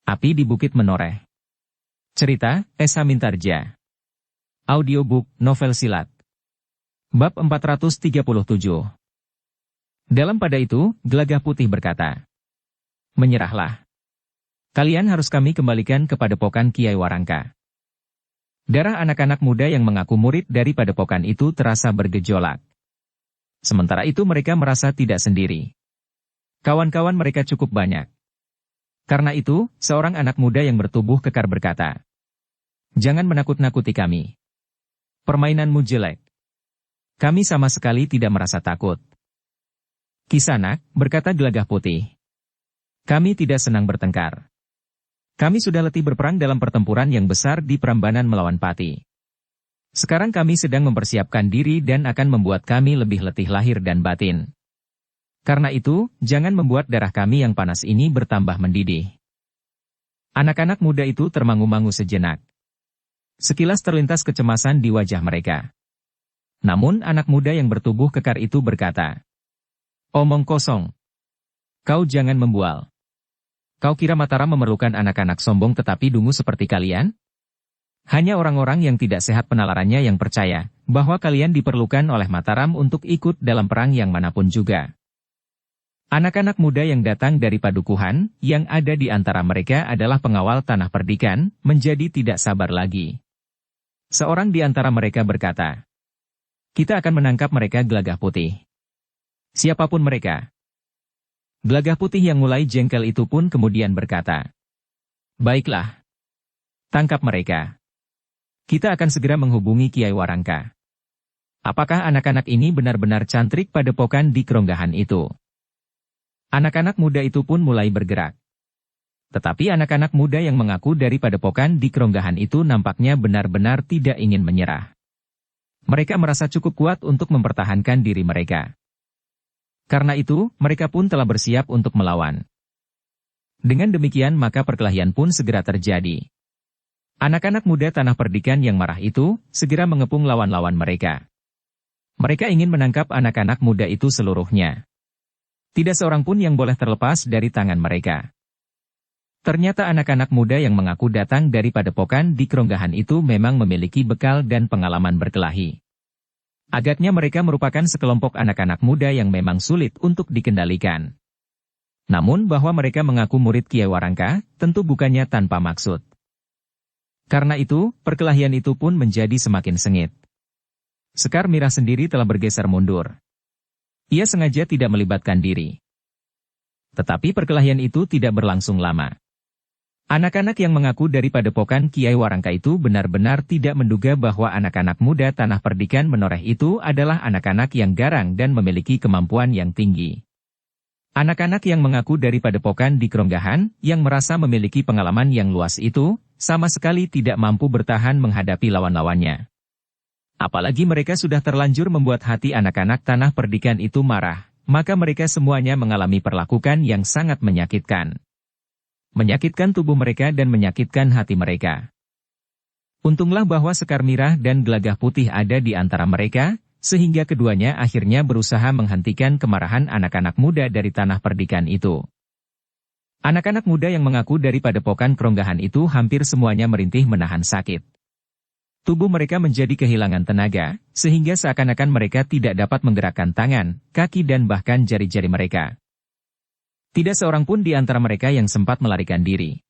Api di Bukit Menoreh. Cerita, Esa Mintarja. Audiobook, novel silat. Bab 437. Dalam pada itu, Gelagah Putih berkata, "Menyerahlah. Kalian harus kami kembalikan ke padepokan Kiai Warangka." Darah anak-anak muda yang mengaku murid dari padepokan itu terasa bergejolak. Sementara itu mereka merasa tidak sendiri. Kawan-kawan mereka cukup banyak. Karena itu, seorang anak muda yang bertubuh kekar berkata, "Jangan menakut-nakuti kami. Permainanmu jelek. Kami sama sekali tidak merasa takut." "Kisanak," berkata Gelagah Putih, "kami tidak senang bertengkar. Kami sudah letih berperang dalam pertempuran yang besar di Prambanan melawan Pati. Sekarang kami sedang mempersiapkan diri dan akan membuat kami lebih letih lahir dan batin. Karena itu, jangan membuat darah kami yang panas ini bertambah mendidih." Anak-anak muda itu termangu-mangu sejenak. Sekilas terlintas kecemasan di wajah mereka. Namun anak muda yang bertubuh kekar itu berkata, "Omong kosong. Kau jangan membual. Kau kira Mataram memerlukan anak-anak sombong tetapi dungu seperti kalian? Hanya orang-orang yang tidak sehat penalarannya yang percaya bahwa kalian diperlukan oleh Mataram untuk ikut dalam perang yang manapun juga." Anak-anak muda yang datang dari padukuhan, yang ada di antara mereka adalah pengawal tanah perdikan, menjadi tidak sabar lagi. Seorang di antara mereka berkata, "Kita akan menangkap mereka." Gelagah Putih. "Siapapun mereka." Gelagah Putih yang mulai jengkel itu pun kemudian berkata, "Baiklah. Tangkap mereka. Kita akan segera menghubungi Kiai Warangka. Apakah anak-anak ini benar-benar cantrik padepokan di Keronggahan itu?" Anak-anak muda itu pun mulai bergerak. Tetapi anak-anak muda yang mengaku dari padepokan di Keronggahan itu nampaknya benar-benar tidak ingin menyerah. Mereka merasa cukup kuat untuk mempertahankan diri mereka. Karena itu, mereka pun telah bersiap untuk melawan. Dengan demikian maka perkelahian pun segera terjadi. Anak-anak muda tanah perdikan yang marah itu, segera mengepung lawan-lawan mereka. Mereka ingin menangkap anak-anak muda itu seluruhnya. Tidak seorang pun yang boleh terlepas dari tangan mereka. Ternyata anak-anak muda yang mengaku datang dari padepokan di Keronggahan itu memang memiliki bekal dan pengalaman berkelahi. Agaknya mereka merupakan sekelompok anak-anak muda yang memang sulit untuk dikendalikan. Namun bahwa mereka mengaku murid Kiai Warangka, tentu bukannya tanpa maksud. Karena itu, perkelahian itu pun menjadi semakin sengit. Sekar Mirah sendiri telah bergeser mundur. Ia sengaja tidak melibatkan diri. Tetapi perkelahian itu tidak berlangsung lama. Anak-anak yang mengaku dari padepokan Kiai Warangka itu benar-benar tidak menduga bahwa anak-anak muda tanah perdikan Menoreh itu adalah anak-anak yang garang dan memiliki kemampuan yang tinggi. Anak-anak yang mengaku dari padepokan di Keronggahan, yang merasa memiliki pengalaman yang luas itu, sama sekali tidak mampu bertahan menghadapi lawan-lawannya. Apalagi mereka sudah terlanjur membuat hati anak-anak tanah perdikan itu marah, maka mereka semuanya mengalami perlakuan yang sangat menyakitkan. Menyakitkan tubuh mereka dan menyakitkan hati mereka. Untunglah bahwa Sekar Mirah dan Gelagah Putih ada di antara mereka, sehingga keduanya akhirnya berusaha menghentikan kemarahan anak-anak muda dari tanah perdikan itu. Anak-anak muda yang mengaku dari padepokan Keronggahan itu hampir semuanya merintih menahan sakit. Tubuh mereka menjadi kehilangan tenaga, sehingga seakan-akan mereka tidak dapat menggerakkan tangan, kaki dan bahkan jari-jari mereka. Tidak seorang pun di antara mereka yang sempat melarikan diri.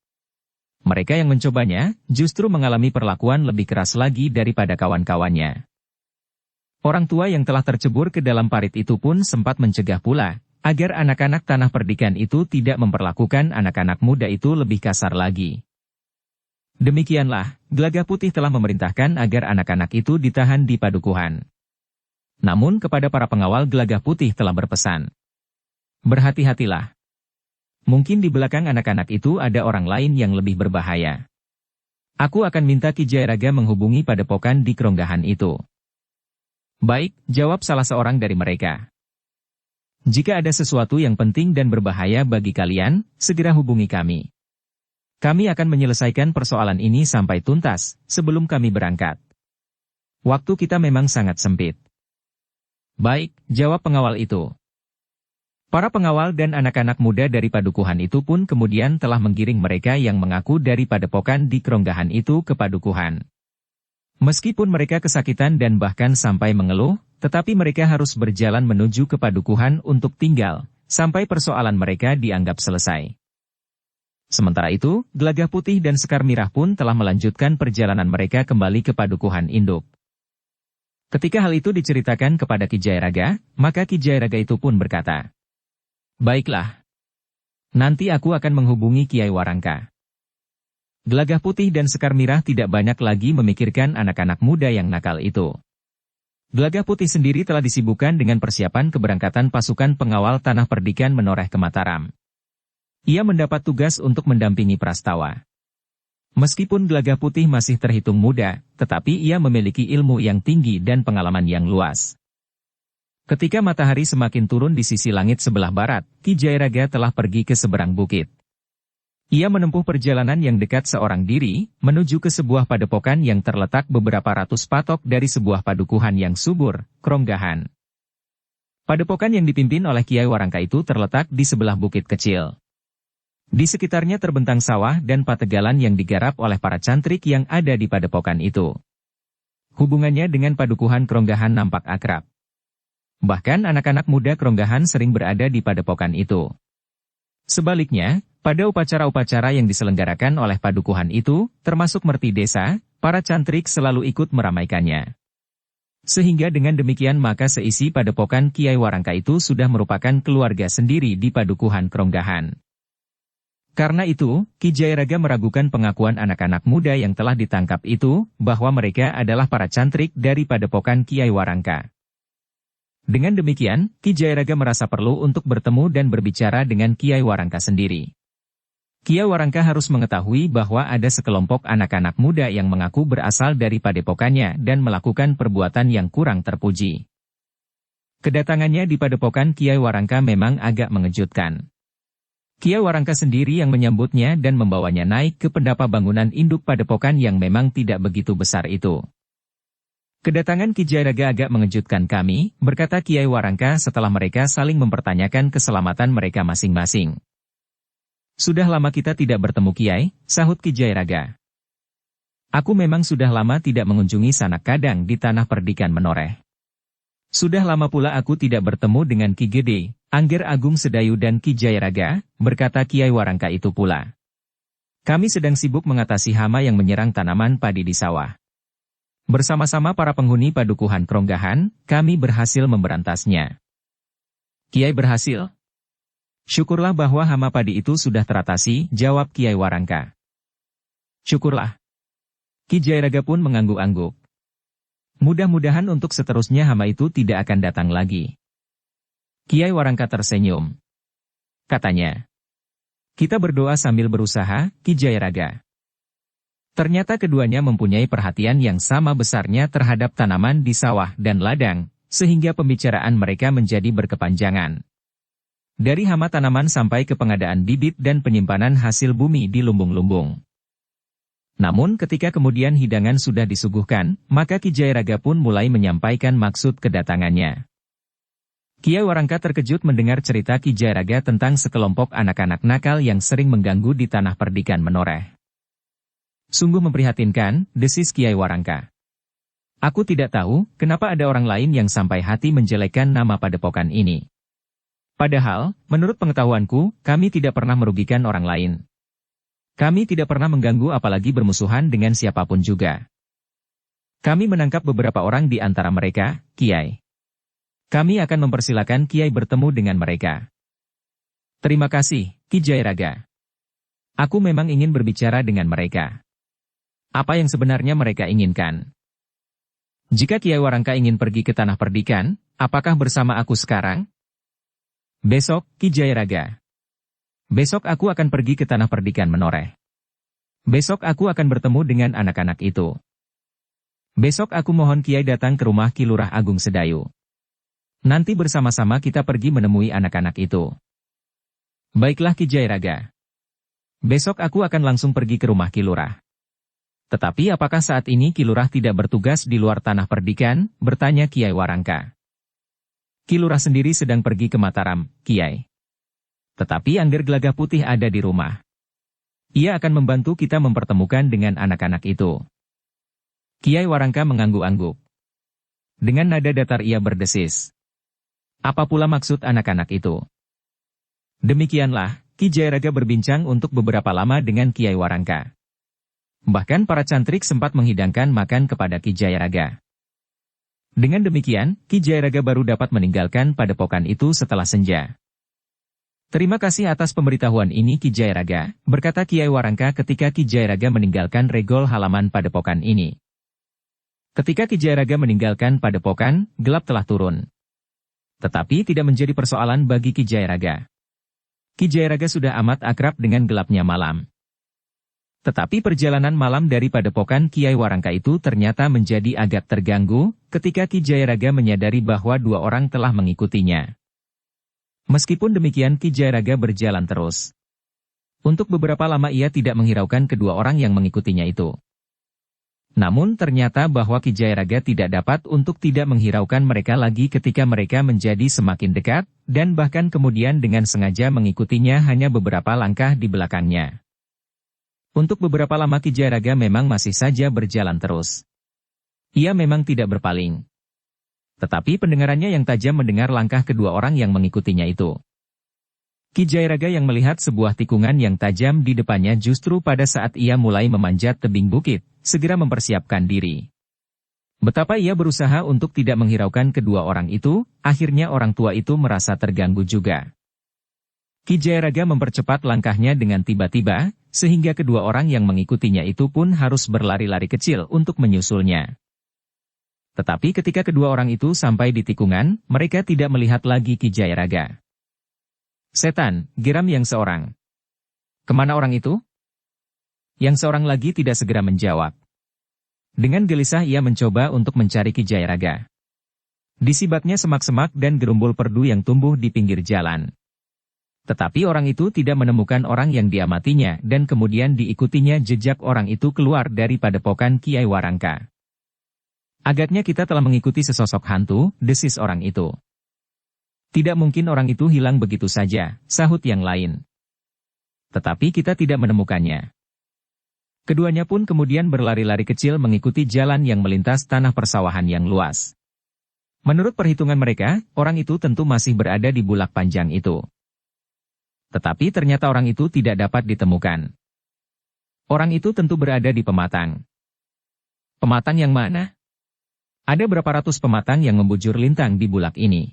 Mereka yang mencobanya, justru mengalami perlakuan lebih keras lagi daripada kawan-kawannya. Orang tua yang telah tercebur ke dalam parit itu pun sempat mencegah pula, agar anak-anak tanah perdikan itu tidak memperlakukan anak-anak muda itu lebih kasar lagi. Demikianlah, Gelagah Putih telah memerintahkan agar anak-anak itu ditahan di padukuhan. Namun kepada para pengawal Gelagah Putih telah berpesan, "Berhati-hatilah. Mungkin di belakang anak-anak itu ada orang lain yang lebih berbahaya. Aku akan minta Ki Jayaraga menghubungi padepokan di Keronggahan itu." "Baik," jawab salah seorang dari mereka. "Jika ada sesuatu yang penting dan berbahaya bagi kalian, segera hubungi kami. Kami akan menyelesaikan persoalan ini sampai tuntas, sebelum kami berangkat. Waktu kita memang sangat sempit." "Baik," jawab pengawal itu. Para pengawal dan anak-anak muda dari padukuhan itu pun kemudian telah menggiring mereka yang mengaku dari padepokan di Kronggahan itu ke padukuhan. Meskipun mereka kesakitan dan bahkan sampai mengeluh, tetapi mereka harus berjalan menuju ke padukuhan untuk tinggal, sampai persoalan mereka dianggap selesai. Sementara itu, Gelagah Putih dan Sekar Mirah pun telah melanjutkan perjalanan mereka kembali ke padukuhan induk. Ketika hal itu diceritakan kepada Ki Jayaraga, maka Ki Jayaraga itu pun berkata, "Baiklah. Nanti aku akan menghubungi Kiai Warangka." Gelagah Putih dan Sekar Mirah tidak banyak lagi memikirkan anak-anak muda yang nakal itu. Gelagah Putih sendiri telah disibukkan dengan persiapan keberangkatan pasukan pengawal Tanah Perdikan menoreh ke Mataram. Ia mendapat tugas untuk mendampingi Prastawa. Meskipun Gelagah Putih masih terhitung muda, tetapi ia memiliki ilmu yang tinggi dan pengalaman yang luas. Ketika matahari semakin turun di sisi langit sebelah barat, Ki Jayaraga telah pergi ke seberang bukit. Ia menempuh perjalanan yang dekat seorang diri, menuju ke sebuah padepokan yang terletak beberapa ratus patok dari sebuah padukuhan yang subur, Kronggahan. Padepokan yang dipimpin oleh Kiai Warangka itu terletak di sebelah bukit kecil. Di sekitarnya terbentang sawah dan pategalan yang digarap oleh para cantrik yang ada di padepokan itu. Hubungannya dengan padukuhan Kronggahan nampak akrab. Bahkan anak-anak muda Kronggahan sering berada di padepokan itu. Sebaliknya, pada upacara-upacara yang diselenggarakan oleh padukuhan itu, termasuk merti desa, para cantrik selalu ikut meramaikannya. Sehingga dengan demikian maka seisi padepokan Kiai Warangka itu sudah merupakan keluarga sendiri di padukuhan Kronggahan. Karena itu, Ki Jayaraga meragukan pengakuan anak-anak muda yang telah ditangkap itu, bahwa mereka adalah para cantrik dari padepokan Kiai Warangka. Dengan demikian, Ki Jayaraga merasa perlu untuk bertemu dan berbicara dengan Kiai Warangka sendiri. Kiai Warangka harus mengetahui bahwa ada sekelompok anak-anak muda yang mengaku berasal dari padepokannya dan melakukan perbuatan yang kurang terpuji. Kedatangannya di padepokan Kiai Warangka memang agak mengejutkan. Kiai Warangka sendiri yang menyambutnya dan membawanya naik ke pendapa bangunan induk padepokan yang memang tidak begitu besar itu. "Kedatangan Ki Jayaraga agak mengejutkan kami," berkata Kiai Warangka setelah mereka saling mempertanyakan keselamatan mereka masing-masing. "Sudah lama kita tidak bertemu Kiai," sahut Ki Jayaraga. "Aku memang sudah lama tidak mengunjungi Sanak Kadang di Tanah Perdikan menoreh. Sudah lama pula aku tidak bertemu dengan Ki Gede, Angger Agung Sedayu dan Ki Jayaraga," berkata Kiai Warangka itu pula. "Kami sedang sibuk mengatasi hama yang menyerang tanaman padi di sawah. Bersama-sama para penghuni padukuhan Kronggahan, kami berhasil memberantasnya." "Kiai berhasil? Syukurlah bahwa hama padi itu sudah teratasi," jawab Kiai Warangka. "Syukurlah." Ki Jayaraga pun mengangguk-angguk. Mudah-mudahan untuk seterusnya hama itu tidak akan datang lagi. Kiai Warangka tersenyum. Katanya, "Kita berdoa sambil berusaha, Ki Jayaraga." Ternyata keduanya mempunyai perhatian yang sama besarnya terhadap tanaman di sawah dan ladang, sehingga pembicaraan mereka menjadi berkepanjangan. Dari hama tanaman sampai ke pengadaan bibit dan penyimpanan hasil bumi di lumbung-lumbung. Namun ketika kemudian hidangan sudah disuguhkan, maka Ki Jayaraga pun mulai menyampaikan maksud kedatangannya. Kiai Warangka terkejut mendengar cerita Ki Jayaraga tentang sekelompok anak-anak nakal yang sering mengganggu di Tanah Perdikan menoreh. "Sungguh memprihatinkan," desis Kiai Warangka. "Aku tidak tahu, kenapa ada orang lain yang sampai hati menjelekkan nama padepokan ini. Padahal, menurut pengetahuanku, kami tidak pernah merugikan orang lain. Kami tidak pernah mengganggu apalagi bermusuhan dengan siapapun juga. Kami menangkap beberapa orang di antara mereka, Kiai. Kami akan mempersilakan Kiai bertemu dengan mereka." "Terima kasih, Ki Jayaraga. Aku memang ingin berbicara dengan mereka." "Apa yang sebenarnya mereka inginkan?" "Jika Kiai Warangka ingin pergi ke Tanah Perdikan, apakah bersama aku sekarang?" "Besok, Ki Jayaraga. Besok aku akan pergi ke Tanah Perdikan menoreh. Besok aku akan bertemu dengan anak-anak itu. Besok aku mohon Kiai datang ke rumah Ki Lurah Agung Sedayu. Nanti bersama-sama kita pergi menemui anak-anak itu." "Baiklah Ki Jayaraga. Besok aku akan langsung pergi ke rumah Ki Lurah." "Tetapi apakah saat ini Ki Lurah tidak bertugas di luar Tanah Perdikan?" bertanya Kiai Warangka. Ki Lurah sendiri sedang pergi ke Mataram, Kiai. Tetapi Angger Gelagah Putih ada di rumah. Ia akan membantu kita mempertemukan dengan anak-anak itu. Kiai Warangka mengangguk-angguk. Dengan nada datar ia berdesis. Apa pula maksud anak-anak itu? Demikianlah, Ki Jayaraga berbincang untuk beberapa lama dengan Kiai Warangka. Bahkan para cantrik sempat menghidangkan makan kepada Ki Jayaraga. Dengan demikian, Ki Jayaraga baru dapat meninggalkan padepokan itu setelah senja. Terima kasih atas pemberitahuan ini Ki Jayaraga, berkata Kiai Warangka ketika Ki Jayaraga meninggalkan regol halaman padepokan ini. Ketika Ki Jayaraga meninggalkan padepokan, gelap telah turun. Tetapi tidak menjadi persoalan bagi Ki Jayaraga. Ki Jayaraga sudah amat akrab dengan gelapnya malam. Tetapi perjalanan malam dari padepokan Kiai Warangka itu ternyata menjadi agak terganggu, ketika Ki Jayaraga menyadari bahwa dua orang telah mengikutinya. Meskipun demikian Ki Jayaraga berjalan terus. Untuk beberapa lama ia tidak menghiraukan kedua orang yang mengikutinya itu. Namun ternyata bahwa Ki Jayaraga tidak dapat untuk tidak menghiraukan mereka lagi ketika mereka menjadi semakin dekat, dan bahkan kemudian dengan sengaja mengikutinya hanya beberapa langkah di belakangnya. Untuk beberapa lama Ki Jayaraga memang masih saja berjalan terus. Ia memang tidak berpaling. Tetapi pendengarannya yang tajam mendengar langkah kedua orang yang mengikutinya itu. Ki Jayaraga yang melihat sebuah tikungan yang tajam di depannya justru pada saat ia mulai memanjat tebing bukit, segera mempersiapkan diri. Betapa ia berusaha untuk tidak menghiraukan kedua orang itu, akhirnya orang tua itu merasa terganggu juga. Ki Jayaraga mempercepat langkahnya dengan tiba-tiba, sehingga kedua orang yang mengikutinya itu pun harus berlari-lari kecil untuk menyusulnya. Tetapi ketika kedua orang itu sampai di tikungan, mereka tidak melihat lagi Ki Jayaraga. Setan, geram yang seorang. Kemana orang itu? Yang seorang lagi tidak segera menjawab. Dengan gelisah ia mencoba untuk mencari Ki Jayaraga. Disibatnya semak-semak dan gerumbul perdu yang tumbuh di pinggir jalan. Tetapi orang itu tidak menemukan orang yang diamatinya dan kemudian diikutinya jejak orang itu keluar dari padepokan Kiai Warangka. Agaknya kita telah mengikuti sesosok hantu, desis orang itu. Tidak mungkin orang itu hilang begitu saja, sahut yang lain. Tetapi kita tidak menemukannya. Keduanya pun kemudian berlari-lari kecil mengikuti jalan yang melintas tanah persawahan yang luas. Menurut perhitungan mereka, orang itu tentu masih berada di bulak panjang itu. Tetapi ternyata orang itu tidak dapat ditemukan. Orang itu tentu berada di pematang. Pematang yang mana? Ada berapa ratus pematang yang membujur lintang di bulak ini.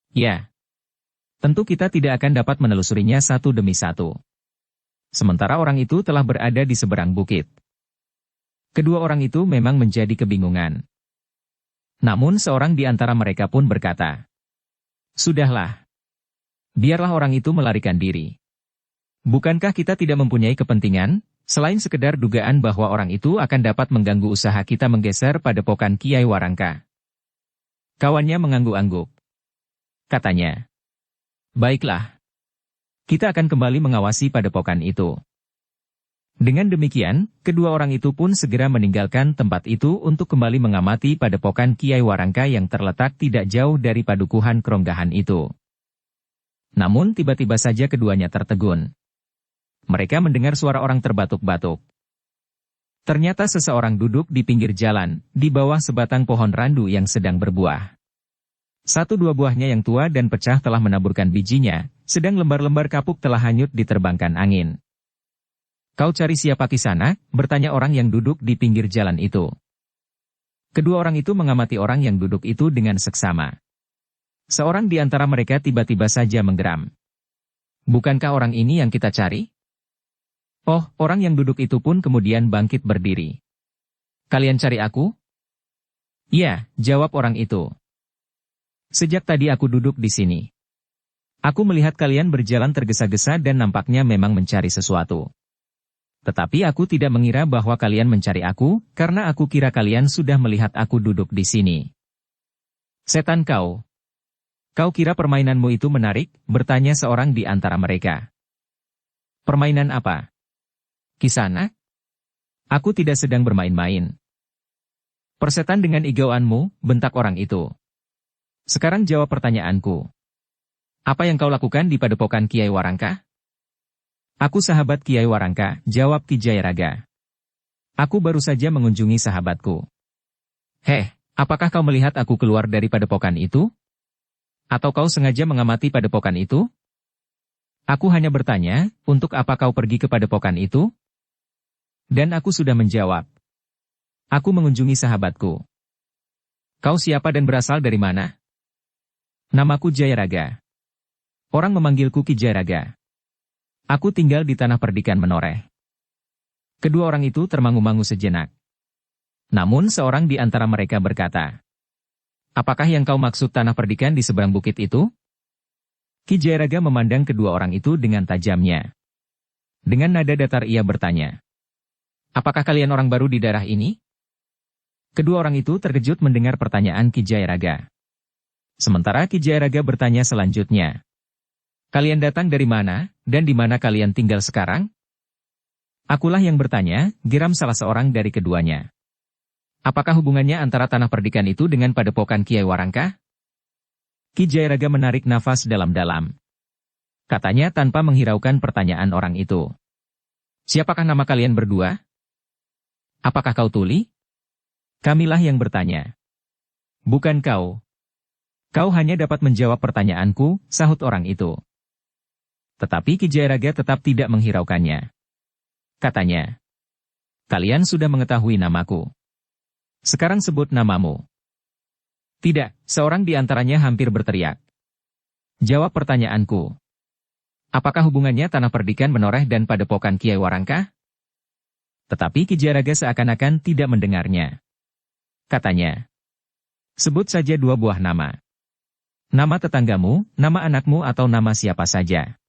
Ya. Tentu kita tidak akan dapat menelusurinya satu demi satu. Sementara orang itu telah berada di seberang bukit. Kedua orang itu memang menjadi kebingungan. Namun seorang di antara mereka pun berkata, "Sudahlah. Biarlah orang itu melarikan diri. Bukankah kita tidak mempunyai kepentingan, selain sekedar dugaan bahwa orang itu akan dapat mengganggu usaha kita menggeser padepokan Kiai Warangka?" Kawannya mengangguk-angguk. Katanya, "Baiklah. Kita akan kembali mengawasi padepokan itu." Dengan demikian, kedua orang itu pun segera meninggalkan tempat itu untuk kembali mengamati padepokan Kiai Warangka yang terletak tidak jauh dari padukuhan Kronggahan itu. Namun tiba-tiba saja keduanya tertegun. Mereka mendengar suara orang terbatuk-batuk. Ternyata seseorang duduk di pinggir jalan, di bawah sebatang pohon randu yang sedang berbuah. Satu dua buahnya yang tua dan pecah telah menaburkan bijinya, sedang lembar-lembar kapuk telah hanyut diterbangkan angin. "Kau cari siapa di sana?" bertanya orang yang duduk di pinggir jalan itu. Kedua orang itu mengamati orang yang duduk itu dengan seksama. Seorang di antara mereka tiba-tiba saja menggeram. "Bukankah orang ini yang kita cari?" Oh, orang yang duduk itu pun kemudian bangkit berdiri. "Kalian cari aku?" "Iya," jawab orang itu. "Sejak tadi aku duduk di sini. Aku melihat kalian berjalan tergesa-gesa dan nampaknya memang mencari sesuatu. Tetapi aku tidak mengira bahwa kalian mencari aku, karena aku kira kalian sudah melihat aku duduk di sini." "Setan kau. Kau kira permainanmu itu menarik?" bertanya seorang di antara mereka. "Permainan apa?" "Kisana? Aku tidak sedang bermain-main." "Persetan dengan igauanmu," bentak orang itu. Sekarang jawab pertanyaanku. Apa yang kau lakukan di padepokan Kiai Warangka? Aku sahabat Kiai Warangka, jawab Ki Jayaraga. Aku baru saja mengunjungi sahabatku. Heh, apakah kau melihat aku keluar dari padepokan itu? Atau kau sengaja mengamati padepokan itu? Aku hanya bertanya, untuk apa kau pergi ke padepokan itu? Dan aku sudah menjawab. Aku mengunjungi sahabatku. Kau siapa dan berasal dari mana? Namaku Jayaraga. Orang memanggilku Ki Jayaraga. Aku tinggal di tanah perdikan Menoreh. Kedua orang itu termangu-mangu sejenak. Namun seorang di antara mereka berkata, apakah yang kau maksud tanah perdikan di seberang bukit itu? Ki Jayaraga memandang kedua orang itu dengan tajamnya. Dengan nada datar ia bertanya, apakah kalian orang baru di daerah ini? Kedua orang itu terkejut mendengar pertanyaan Ki Jayaraga. Sementara Ki Jayaraga bertanya selanjutnya, kalian datang dari mana, dan di mana kalian tinggal sekarang? Akulah yang bertanya, geram salah seorang dari keduanya. Apakah hubungannya antara tanah perdikan itu dengan padepokan Kiai Warangka? Ki Jayaraga menarik nafas dalam-dalam. Katanya tanpa menghiraukan pertanyaan orang itu. Siapakah nama kalian berdua? Apakah kau tuli? Kamilah yang bertanya. Bukan kau. Kau hanya dapat menjawab pertanyaanku, sahut orang itu. Tetapi Ki Jayaraga tetap tidak menghiraukannya. Katanya, kalian sudah mengetahui namaku. Sekarang sebut namamu. Tidak, seorang di antaranya hampir berteriak. Jawab pertanyaanku. Apakah hubungannya tanah perdikan Menoreh dan padepokan Kiai Warangka? Tetapi Ki Jayaraga seakan-akan tidak mendengarnya. Katanya, sebut saja dua buah nama. Nama tetanggamu, nama anakmu atau nama siapa saja.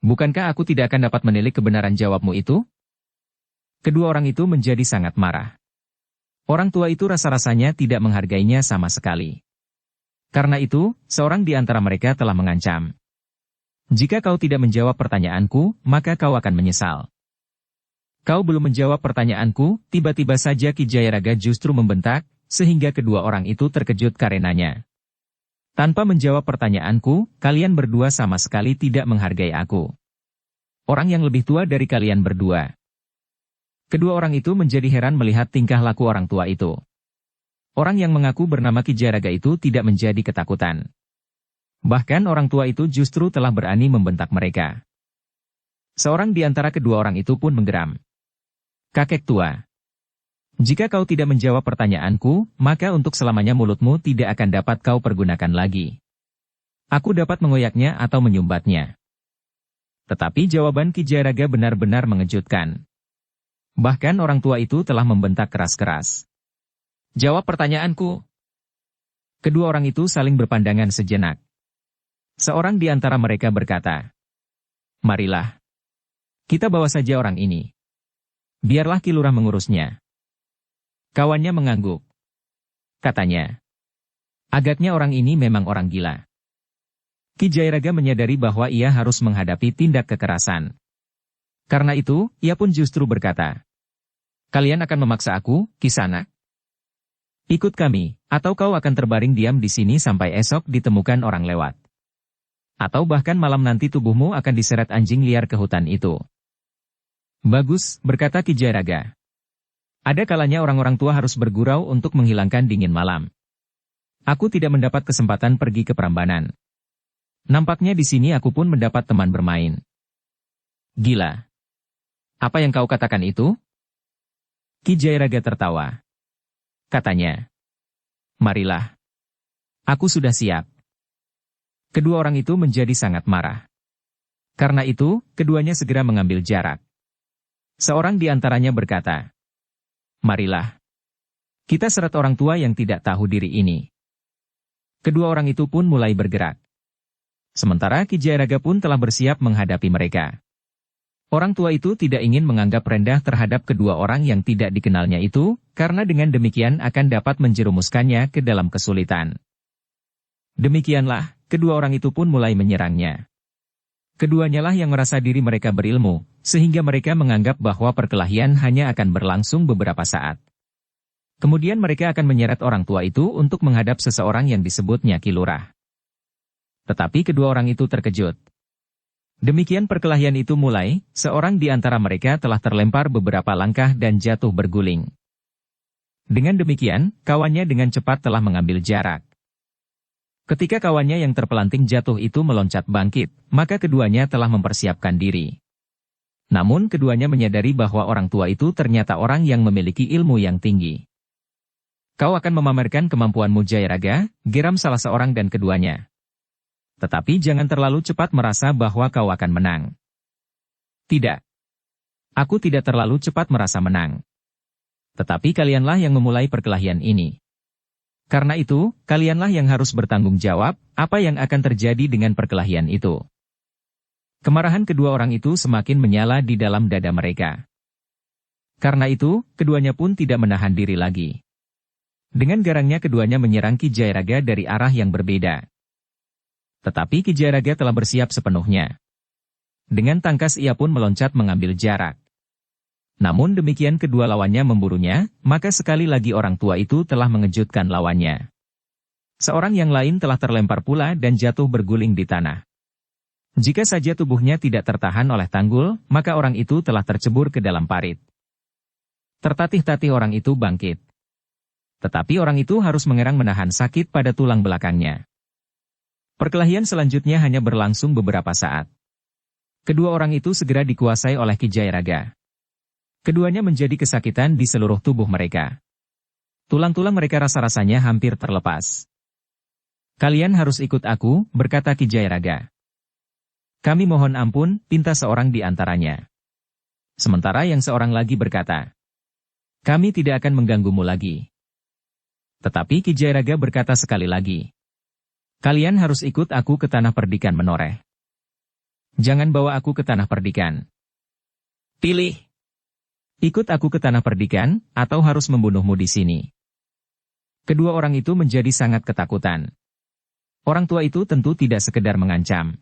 Bukankah aku tidak akan dapat menilik kebenaran jawabmu itu? Kedua orang itu menjadi sangat marah. Orang tua itu rasa-rasanya tidak menghargainya sama sekali. Karena itu, seorang di antara mereka telah mengancam. Jika kau tidak menjawab pertanyaanku, maka kau akan menyesal. Kau belum menjawab pertanyaanku, tiba-tiba saja Ki Jayaraga justru membentak, sehingga kedua orang itu terkejut karenanya. Tanpa menjawab pertanyaanku, kalian berdua sama sekali tidak menghargai aku. Orang yang lebih tua dari kalian berdua. Kedua orang itu menjadi heran melihat tingkah laku orang tua itu. Orang yang mengaku bernama Ki Jayaraga itu tidak menjadi ketakutan. Bahkan orang tua itu justru telah berani membentak mereka. Seorang di antara kedua orang itu pun menggeram. Kakek tua. Jika kau tidak menjawab pertanyaanku, maka untuk selamanya mulutmu tidak akan dapat kau pergunakan lagi. Aku dapat mengoyaknya atau menyumbatnya. Tetapi jawaban Ki Jayaraga benar-benar mengejutkan. Bahkan orang tua itu telah membentak keras-keras. Jawab pertanyaanku. Kedua orang itu saling berpandangan sejenak. Seorang di antara mereka berkata, marilah. Kita bawa saja orang ini. Biarlah Ki Lurah mengurusnya. Kawannya mengangguk. Katanya, agaknya orang ini memang orang gila. Ki Jayaraga menyadari bahwa ia harus menghadapi tindak kekerasan. Karena itu, ia pun justru berkata, kalian akan memaksa aku, Kisanak? Ikut kami, atau kau akan terbaring diam di sini sampai esok ditemukan orang lewat. Atau bahkan malam nanti tubuhmu akan diseret anjing liar ke hutan itu. Bagus, berkata Ki Jayaraga. Ada kalanya orang-orang tua harus bergurau untuk menghilangkan dingin malam. Aku tidak mendapat kesempatan pergi ke Prambanan. Nampaknya di sini aku pun mendapat teman bermain. Gila. Apa yang kau katakan itu? Ki Jayaraga tertawa. Katanya, marilah. Aku sudah siap. Kedua orang itu menjadi sangat marah. Karena itu, keduanya segera mengambil jarak. Seorang di antaranya berkata, marilah. Kita seret orang tua yang tidak tahu diri ini. Kedua orang itu pun mulai bergerak. Sementara Ki Jayaraga pun telah bersiap menghadapi mereka. Orang tua itu tidak ingin menganggap rendah terhadap kedua orang yang tidak dikenalnya itu, karena dengan demikian akan dapat menjerumuskannya ke dalam kesulitan. Demikianlah, kedua orang itu pun mulai menyerangnya. Keduanya lah yang merasa diri mereka berilmu, sehingga mereka menganggap bahwa perkelahian hanya akan berlangsung beberapa saat. Kemudian mereka akan menyeret orang tua itu untuk menghadap seseorang yang disebutnya Ki Lurah. Tetapi kedua orang itu terkejut. Demikian perkelahian itu mulai, seorang di antara mereka telah terlempar beberapa langkah dan jatuh berguling. Dengan demikian, kawannya dengan cepat telah mengambil jarak. Ketika kawannya yang terpelanting jatuh itu meloncat bangkit, maka keduanya telah mempersiapkan diri. Namun keduanya menyadari bahwa orang tua itu ternyata orang yang memiliki ilmu yang tinggi. Kau akan memamerkan kemampuanmu Jayaraga, geram salah seorang dan keduanya. Tetapi jangan terlalu cepat merasa bahwa kau akan menang. Tidak. Aku tidak terlalu cepat merasa menang. Tetapi kalianlah yang memulai perkelahian ini. Karena itu, kalianlah yang harus bertanggung jawab, apa yang akan terjadi dengan perkelahian itu. Kemarahan kedua orang itu semakin menyala di dalam dada mereka. Karena itu, keduanya pun tidak menahan diri lagi. Dengan garangnya keduanya menyerang Ki Jayaraga dari arah yang berbeda. Tetapi Ki Jayaraga telah bersiap sepenuhnya. Dengan tangkas ia pun meloncat mengambil jarak. Namun demikian kedua lawannya memburunya, maka sekali lagi orang tua itu telah mengejutkan lawannya. Seorang yang lain telah terlempar pula dan jatuh berguling di tanah. Jika saja tubuhnya tidak tertahan oleh tanggul, maka orang itu telah tercebur ke dalam parit. Tertatih-tatih orang itu bangkit. Tetapi orang itu harus mengerang menahan sakit pada tulang belakangnya. Perkelahian selanjutnya hanya berlangsung beberapa saat. Kedua orang itu segera dikuasai oleh Ki Jayaraga. Keduanya menjadi kesakitan di seluruh tubuh mereka. Tulang-tulang mereka rasa-rasanya hampir terlepas. Kalian harus ikut aku, berkata Ki Jayaraga. Kami mohon ampun, pinta seorang di antaranya. Sementara yang seorang lagi berkata, kami tidak akan mengganggumu lagi. Tetapi Ki Jayaraga berkata sekali lagi, kalian harus ikut aku ke tanah perdikan menoreh. Jangan bawa aku ke tanah perdikan. Pilih. Ikut aku ke tanah perdikan, atau harus membunuhmu di sini. Kedua orang itu menjadi sangat ketakutan. Orang tua itu tentu tidak sekedar mengancam.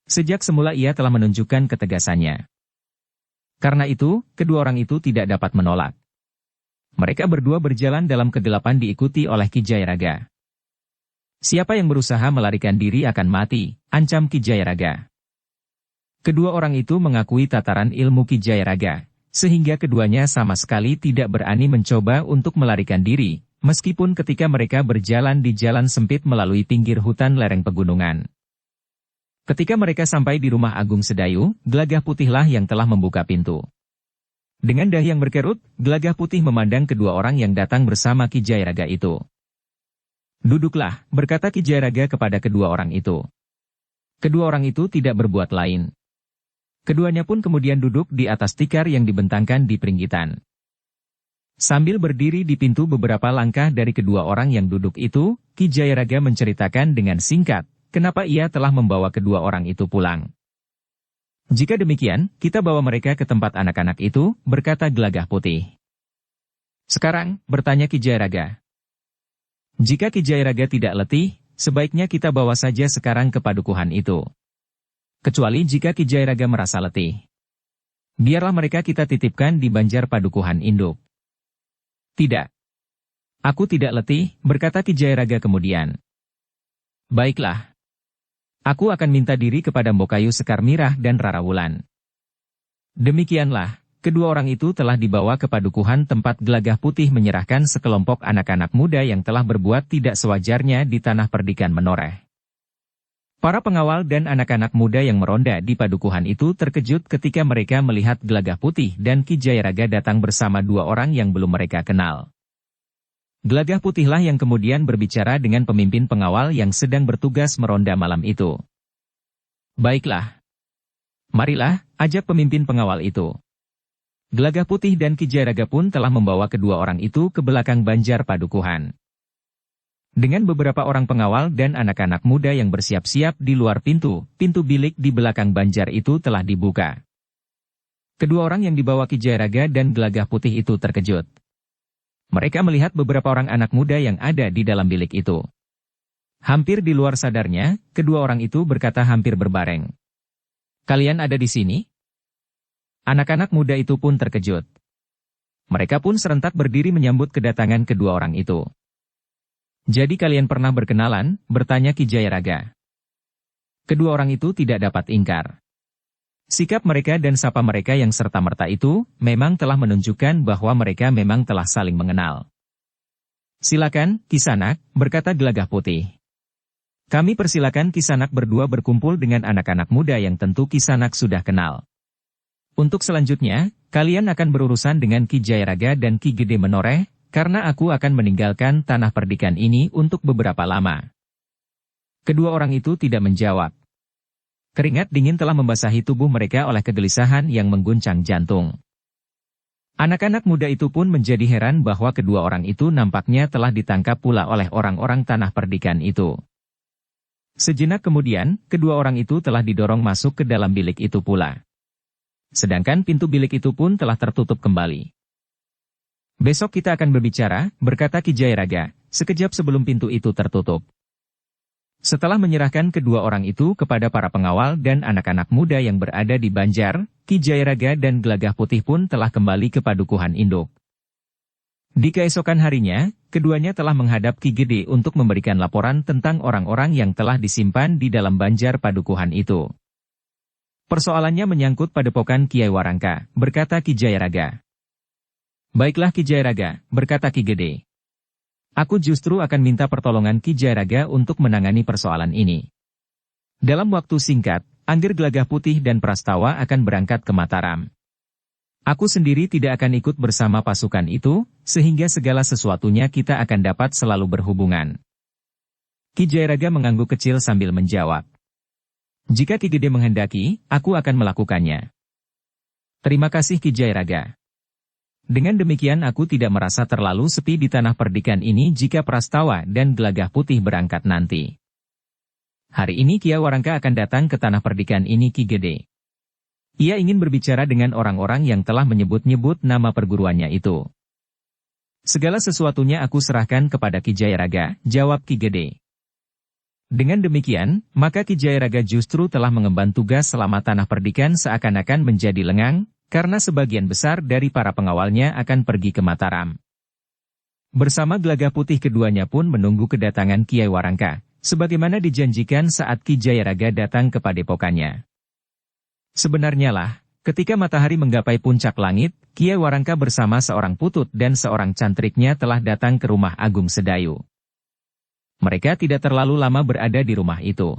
Sejak semula ia telah menunjukkan ketegasannya. Karena itu, kedua orang itu tidak dapat menolak. Mereka berdua berjalan dalam kegelapan diikuti oleh Ki Jayaraga. Siapa yang berusaha melarikan diri akan mati, ancam Ki Jayaraga. Kedua orang itu mengakui tataran ilmu Ki Jayaraga, sehingga keduanya sama sekali tidak berani mencoba untuk melarikan diri, meskipun ketika mereka berjalan di jalan sempit melalui pinggir hutan lereng pegunungan. Ketika mereka sampai di rumah Agung Sedayu, Gelagah Putihlah yang telah membuka pintu. Dengan dahi yang berkerut, Gelagah Putih memandang kedua orang yang datang bersama Ki Jayaraga itu. Duduklah, berkata Ki Jayaraga kepada kedua orang itu. Kedua orang itu tidak berbuat lain. Keduanya pun kemudian duduk di atas tikar yang dibentangkan di peringgitan. Sambil berdiri di pintu beberapa langkah dari kedua orang yang duduk itu, Ki Jayaraga menceritakan dengan singkat, kenapa ia telah membawa kedua orang itu pulang. Jika demikian, kita bawa mereka ke tempat anak-anak itu, berkata Gelagah Putih. Sekarang, bertanya Ki Jayaraga. Jika Ki Jayaraga tidak letih, sebaiknya kita bawa saja sekarang ke padukuhan itu. Kecuali jika Ki Jayaraga merasa letih. Biarlah mereka kita titipkan di Banjar Padukuhan Induk. Tidak. Aku tidak letih, berkata Ki Jayaraga kemudian. Baiklah. Aku akan minta diri kepada Mbokayu Sekar Mirah dan Rara Wulan. Demikianlah, kedua orang itu telah dibawa ke padukuhan tempat Gelagah Putih menyerahkan sekelompok anak-anak muda yang telah berbuat tidak sewajarnya di tanah perdikan menoreh. Para pengawal dan anak-anak muda yang meronda di padukuhan itu terkejut ketika mereka melihat Gelagah Putih dan Ki Jayaraga datang bersama dua orang yang belum mereka kenal. Gelagah Putihlah yang kemudian berbicara dengan pemimpin pengawal yang sedang bertugas meronda malam itu. Baiklah. Marilah, ajak pemimpin pengawal itu. Gelagah Putih dan Ki Jayaraga pun telah membawa kedua orang itu ke belakang Banjar Padukuhan. Dengan beberapa orang pengawal dan anak-anak muda yang bersiap-siap di luar pintu bilik di belakang Banjar itu telah dibuka. Kedua orang yang dibawa Ki Jayaraga dan Gelagah Putih itu terkejut. Mereka melihat beberapa orang anak muda yang ada di dalam bilik itu. Hampir di luar sadarnya, kedua orang itu berkata hampir berbareng. Kalian ada di sini? Anak-anak muda itu pun terkejut. Mereka pun serentak berdiri menyambut kedatangan kedua orang itu. Jadi kalian pernah berkenalan? Bertanya Ki Jayaraga. Kedua orang itu tidak dapat ingkar. Sikap mereka dan sapa mereka yang serta-merta itu, memang telah menunjukkan bahwa mereka memang telah saling mengenal. Silakan, Kisanak, berkata Gelagah Putih. Kami persilakan Kisanak berdua berkumpul dengan anak-anak muda yang tentu Kisanak sudah kenal. Untuk selanjutnya, kalian akan berurusan dengan Ki Jayaraga dan Ki Gede Menoreh, karena aku akan meninggalkan tanah perdikan ini untuk beberapa lama. Kedua orang itu tidak menjawab. Keringat dingin telah membasahi tubuh mereka oleh kegelisahan yang mengguncang jantung. Anak-anak muda itu pun menjadi heran bahwa kedua orang itu nampaknya telah ditangkap pula oleh orang-orang tanah perdikan itu. Sejenak kemudian, kedua orang itu telah didorong masuk ke dalam bilik itu pula. Sedangkan pintu bilik itu pun telah tertutup kembali. Besok kita akan berbicara, berkata Ki Jayaraga, sekejap sebelum pintu itu tertutup. Setelah menyerahkan kedua orang itu kepada para pengawal dan anak-anak muda yang berada di Banjar, Ki Jayaraga dan Gelagah Putih pun telah kembali ke Padukuhan Induk. Di keesokan harinya, keduanya telah menghadap Ki Gede untuk memberikan laporan tentang orang-orang yang telah disimpan di dalam Banjar Padukuhan itu. Persoalannya menyangkut padepokan Kiai Warangka, berkata Ki Jayaraga. Baiklah Ki Jayaraga, berkata Ki Gede. Aku justru akan minta pertolongan Ki Jayaraga untuk menangani persoalan ini. Dalam waktu singkat, Angger Gelagah Putih dan Prastawa akan berangkat ke Mataram. Aku sendiri tidak akan ikut bersama pasukan itu, sehingga segala sesuatunya kita akan dapat selalu berhubungan. Ki Jayaraga mengangguk kecil sambil menjawab. Jika Ki Gede menghendaki, aku akan melakukannya. Terima kasih Ki Jayaraga. Dengan demikian aku tidak merasa terlalu sepi di tanah perdikan ini jika Prastawa dan Gelagah Putih berangkat nanti. Hari ini Kiai Warangka akan datang ke tanah perdikan ini Ki Gede. Ia ingin berbicara dengan orang-orang yang telah menyebut-nyebut nama perguruannya itu. Segala sesuatunya aku serahkan kepada Ki Jayaraga, jawab Ki Gede. Dengan demikian, maka Ki Jayaraga justru telah mengemban tugas selama tanah perdikan seakan-akan menjadi lengang, karena sebagian besar dari para pengawalnya akan pergi ke Mataram. Bersama Gelagah Putih keduanya pun menunggu kedatangan Kiai Warangka, sebagaimana dijanjikan saat Ki Jayaraga datang ke padepokannya. Sebenarnya lah, ketika matahari menggapai puncak langit, Kiai Warangka bersama seorang putut dan seorang cantriknya telah datang ke rumah Agung Sedayu. Mereka tidak terlalu lama berada di rumah itu.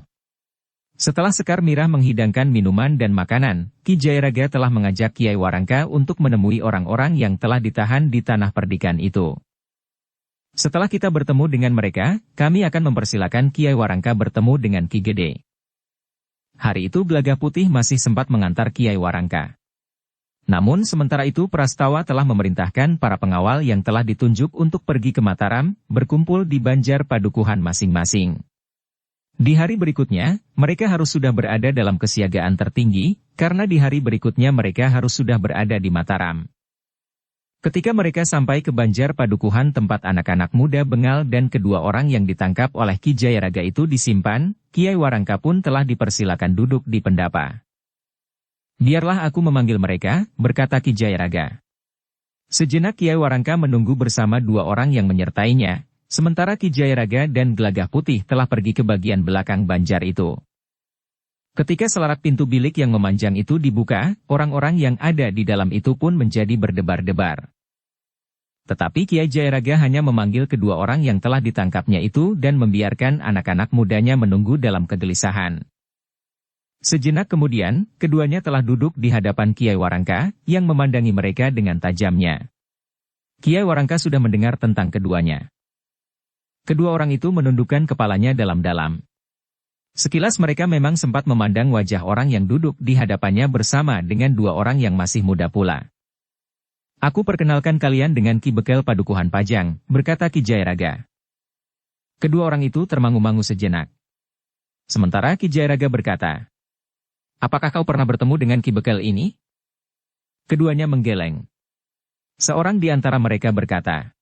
Setelah Sekar Mirah menghidangkan minuman dan makanan, Ki Jayaraga telah mengajak Kiai Warangka untuk menemui orang-orang yang telah ditahan di tanah perdikan itu. Setelah kita bertemu dengan mereka, kami akan mempersilakan Kiai Warangka bertemu dengan Ki Gede. Hari itu Gelagah Putih masih sempat mengantar Kiai Warangka. Namun sementara itu Prastawa telah memerintahkan para pengawal yang telah ditunjuk untuk pergi ke Mataram, berkumpul di Banjar Padukuhan masing-masing. Di hari berikutnya, mereka harus sudah berada dalam kesiagaan tertinggi, karena di hari berikutnya mereka harus sudah berada di Mataram. Ketika mereka sampai ke Banjar Padukuhan tempat anak-anak muda Bengal dan kedua orang yang ditangkap oleh Ki Jayaraga itu disimpan, Kiai Warangka pun telah dipersilakan duduk di pendapa. Biarlah aku memanggil mereka, berkata Ki Jayaraga. Sejenak Kiai Warangka menunggu bersama dua orang yang menyertainya, sementara Ki Jayaraga dan Gelagah Putih telah pergi ke bagian belakang Banjar itu. Ketika selarak pintu bilik yang memanjang itu dibuka, orang-orang yang ada di dalam itu pun menjadi berdebar-debar. Tetapi Kiai Jayaraga hanya memanggil kedua orang yang telah ditangkapnya itu dan membiarkan anak-anak mudanya menunggu dalam kegelisahan. Sejenak kemudian, keduanya telah duduk di hadapan Kiai Warangka, yang memandangi mereka dengan tajamnya. Kiai Warangka sudah mendengar tentang keduanya. Kedua orang itu menundukkan kepalanya dalam-dalam. Sekilas mereka memang sempat memandang wajah orang yang duduk di hadapannya bersama dengan dua orang yang masih muda pula. Aku perkenalkan kalian dengan Ki Bekel Padukuhan Pajang, berkata Ki Jayaraga. Kedua orang itu termangu-mangu sejenak. Sementara Ki Jayaraga berkata, apakah kau pernah bertemu dengan Ki Bekel ini? Keduanya menggeleng. Seorang di antara mereka berkata,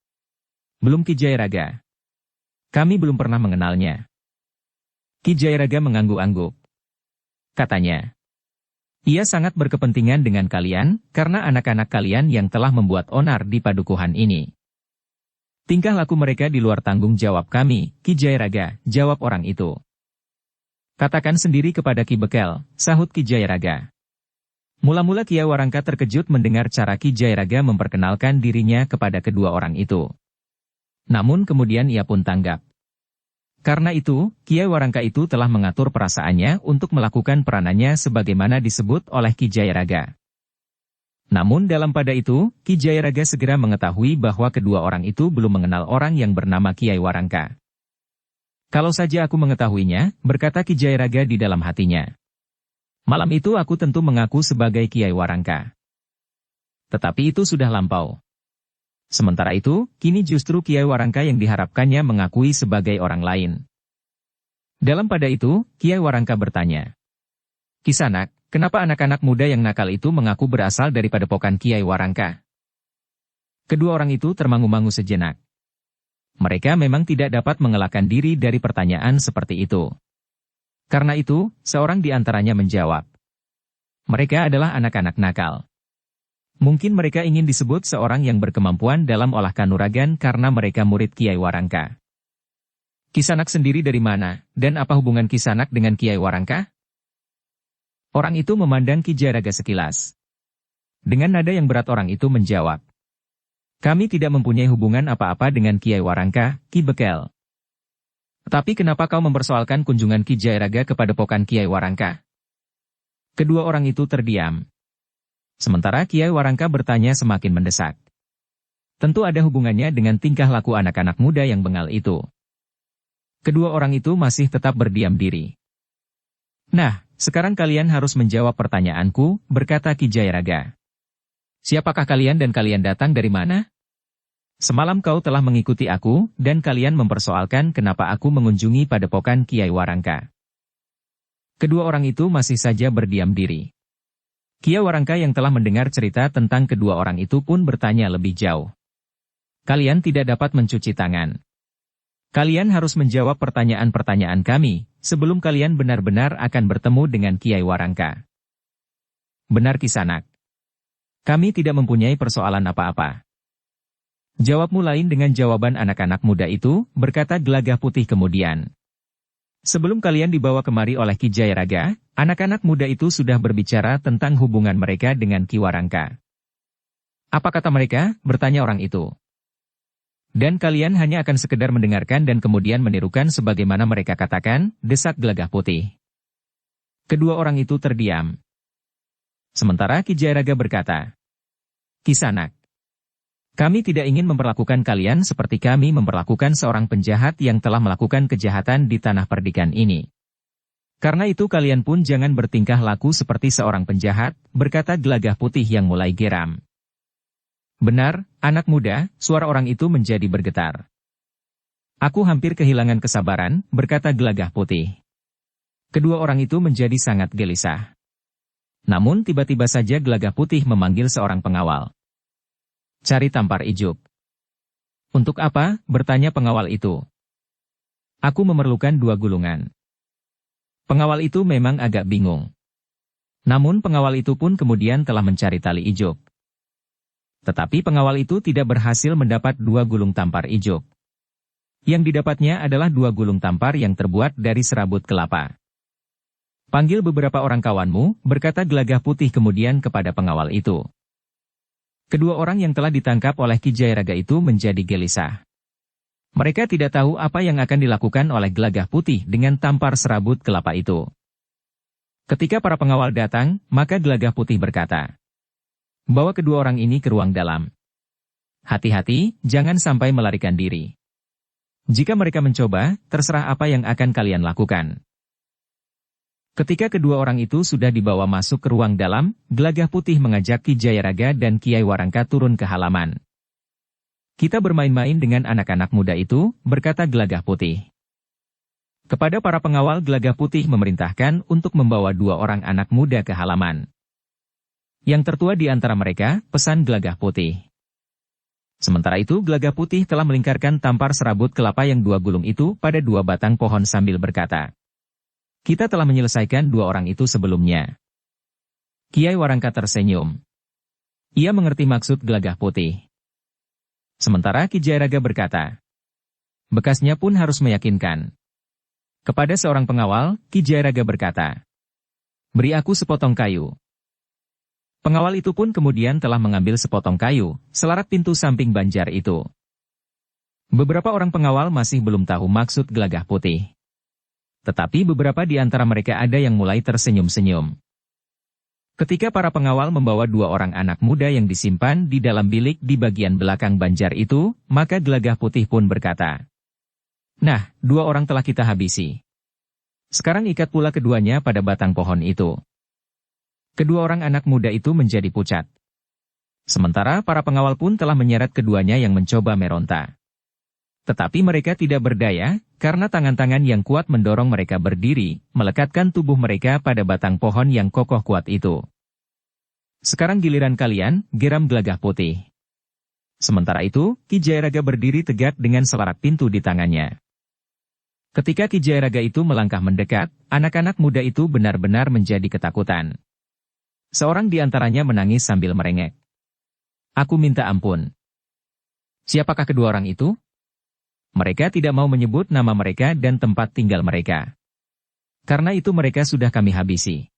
belum Ki Jayaraga. Kami belum pernah mengenalnya. Ki Jayaraga mengangguk-angguk. Katanya, Ia sangat berkepentingan dengan kalian, karena anak-anak kalian yang telah membuat onar di padukuhan ini. Tingkah laku mereka di luar tanggung jawab kami, Ki Jayaraga, jawab orang itu. Katakan sendiri kepada Ki Bekel, sahut Ki Jayaraga. Mula-mula Kiai Warangka terkejut mendengar cara Ki Jayaraga memperkenalkan dirinya kepada kedua orang itu. Namun kemudian ia pun tanggap. Karena itu, Kiai Warangka itu telah mengatur perasaannya untuk melakukan peranannya sebagaimana disebut oleh Ki Jayaraga. Namun dalam pada itu, Ki Jayaraga segera mengetahui bahwa kedua orang itu belum mengenal orang yang bernama Kiai Warangka. Kalau saja aku mengetahuinya, berkata Ki Jayaraga di dalam hatinya. Malam itu aku tentu mengaku sebagai Kiai Warangka. Tetapi itu sudah lampau. Sementara itu, kini justru Kiai Warangka yang diharapkannya mengakui sebagai orang lain. Dalam pada itu, Kiai Warangka bertanya. Kisanak, kenapa anak-anak muda yang nakal itu mengaku berasal dari padepokan Kiai Warangka? Kedua orang itu termangu-mangu sejenak. Mereka memang tidak dapat mengelakkan diri dari pertanyaan seperti itu. Karena itu, seorang di antaranya menjawab. Mereka adalah anak-anak nakal. Mungkin mereka ingin disebut seorang yang berkemampuan dalam olah kanuragan karena mereka murid Kiai Warangka. Kisanak sendiri dari mana, dan apa hubungan Kisanak dengan Kiai Warangka? Orang itu memandang Ki Jayaraga sekilas. Dengan nada yang berat orang itu menjawab. Kami tidak mempunyai hubungan apa-apa dengan Kiai Warangka, Ki Bekel. Tapi kenapa kau mempersoalkan kunjungan Ki Jayaraga ke padepokan Kiai Warangka? Kedua orang itu terdiam. Sementara Kiai Warangka bertanya semakin mendesak. Tentu ada hubungannya dengan tingkah laku anak-anak muda yang bengal itu. Kedua orang itu masih tetap berdiam diri. Nah, sekarang kalian harus menjawab pertanyaanku, berkata Ki Jayaraga. Siapakah kalian dan kalian datang dari mana? Semalam kau telah mengikuti aku, dan kalian mempersoalkan kenapa aku mengunjungi padepokan Kiai Warangka. Kedua orang itu masih saja berdiam diri. Kiai Warangka yang telah mendengar cerita tentang kedua orang itu pun bertanya lebih jauh. Kalian tidak dapat mencuci tangan. Kalian harus menjawab pertanyaan-pertanyaan kami, sebelum kalian benar-benar akan bertemu dengan Kiai Warangka. Benar Kisanak. Kami tidak mempunyai persoalan apa-apa. Jawabmu lain dengan jawaban anak-anak muda itu, berkata Gelagah Putih kemudian. Sebelum kalian dibawa kemari oleh Ki Jayaraga, anak-anak muda itu sudah berbicara tentang hubungan mereka dengan Ki Warangka. Apa kata mereka? Bertanya orang itu. Dan kalian hanya akan sekedar mendengarkan dan kemudian menirukan sebagaimana mereka katakan, desak Gelagah Putih. Kedua orang itu terdiam. Sementara Ki Jayaraga berkata, Kisanak. Kami tidak ingin memperlakukan kalian seperti kami memperlakukan seorang penjahat yang telah melakukan kejahatan di tanah perdikan ini. Karena itu kalian pun jangan bertingkah laku seperti seorang penjahat, berkata Gelagah Putih yang mulai geram. Benar, anak muda, suara orang itu menjadi bergetar. Aku hampir kehilangan kesabaran, berkata Gelagah Putih. Kedua orang itu menjadi sangat gelisah. Namun tiba-tiba saja Gelagah Putih memanggil seorang pengawal. Cari tampar ijuk. Untuk apa? Bertanya pengawal itu. Aku memerlukan 2 gulungan. Pengawal itu memang agak bingung. Namun pengawal itu pun kemudian telah mencari tali ijuk. Tetapi pengawal itu tidak berhasil mendapat 2 gulung tampar ijuk. Yang didapatnya adalah 2 gulung tampar yang terbuat dari serabut kelapa. Panggil beberapa orang kawanmu, berkata Gelagah Putih kemudian kepada pengawal itu. Kedua orang yang telah ditangkap oleh Ki Jayaraga itu menjadi gelisah. Mereka tidak tahu apa yang akan dilakukan oleh Gelagah Putih dengan tampar serabut kelapa itu. Ketika para pengawal datang, maka Gelagah Putih berkata, bawa kedua orang ini ke ruang dalam. Hati-hati, jangan sampai melarikan diri. Jika mereka mencoba, terserah apa yang akan kalian lakukan. Ketika kedua orang itu sudah dibawa masuk ke ruang dalam, Gelagah Putih mengajak Ki Jayaraga dan Kiai Warangka turun ke halaman. Kita bermain-main dengan anak-anak muda itu, berkata Gelagah Putih. Kepada para pengawal Gelagah Putih memerintahkan untuk membawa 2 orang anak muda ke halaman. Yang tertua di antara mereka, pesan Gelagah Putih. Sementara itu Gelagah Putih telah melingkarkan tampar serabut kelapa yang 2 gulung itu pada 2 batang pohon sambil berkata, kita telah menyelesaikan 2 orang itu sebelumnya. Kiai Warangka tersenyum. Ia mengerti maksud Gelagah Putih. Sementara Ki Jayaraga berkata, bekasnya pun harus meyakinkan. Kepada seorang pengawal, Ki Jayaraga berkata, beri aku sepotong kayu. Pengawal itu pun kemudian telah mengambil sepotong kayu, selarat pintu samping Banjar itu. Beberapa orang pengawal masih belum tahu maksud Gelagah Putih. Tetapi beberapa di antara mereka ada yang mulai tersenyum-senyum. Ketika para pengawal membawa 2 orang anak muda yang disimpan di dalam bilik di bagian belakang Banjar itu, maka Gelagah Putih pun berkata, nah, 2 orang telah kita habisi. Sekarang ikat pula keduanya pada batang pohon itu. Kedua orang anak muda itu menjadi pucat. Sementara para pengawal pun telah menyeret keduanya yang mencoba meronta. Tetapi mereka tidak berdaya, karena tangan-tangan yang kuat mendorong mereka berdiri, melekatkan tubuh mereka pada batang pohon yang kokoh kuat itu. Sekarang giliran kalian, geram Gelagah Putih. Sementara itu, Ki Jayaraga berdiri tegak dengan selarak pintu di tangannya. Ketika Ki Jayaraga itu melangkah mendekat, anak-anak muda itu benar-benar menjadi ketakutan. Seorang di antaranya menangis sambil merengek. Aku minta ampun. Siapakah kedua orang itu? Mereka tidak mau menyebut nama mereka dan tempat tinggal mereka. Karena itu mereka sudah kami habisi.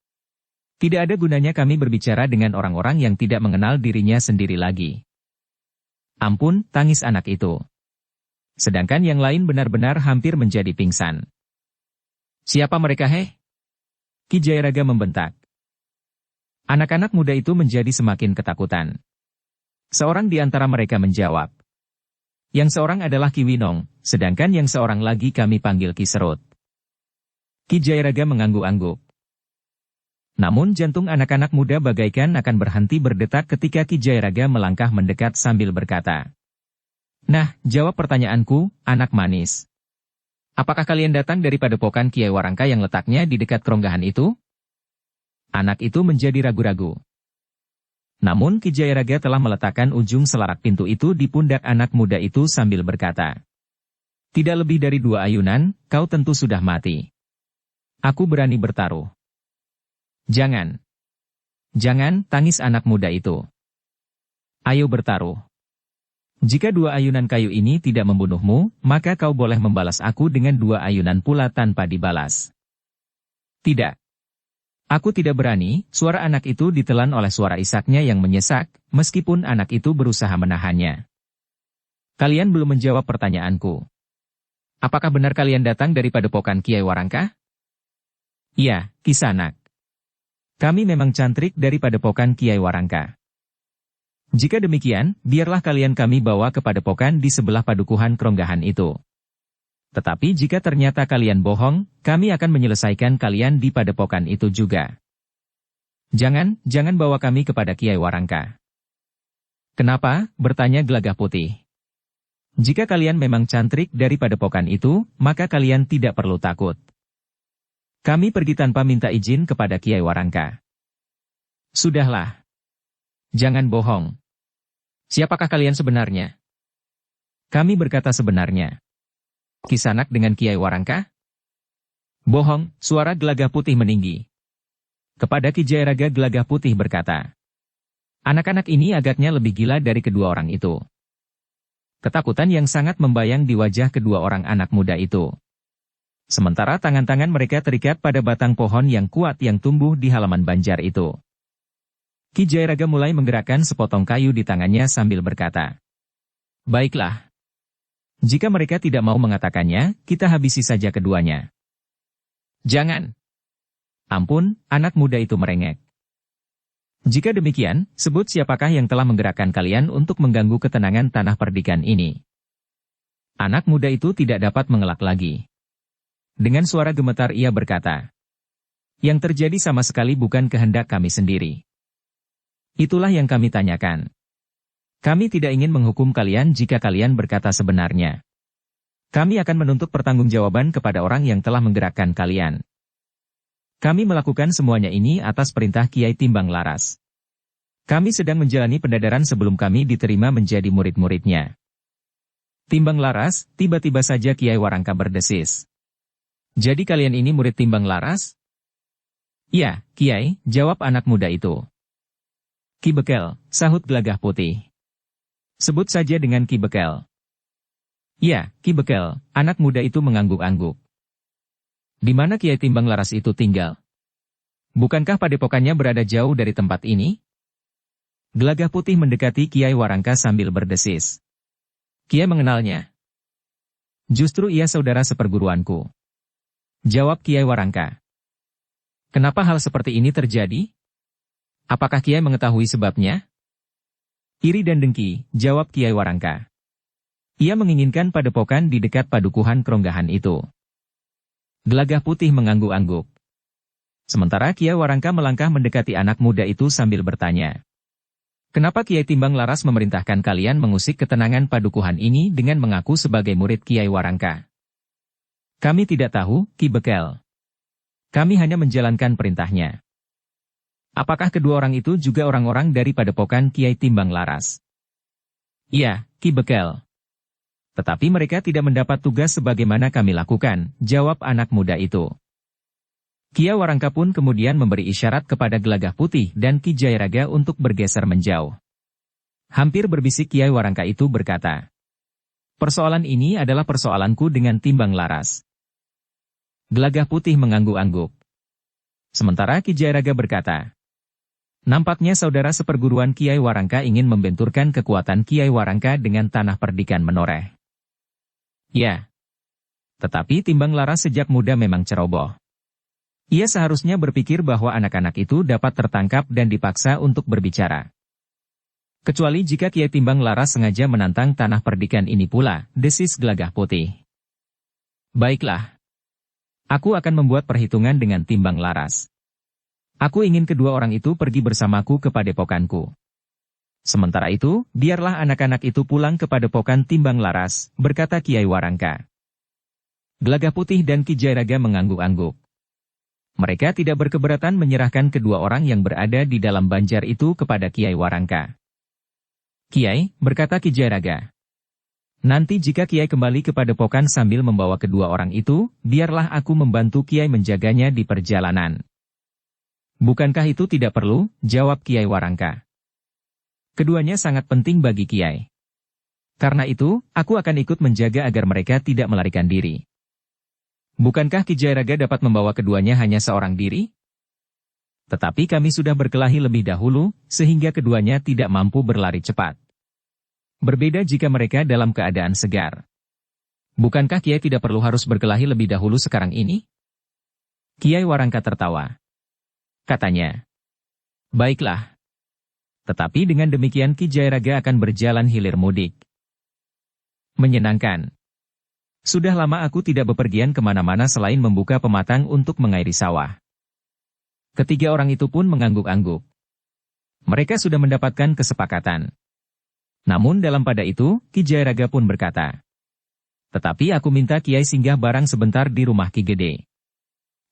Tidak ada gunanya kami berbicara dengan orang-orang yang tidak mengenal dirinya sendiri lagi. Ampun, tangis anak itu. Sedangkan yang lain benar-benar hampir menjadi pingsan. Siapa mereka heh? Ki Jayaraga membentak. Anak-anak muda itu menjadi semakin ketakutan. Seorang di antara mereka menjawab. Yang seorang adalah Ki Winong, sedangkan yang seorang lagi kami panggil Ki Serut. Ki Jayaraga mengangguk-angguk. Namun jantung anak-anak muda bagaikan akan berhenti berdetak ketika Ki Jayaraga melangkah mendekat sambil berkata. Nah, jawab pertanyaanku, anak manis. Apakah kalian datang dari padepokan Kiai Warangka yang letaknya di dekat keronggahan itu? Anak itu menjadi ragu-ragu. Namun Ki Jayaraga telah meletakkan ujung selarak pintu itu di pundak anak muda itu sambil berkata. Tidak lebih dari 2 ayunan, kau tentu sudah mati. Aku berani bertaruh. Jangan. Jangan, tangis anak muda itu. Ayo bertaruh. Jika 2 ayunan kayu ini tidak membunuhmu, maka kau boleh membalas aku dengan 2 ayunan pula tanpa dibalas. Tidak. Aku tidak berani, suara anak itu ditelan oleh suara isaknya yang menyesak, meskipun anak itu berusaha menahannya. Kalian belum menjawab pertanyaanku. Apakah benar kalian datang dari padepokan Kiai Warangka? Iya, Kisanak. Kami memang cantrik dari padepokan Kiai Warangka. Jika demikian, biarlah kalian kami bawa ke padepokan di sebelah padukuhan keronggahan itu. Tetapi jika ternyata kalian bohong, kami akan menyelesaikan kalian di padepokan itu juga. Jangan bawa kami kepada Kiai Warangka. Kenapa? Bertanya Gelagah Putih. Jika kalian memang cantrik dari padepokan itu, maka kalian tidak perlu takut. Kami pergi tanpa minta izin kepada Kiai Warangka. Sudahlah. Jangan bohong. Siapakah kalian sebenarnya? Kami berkata sebenarnya. Kisanak dengan Kiai Warangka? Bohong, suara Gelagah Putih meninggi. Kepada Ki Jayaraga Gelagah Putih berkata. Anak-anak ini agaknya lebih gila dari kedua orang itu. Ketakutan yang sangat membayang di wajah kedua orang anak muda itu. Sementara tangan-tangan mereka terikat pada batang pohon yang kuat yang tumbuh di halaman Banjar itu. Ki Jayaraga mulai menggerakkan sepotong kayu di tangannya sambil berkata. Baiklah. Jika mereka tidak mau mengatakannya, kita habisi saja keduanya. Jangan. Ampun, anak muda itu merengek. Jika demikian, sebut siapakah yang telah menggerakkan kalian untuk mengganggu ketenangan tanah perdikan ini. Anak muda itu tidak dapat mengelak lagi. Dengan suara gemetar ia berkata. Yang terjadi sama sekali bukan kehendak kami sendiri. Itulah yang kami tanyakan. Kami tidak ingin menghukum kalian jika kalian berkata sebenarnya. Kami akan menuntut pertanggungjawaban kepada orang yang telah menggerakkan kalian. Kami melakukan semuanya ini atas perintah Kiai Timbang Laras. Kami sedang menjalani pendadaran sebelum kami diterima menjadi murid-muridnya. Timbang Laras, tiba-tiba saja Kiai Warangka berdesis. Jadi kalian ini murid Timbang Laras? "Iya, Kiai," jawab anak muda itu. "Ki Bekel," sahut Gelagah Putih. "Sebut saja dengan Ki Bekel." "Iya, Ki Bekel," anak muda itu mengangguk-angguk. "Di mana Kiai Timbang Laras itu tinggal? Bukankah padepokannya berada jauh dari tempat ini?" Gelagah Putih mendekati Kiai Warangka sambil berdesis. "Kiai mengenalnya. Justru ia saudara seperguruanku," jawab Kiai Warangka. "Kenapa hal seperti ini terjadi? Apakah Kiai mengetahui sebabnya?" "Iri dan dengki," jawab Kiai Warangka. "Ia menginginkan padepokan di dekat padukuhan Kronggahan itu." Gelagah Putih mengangguk-angguk. Sementara Kiai Warangka melangkah mendekati anak muda itu sambil bertanya. "Kenapa Kiai Timbang Laras memerintahkan kalian mengusik ketenangan padukuhan ini dengan mengaku sebagai murid Kiai Warangka?" "Kami tidak tahu, Ki Bekel. Kami hanya menjalankan perintahnya." "Apakah kedua orang itu juga orang-orang dari padepokan Kiai Timbang Laras?" "Iya, Ki Bekel. Tetapi mereka tidak mendapat tugas sebagaimana kami lakukan," jawab anak muda itu. Kiai Warangka pun kemudian memberi isyarat kepada Gelagah Putih dan Ki Jayaraga untuk bergeser menjauh. Hampir berbisik Kiai Warangka itu berkata, "Persoalan ini adalah persoalanku dengan Timbang Laras." Gelagah Putih mengangguk-angguk. Sementara Ki Jayaraga berkata, "Nampaknya saudara seperguruan Kiai Warangka ingin membenturkan kekuatan Kiai Warangka dengan tanah perdikan menoreh." "Ya. Tetapi Timbang Laras sejak muda memang ceroboh. Ia seharusnya berpikir bahwa anak-anak itu dapat tertangkap dan dipaksa untuk berbicara. Kecuali jika Kiai Timbang Laras sengaja menantang tanah perdikan ini pula," desis Gelagah Putih. "Baiklah. Aku akan membuat perhitungan dengan Timbang Laras. Aku ingin kedua orang itu pergi bersamaku ke padepokanku. Sementara itu, biarlah anak-anak itu pulang ke padepokan Timbang Laras," berkata Kiai Warangka. Gelagah Putih dan Ki Jayaraga mengangguk-angguk. Mereka tidak berkeberatan menyerahkan kedua orang yang berada di dalam banjar itu kepada Kiai Warangka. "Kiai," berkata Ki Jayaraga, "nanti jika Kiai kembali ke padepokan sambil membawa kedua orang itu, biarlah aku membantu Kiai menjaganya di perjalanan." "Bukankah itu tidak perlu?" jawab Kiai Warangka. "Keduanya sangat penting bagi Kiai. Karena itu, aku akan ikut menjaga agar mereka tidak melarikan diri." "Bukankah Ki Jayaraga dapat membawa keduanya hanya seorang diri? Tetapi kami sudah berkelahi lebih dahulu, sehingga keduanya tidak mampu berlari cepat. Berbeda jika mereka dalam keadaan segar. Bukankah Kiai tidak perlu harus berkelahi lebih dahulu sekarang ini?" Kiai Warangka tertawa. Katanya, "Baiklah. Tetapi dengan demikian Ki Jayaraga akan berjalan hilir mudik." "Menyenangkan. Sudah lama aku tidak bepergian kemana-mana selain membuka pematang untuk mengairi sawah." Ketiga orang itu pun mengangguk-angguk. Mereka sudah mendapatkan kesepakatan. Namun dalam pada itu, Ki Jayaraga pun berkata, "Tetapi aku minta Kiai singgah barang sebentar di rumah Ki Gede.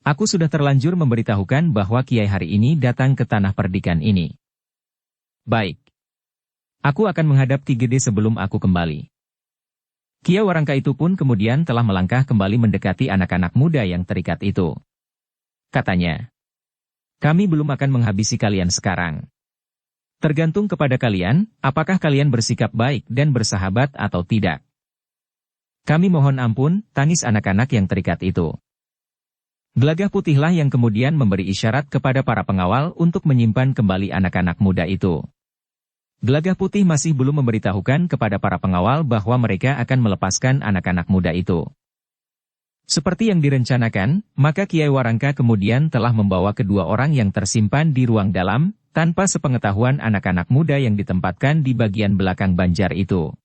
Aku sudah terlanjur memberitahukan bahwa Kiai hari ini datang ke tanah perdikan ini." "Baik. Aku akan menghadap Ki Gede sebelum aku kembali." Kiai Warangka itu pun kemudian telah melangkah kembali mendekati anak-anak muda yang terikat itu. Katanya, "Kami belum akan menghabisi kalian sekarang. Tergantung kepada kalian, apakah kalian bersikap baik dan bersahabat atau tidak." "Kami mohon ampun," tangis anak-anak yang terikat itu. Gelagah Putihlah yang kemudian memberi isyarat kepada para pengawal untuk menyimpan kembali anak-anak muda itu. Gelagah Putih masih belum memberitahukan kepada para pengawal bahwa mereka akan melepaskan anak-anak muda itu. Seperti yang direncanakan, maka Kiai Warangka kemudian telah membawa kedua orang yang tersimpan di ruang dalam, tanpa sepengetahuan anak-anak muda yang ditempatkan di bagian belakang banjar itu.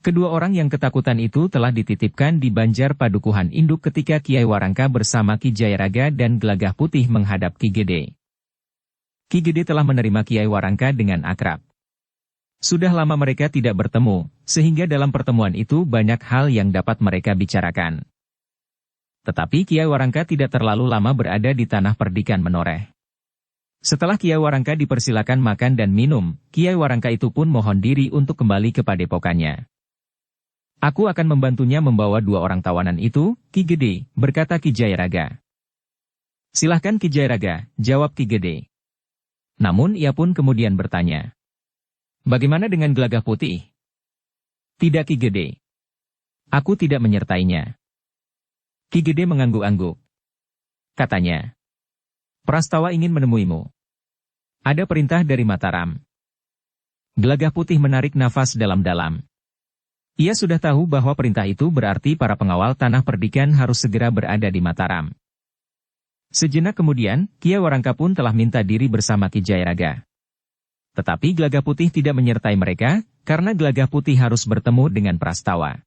Kedua orang yang ketakutan itu telah dititipkan di banjar padukuhan induk ketika Kiai Warangka bersama Ki Jayaraga dan Gelagah Putih menghadap Ki Gede. Ki Gede telah menerima Kiai Warangka dengan akrab. Sudah lama mereka tidak bertemu, sehingga dalam pertemuan itu banyak hal yang dapat mereka bicarakan. Tetapi Kiai Warangka tidak terlalu lama berada di tanah perdikan menoreh. Setelah Kiai Warangka dipersilakan makan dan minum, Kiai Warangka itu pun mohon diri untuk kembali ke padepokannya. "Aku akan membantunya membawa dua orang tawanan itu, Ki Gede," berkata Ki Jayaraga. Silahkan Ki Jairaga, jawab Ki Gede. Namun ia pun kemudian bertanya. Bagaimana dengan Gelagah Putih? Tidak Ki Gede. Aku tidak menyertainya. Ki Gede mengangguk-angguk. Katanya. Prastawa ingin menemuimu. Ada perintah dari Mataram. Gelagah Putih menarik nafas dalam-dalam. Ia sudah tahu bahwa perintah itu berarti para pengawal Tanah Perdikan harus segera berada di Mataram. Sejenak kemudian, Kiai Warangka pun telah minta diri bersama Ki Jairaga. Tetapi Gelagah Putih tidak menyertai mereka, karena Gelagah Putih harus bertemu dengan Prastawa.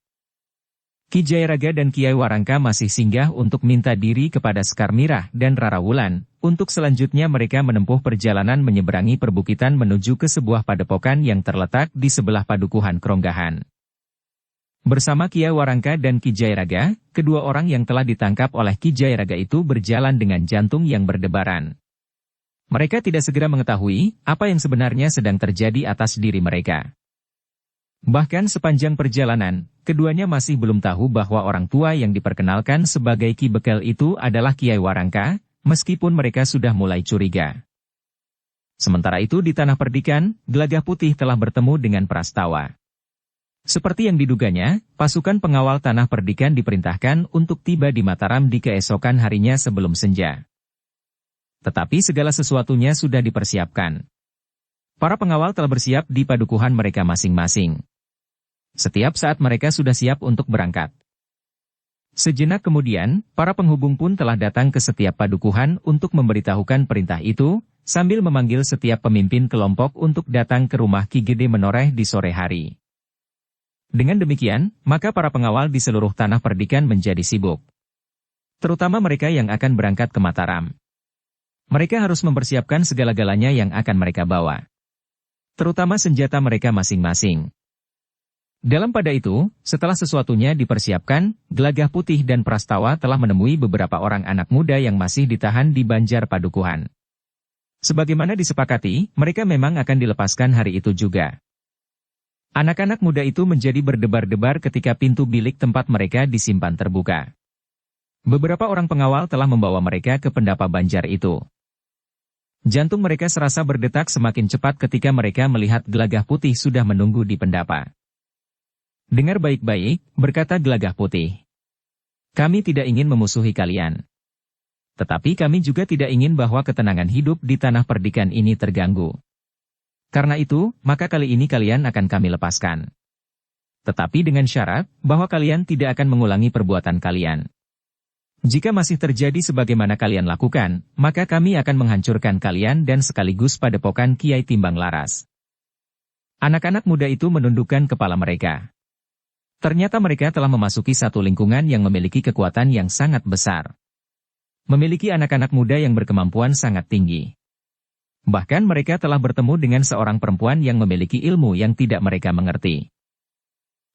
Ki Jairaga dan Kiai Warangka masih singgah untuk minta diri kepada Sekar Mirah dan Rara Wulan, untuk selanjutnya mereka menempuh perjalanan menyeberangi perbukitan menuju ke sebuah padepokan yang terletak di sebelah padukuhan Kronggahan. Bersama Kiai Warangka dan Ki Jairaga, kedua orang yang telah ditangkap oleh Ki Jairaga itu berjalan dengan jantung yang berdebaran. Mereka tidak segera mengetahui apa yang sebenarnya sedang terjadi atas diri mereka. Bahkan sepanjang perjalanan, keduanya masih belum tahu bahwa orang tua yang diperkenalkan sebagai Ki Bekel itu adalah Kiai Warangka, meskipun mereka sudah mulai curiga. Sementara itu di Tanah Perdikan, Gelagah Putih telah bertemu dengan Prastawa. Seperti yang diduganya, pasukan pengawal Tanah Perdikan diperintahkan untuk tiba di Mataram di keesokan harinya sebelum senja. Tetapi segala sesuatunya sudah dipersiapkan. Para pengawal telah bersiap di padukuhan mereka masing-masing. Setiap saat mereka sudah siap untuk berangkat. Sejenak kemudian, para penghubung pun telah datang ke setiap padukuhan untuk memberitahukan perintah itu, sambil memanggil setiap pemimpin kelompok untuk datang ke rumah Ki Gede Menoreh di sore hari. Dengan demikian, maka para pengawal di seluruh Tanah Perdikan menjadi sibuk. Terutama mereka yang akan berangkat ke Mataram. Mereka harus mempersiapkan segala-galanya yang akan mereka bawa. Terutama senjata mereka masing-masing. Dalam pada itu, setelah sesuatunya dipersiapkan, Gelagah Putih dan Prastawa telah menemui beberapa orang anak muda yang masih ditahan di Banjar Padukuhan. Sebagaimana disepakati, mereka memang akan dilepaskan hari itu juga. Anak-anak muda itu menjadi berdebar-debar ketika pintu bilik tempat mereka disimpan terbuka. Beberapa orang pengawal telah membawa mereka ke pendapa Banjar itu. Jantung mereka serasa berdetak semakin cepat ketika mereka melihat Gelagah Putih sudah menunggu di pendapa. Dengar baik-baik, berkata Gelagah Putih. Kami tidak ingin memusuhi kalian. Tetapi kami juga tidak ingin bahwa ketenangan hidup di Tanah Perdikan ini terganggu. Karena itu, maka kali ini kalian akan kami lepaskan. Tetapi dengan syarat, bahwa kalian tidak akan mengulangi perbuatan kalian. Jika masih terjadi sebagaimana kalian lakukan, maka kami akan menghancurkan kalian dan sekaligus padepokan Kiai Timbang Laras. Anak-anak muda itu menundukkan kepala mereka. Ternyata mereka telah memasuki satu lingkungan yang memiliki kekuatan yang sangat besar. Memiliki anak-anak muda yang berkemampuan sangat tinggi. Bahkan mereka telah bertemu dengan seorang perempuan yang memiliki ilmu yang tidak mereka mengerti.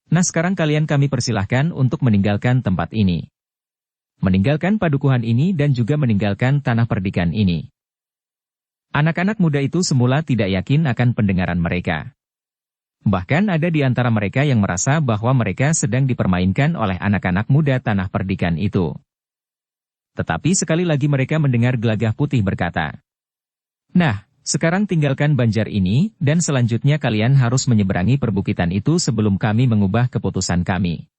Nah sekarang kalian kami persilahkan untuk meninggalkan tempat ini. Meninggalkan padukuhan ini dan juga meninggalkan Tanah Perdikan ini. Anak-anak muda itu semula tidak yakin akan pendengaran mereka. Bahkan ada di antara mereka yang merasa bahwa mereka sedang dipermainkan oleh anak-anak muda Tanah Perdikan itu. Tetapi sekali lagi mereka mendengar Gelagah Putih berkata, "Nah, sekarang tinggalkan Banjar ini, dan selanjutnya kalian harus menyeberangi perbukitan itu sebelum kami mengubah keputusan kami."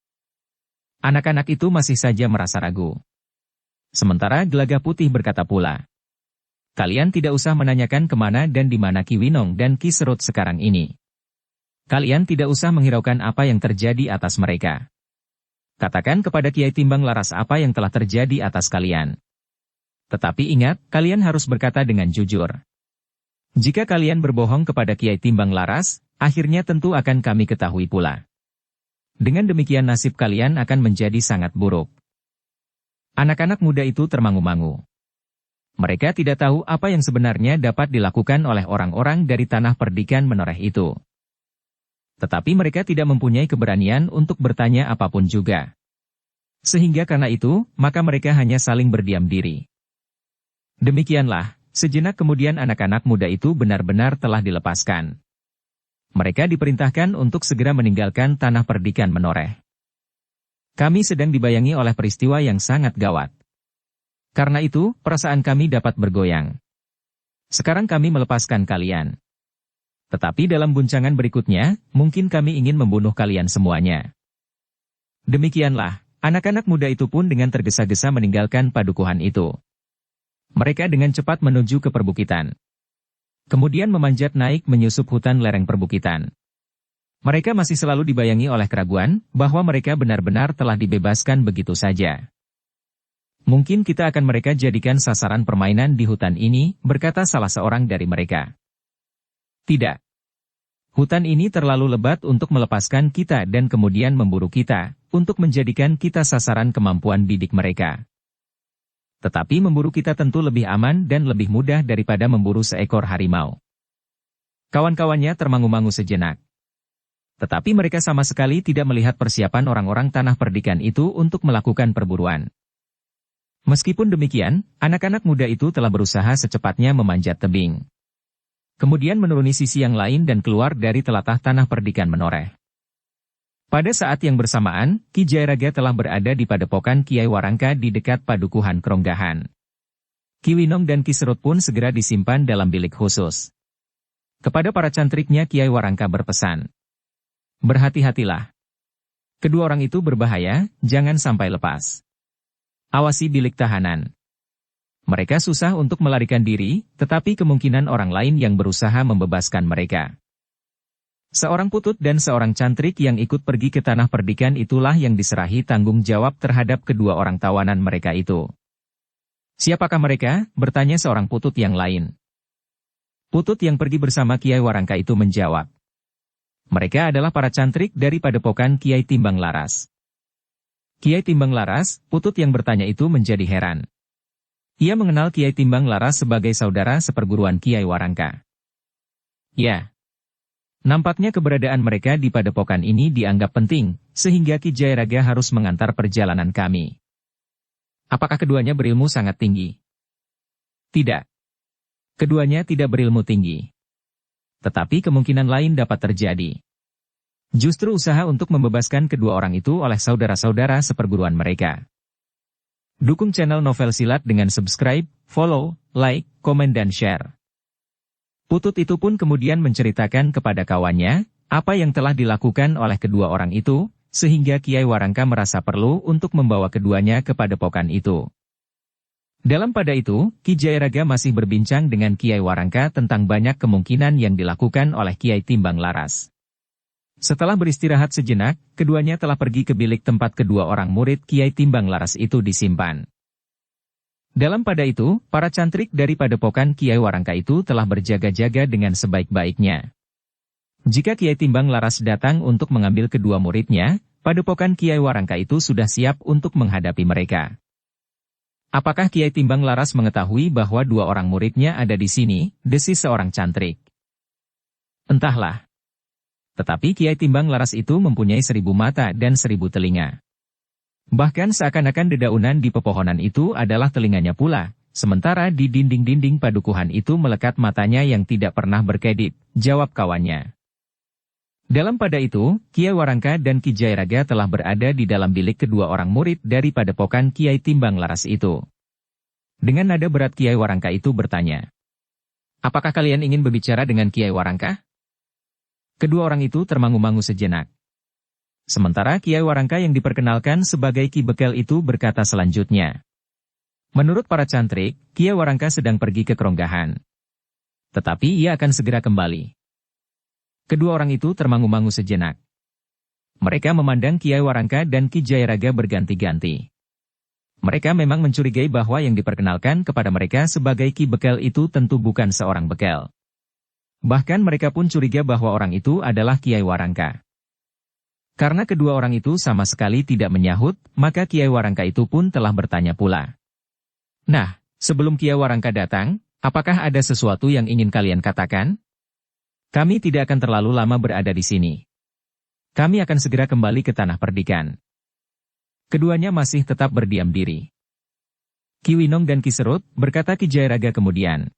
Anak-anak itu masih saja merasa ragu. Sementara Gelagah Putih berkata pula, "Kalian tidak usah menanyakan kemana dan di mana Ki Winong dan Ki Serut sekarang ini. Kalian tidak usah menghiraukan apa yang terjadi atas mereka. Katakan kepada Kiai Timbang Laras apa yang telah terjadi atas kalian. Tetapi ingat, kalian harus berkata dengan jujur. Jika kalian berbohong kepada Kiai Timbang Laras, akhirnya tentu akan kami ketahui pula. Dengan demikian nasib kalian akan menjadi sangat buruk." Anak-anak muda itu termangu-mangu. Mereka tidak tahu apa yang sebenarnya dapat dilakukan oleh orang-orang dari Tanah Perdikan Menoreh itu. Tetapi mereka tidak mempunyai keberanian untuk bertanya apapun juga. Sehingga karena itu, maka mereka hanya saling berdiam diri. Demikianlah, sejenak kemudian anak-anak muda itu benar-benar telah dilepaskan. Mereka diperintahkan untuk segera meninggalkan Tanah Perdikan Menoreh. Kami sedang dibayangi oleh peristiwa yang sangat gawat. Karena itu, perasaan kami dapat bergoyang. Sekarang kami melepaskan kalian. Tetapi dalam guncangan berikutnya, mungkin kami ingin membunuh kalian semuanya. Demikianlah, anak-anak muda itu pun dengan tergesa-gesa meninggalkan padukuhan itu. Mereka dengan cepat menuju ke perbukitan. Kemudian memanjat naik menyusup hutan lereng perbukitan. Mereka masih selalu dibayangi oleh keraguan, bahwa mereka benar-benar telah dibebaskan begitu saja. Mungkin kita akan mereka jadikan sasaran permainan di hutan ini, berkata salah seorang dari mereka. Tidak. Hutan ini terlalu lebat untuk melepaskan kita dan kemudian memburu kita, untuk menjadikan kita sasaran kemampuan bidik mereka. Tetapi memburu kita tentu lebih aman dan lebih mudah daripada memburu seekor harimau. Kawan-kawannya termangu-mangu sejenak. Tetapi mereka sama sekali tidak melihat persiapan orang-orang tanah perdikan itu untuk melakukan perburuan. Meskipun demikian, anak-anak muda itu telah berusaha secepatnya memanjat tebing. Kemudian menuruni sisi yang lain dan keluar dari telatah tanah perdikan menoreh. Pada saat yang bersamaan, Ki Jayaraga telah berada di padepokan Kiai Warangka di dekat padukuhan Kronggahan. Ki Winong dan Ki Serut pun segera disimpan dalam bilik khusus. Kepada para cantriknya Kiai Warangka berpesan. Berhati-hatilah. Kedua orang itu berbahaya, jangan sampai lepas. Awasi bilik tahanan. Mereka susah untuk melarikan diri, tetapi kemungkinan orang lain yang berusaha membebaskan mereka. Seorang putut dan seorang cantrik yang ikut pergi ke tanah perdikan itulah yang diserahi tanggung jawab terhadap kedua orang tawanan mereka itu. Siapakah mereka? Bertanya seorang putut yang lain. Putut yang pergi bersama Kiai Warangka itu menjawab. Mereka adalah para cantrik dari padepokan Kiai Timbang Laras. Kiai Timbang Laras, putut yang bertanya itu menjadi heran. Ia mengenal Kiai Timbang Laras sebagai saudara seperguruan Kiai Warangka. Ya. Nampaknya keberadaan mereka di padepokan ini dianggap penting, sehingga Ki Jayaraga harus mengantar perjalanan kami. Apakah keduanya berilmu sangat tinggi? Tidak. Keduanya tidak berilmu tinggi. Tetapi kemungkinan lain dapat terjadi. Justru usaha untuk membebaskan kedua orang itu oleh saudara-saudara seperguruan mereka. Dukung channel Novel Silat dengan subscribe, follow, like, komen dan share. Putut itu pun kemudian menceritakan kepada kawannya, apa yang telah dilakukan oleh kedua orang itu, sehingga Kiai Warangka merasa perlu untuk membawa keduanya ke padepokan itu. Dalam pada itu, Ki Jayaraga masih berbincang dengan Kiai Warangka tentang banyak kemungkinan yang dilakukan oleh Kiai Timbang Laras. Setelah beristirahat sejenak, keduanya telah pergi ke bilik tempat kedua orang murid Kiai Timbang Laras itu disimpan. Dalam pada itu, para cantrik dari padepokan Kiai Warangka itu telah berjaga-jaga dengan sebaik-baiknya. Jika Kiai Timbang Laras datang untuk mengambil kedua muridnya, padepokan Kiai Warangka itu sudah siap untuk menghadapi mereka. Apakah Kiai Timbang Laras mengetahui bahwa dua orang muridnya ada di sini? Desis seorang cantrik. Entahlah. Tetapi Kiai Timbang Laras itu mempunyai 1000 mata dan 1000 telinga. Bahkan seakan-akan dedaunan di pepohonan itu adalah telinganya pula, sementara di dinding-dinding padukuhan itu melekat matanya yang tidak pernah berkedip, jawab kawannya. Dalam pada itu, Kiai Warangka dan Ki Jayaraga telah berada di dalam bilik kedua orang murid dari padepokan Kiai Timbang Laras itu. Dengan nada berat Kiai Warangka itu bertanya. Apakah kalian ingin berbicara dengan Kiai Warangka? Kedua orang itu termangu-mangu sejenak. Sementara Kiai Warangka yang diperkenalkan sebagai Ki Bekel itu berkata selanjutnya. Menurut para cantrik, Kiai Warangka sedang pergi ke Kronggahan. Tetapi ia akan segera kembali. Kedua orang itu termangu-mangu sejenak. Mereka memandang Kiai Warangka dan Ki Jayaraga berganti-ganti. Mereka memang mencurigai bahwa yang diperkenalkan kepada mereka sebagai Ki Bekel itu tentu bukan seorang bekel. Bahkan mereka pun curiga bahwa orang itu adalah Kiai Warangka. Karena kedua orang itu sama sekali tidak menyahut, maka Kiai Warangka itu pun telah bertanya pula. Nah, sebelum Kiai Warangka datang, apakah ada sesuatu yang ingin kalian katakan? Kami tidak akan terlalu lama berada di sini. Kami akan segera kembali ke tanah perdikan. Keduanya masih tetap berdiam diri. Ki Winong dan Ki Serut, berkata Ki Jayaraga kemudian.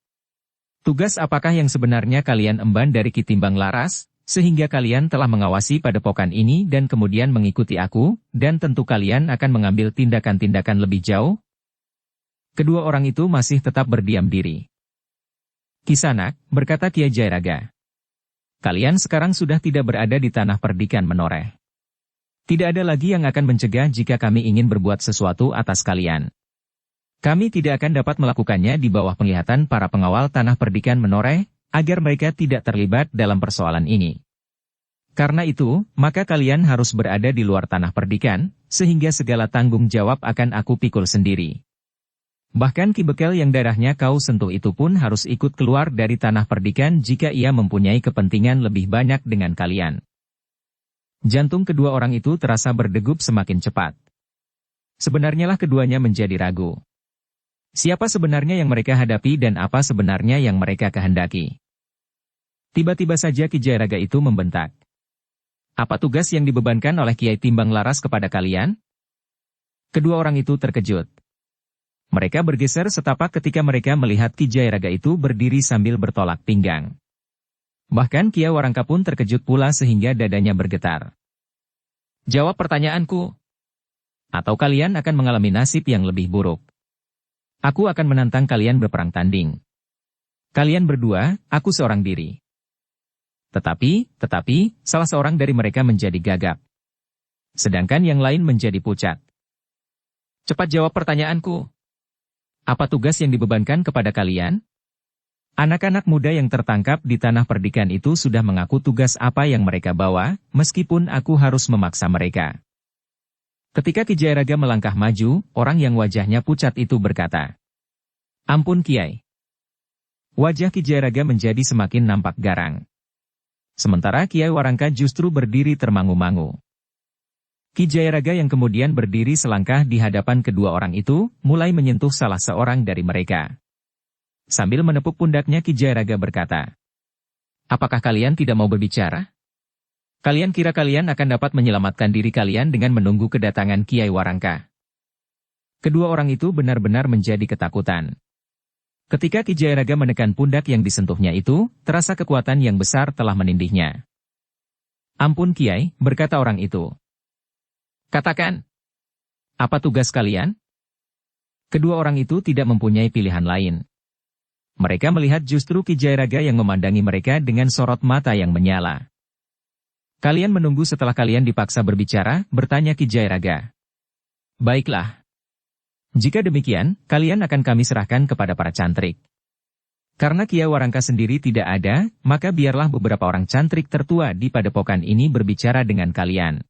Tugas apakah yang sebenarnya kalian emban dari Ki Timbang Laras, sehingga kalian telah mengawasi padepokan ini dan kemudian mengikuti aku, dan tentu kalian akan mengambil tindakan-tindakan lebih jauh? Kedua orang itu masih tetap berdiam diri. Kisanak, berkata Kiai Jairaga. Kalian sekarang sudah tidak berada di tanah perdikan menoreh. Tidak ada lagi yang akan mencegah jika kami ingin berbuat sesuatu atas kalian. Kami tidak akan dapat melakukannya di bawah penglihatan para pengawal tanah perdikan menoreh, agar mereka tidak terlibat dalam persoalan ini. Karena itu, maka kalian harus berada di luar tanah perdikan, sehingga segala tanggung jawab akan aku pikul sendiri. Bahkan Ki Bekel yang darahnya kau sentuh itu pun harus ikut keluar dari tanah perdikan jika ia mempunyai kepentingan lebih banyak dengan kalian. Jantung kedua orang itu terasa berdegup semakin cepat. Sebenarnya lah keduanya menjadi ragu. Siapa sebenarnya yang mereka hadapi dan apa sebenarnya yang mereka kehendaki? Tiba-tiba saja Ki Jairaga itu membentak. Apa tugas yang dibebankan oleh Kiai Timbang Laras kepada kalian? Kedua orang itu terkejut. Mereka bergeser setapak ketika mereka melihat Ki Jairaga itu berdiri sambil bertolak pinggang. Bahkan Kiai Warangka pun terkejut pula sehingga dadanya bergetar. Jawab pertanyaanku. Atau kalian akan mengalami nasib yang lebih buruk. Aku akan menantang kalian berperang tanding. Kalian berdua, aku seorang diri. Tetapi, salah seorang dari mereka menjadi gagap. Sedangkan yang lain menjadi pucat. Cepat jawab pertanyaanku. Apa tugas yang dibebankan kepada kalian? Anak-anak muda yang tertangkap di tanah perdikan itu sudah mengaku tugas apa yang mereka bawa, meskipun aku harus memaksa mereka. Ketika Ki Jairaga melangkah maju, orang yang wajahnya pucat itu berkata, Ampun Kiai. Wajah Ki Jairaga menjadi semakin nampak garang. Sementara Kiai Warangka justru berdiri termangu-mangu. Ki Jairaga yang kemudian berdiri selangkah di hadapan kedua orang itu, mulai menyentuh salah seorang dari mereka. Sambil menepuk pundaknya Ki Jairaga berkata, Apakah kalian tidak mau berbicara? Kalian kira kalian akan dapat menyelamatkan diri kalian dengan menunggu kedatangan Kiai Warangka? Kedua orang itu benar-benar menjadi ketakutan. Ketika Ki Jairaga menekan pundak yang disentuhnya itu, terasa kekuatan yang besar telah menindihnya. Ampun Kiai, berkata orang itu. Katakan, apa tugas kalian? Kedua orang itu tidak mempunyai pilihan lain. Mereka melihat justru Ki Jairaga yang memandangi mereka dengan sorot mata yang menyala. Kalian menunggu setelah kalian dipaksa berbicara, bertanya Ki Jairaga. Baiklah. Jika demikian, kalian akan kami serahkan kepada para cantrik. Karena Kiai Warangka sendiri tidak ada, maka biarlah beberapa orang cantrik tertua di padepokan ini berbicara dengan kalian.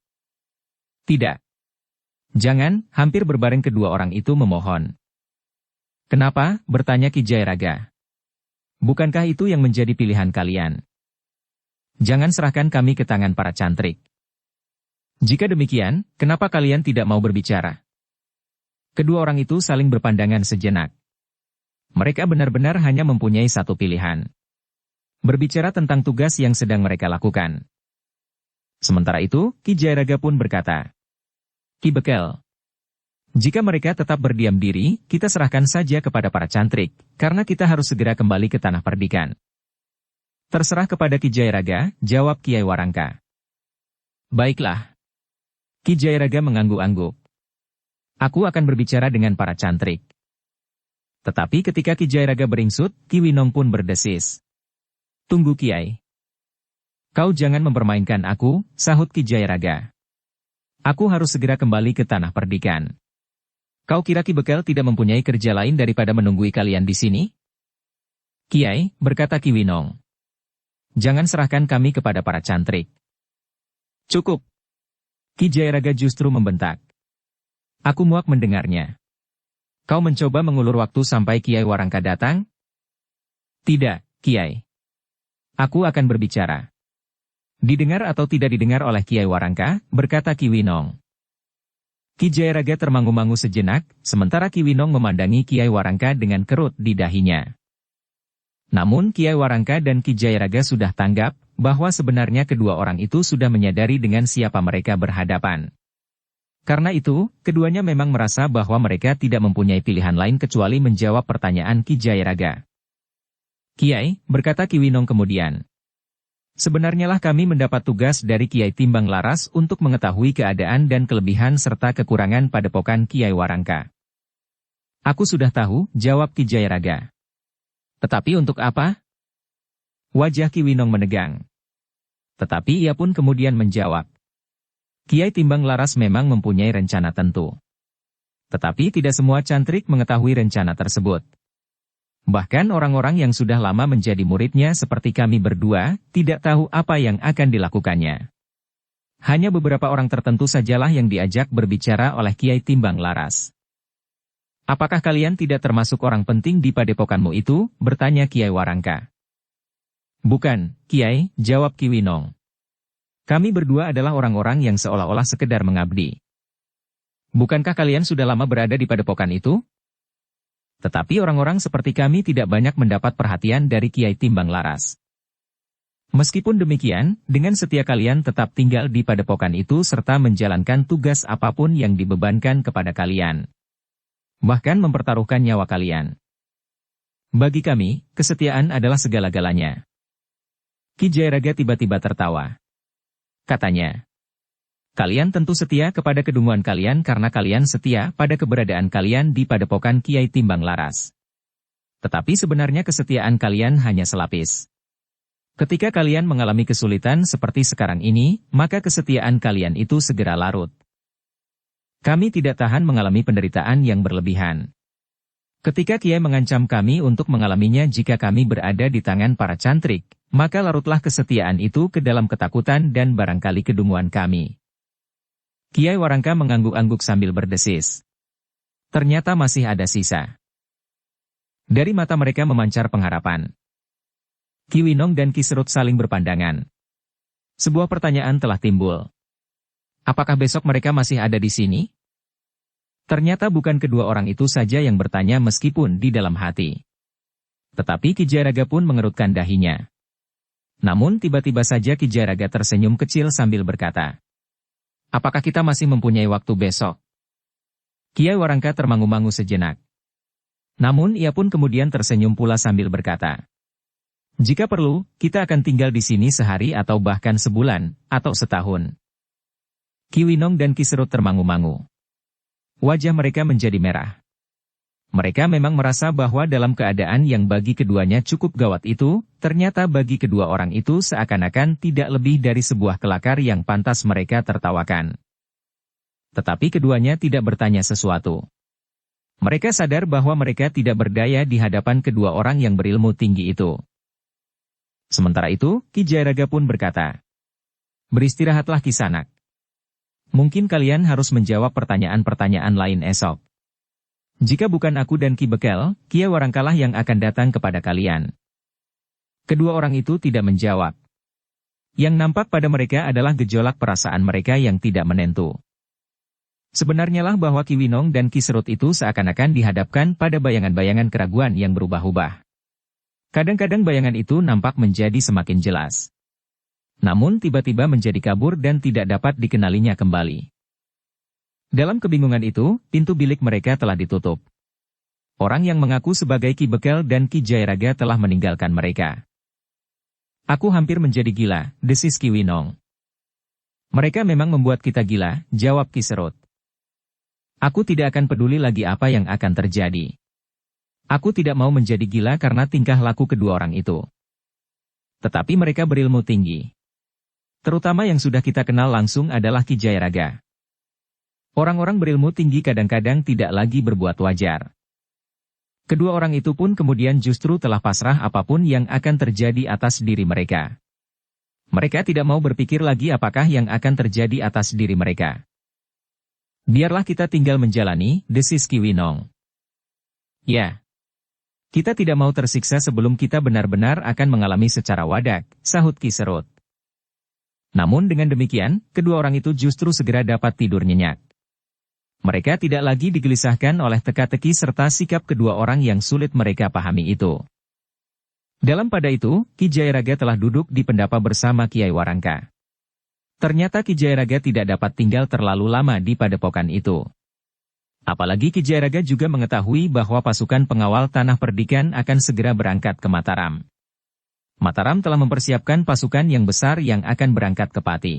Tidak. Jangan, hampir berbareng kedua orang itu memohon. Kenapa? Bertanya Ki Jairaga. Bukankah itu yang menjadi pilihan kalian? Jangan serahkan kami ke tangan para cantrik. Jika demikian, kenapa kalian tidak mau berbicara? Kedua orang itu saling berpandangan sejenak. Mereka benar-benar hanya mempunyai satu pilihan. Berbicara tentang tugas yang sedang mereka lakukan. Sementara itu, Ki Jairaga pun berkata, Ki Bekel. Jika mereka tetap berdiam diri, kita serahkan saja kepada para cantrik, karena kita harus segera kembali ke tanah perdikan. Terserah kepada Ki Jairaga, jawab Kiai Warangka. Baiklah. Ki Jairaga mengangguk-angguk. Aku akan berbicara dengan para cantrik. Tetapi ketika Ki Jairaga beringsut, Ki Winong pun berdesis. Tunggu Kiai. Kau jangan mempermainkan aku, sahut Ki Jairaga. Aku harus segera kembali ke tanah perdikan. Kau kira Ki Bekel tidak mempunyai kerja lain daripada menunggui kalian di sini? Kiai, berkata Ki Winong. Jangan serahkan kami kepada para cantrik. Cukup. Ki Jairaga justru membentak. Aku muak mendengarnya. Kau mencoba mengulur waktu sampai Kiai Warangka datang? Tidak, Kiai. Aku akan berbicara. Didengar atau tidak didengar oleh Kiai Warangka, berkata Ki Winong. Ki Jairaga termangu-mangu sejenak, sementara Ki Winong memandangi Kiai Warangka dengan kerut di dahinya. Namun Kiai Warangka dan Ki Jairaga sudah tanggap, bahwa sebenarnya kedua orang itu sudah menyadari dengan siapa mereka berhadapan. Karena itu, keduanya memang merasa bahwa mereka tidak mempunyai pilihan lain kecuali menjawab pertanyaan Ki Jairaga. Kiai, berkata Ki Winong kemudian. Sebenarnya lah kami mendapat tugas dari Kiai Timbang Laras untuk mengetahui keadaan dan kelebihan serta kekurangan padepokan Kiai Warangka. Aku sudah tahu, jawab Ki Jayaraga. Tetapi untuk apa? Wajah Ki Winong menegang. Tetapi ia pun kemudian menjawab. Kiai Timbang Laras memang mempunyai rencana tentu. Tetapi tidak semua cantrik mengetahui rencana tersebut. Bahkan orang-orang yang sudah lama menjadi muridnya seperti kami berdua, tidak tahu apa yang akan dilakukannya. Hanya beberapa orang tertentu sajalah yang diajak berbicara oleh Kiai Timbang Laras. Apakah kalian tidak termasuk orang penting di padepokanmu itu? Bertanya Kiai Warangka. Bukan, Kiai, jawab Ki Winong. Kami berdua adalah orang-orang yang seolah-olah sekedar mengabdi. Bukankah kalian sudah lama berada di padepokan itu? Tetapi orang-orang seperti kami tidak banyak mendapat perhatian dari Kiai Timbang Laras. Meskipun demikian, dengan setia kalian tetap tinggal di padepokan itu serta menjalankan tugas apapun yang dibebankan kepada kalian. Bahkan mempertaruhkan nyawa kalian. Bagi kami, kesetiaan adalah segala-galanya. Ki Jayaraga tiba-tiba tertawa. Katanya, kalian tentu setia kepada kedunguan kalian karena kalian setia pada keberadaan kalian di padepokan Kiai Timbang Laras. Tetapi sebenarnya kesetiaan kalian hanya selapis. Ketika kalian mengalami kesulitan seperti sekarang ini, maka kesetiaan kalian itu segera larut. Kami tidak tahan mengalami penderitaan yang berlebihan. Ketika Kiai mengancam kami untuk mengalaminya jika kami berada di tangan para cantrik, maka larutlah kesetiaan itu ke dalam ketakutan dan barangkali kedunguan kami. Kiai Warangka mengangguk-angguk sambil berdesis. Ternyata masih ada sisa. Dari mata mereka memancar pengharapan. Ki Winong dan Ki Serut saling berpandangan. Sebuah pertanyaan telah timbul. Apakah besok mereka masih ada di sini? Ternyata bukan kedua orang itu saja yang bertanya meskipun di dalam hati. Tetapi Ki Jayaraga pun mengerutkan dahinya. Namun tiba-tiba saja Ki Jayaraga tersenyum kecil sambil berkata, apakah kita masih mempunyai waktu besok? Kiai Warangka termangu-mangu sejenak. Namun ia pun kemudian tersenyum pula sambil berkata, jika perlu, kita akan tinggal di sini sehari atau bahkan sebulan, atau setahun. Ki Winong dan Ki Serut termangu-mangu. Wajah mereka menjadi merah. Mereka memang merasa bahwa dalam keadaan yang bagi keduanya cukup gawat itu, ternyata bagi kedua orang itu seakan-akan tidak lebih dari sebuah kelakar yang pantas mereka tertawakan. Tetapi keduanya tidak bertanya sesuatu. Mereka sadar bahwa mereka tidak berdaya di hadapan kedua orang yang berilmu tinggi itu. Sementara itu, Ki Jayaraga pun berkata, beristirahatlah Kisanak. Mungkin kalian harus menjawab pertanyaan-pertanyaan lain esok. Jika bukan aku dan Ki Bekel, Kiai Warangkalah yang akan datang kepada kalian. Kedua orang itu tidak menjawab. Yang nampak pada mereka adalah gejolak perasaan mereka yang tidak menentu. Sebenarnya lah bahwa Ki Winong dan Ki Serut itu seakan-akan dihadapkan pada bayangan-bayangan keraguan yang berubah-ubah. Kadang-kadang bayangan itu nampak menjadi semakin jelas. Namun tiba-tiba menjadi kabur dan tidak dapat dikenalinya kembali. Dalam kebingungan itu, pintu bilik mereka telah ditutup. Orang yang mengaku sebagai Ki Bekel dan Ki Jayaraga telah meninggalkan mereka. Aku hampir menjadi gila, desis Ki Winong. Mereka memang membuat kita gila, jawab Ki Serut. Aku tidak akan peduli lagi apa yang akan terjadi. Aku tidak mau menjadi gila karena tingkah laku kedua orang itu. Tetapi mereka berilmu tinggi. Terutama yang sudah kita kenal langsung adalah Ki Jayaraga. Orang-orang berilmu tinggi kadang-kadang tidak lagi berbuat wajar. Kedua orang itu pun kemudian justru telah pasrah apapun yang akan terjadi atas diri mereka. Mereka tidak mau berpikir lagi apakah yang akan terjadi atas diri mereka. Biarlah kita tinggal menjalani, desis Ki Winong. Ya. Kita tidak mau tersiksa sebelum kita benar-benar akan mengalami secara wadak, sahut Ki Serut. Namun dengan demikian, kedua orang itu justru segera dapat tidur nyenyak. Mereka tidak lagi digelisahkan oleh teka-teki serta sikap kedua orang yang sulit mereka pahami itu. Dalam pada itu, Ki Jayaraga telah duduk di pendapa bersama Kiai Warangka. Ternyata Ki Jayaraga tidak dapat tinggal terlalu lama di padepokan itu. Apalagi Ki Jayaraga juga mengetahui bahwa pasukan pengawal Tanah Perdikan akan segera berangkat ke Mataram. Mataram telah mempersiapkan pasukan yang besar yang akan berangkat ke Pati.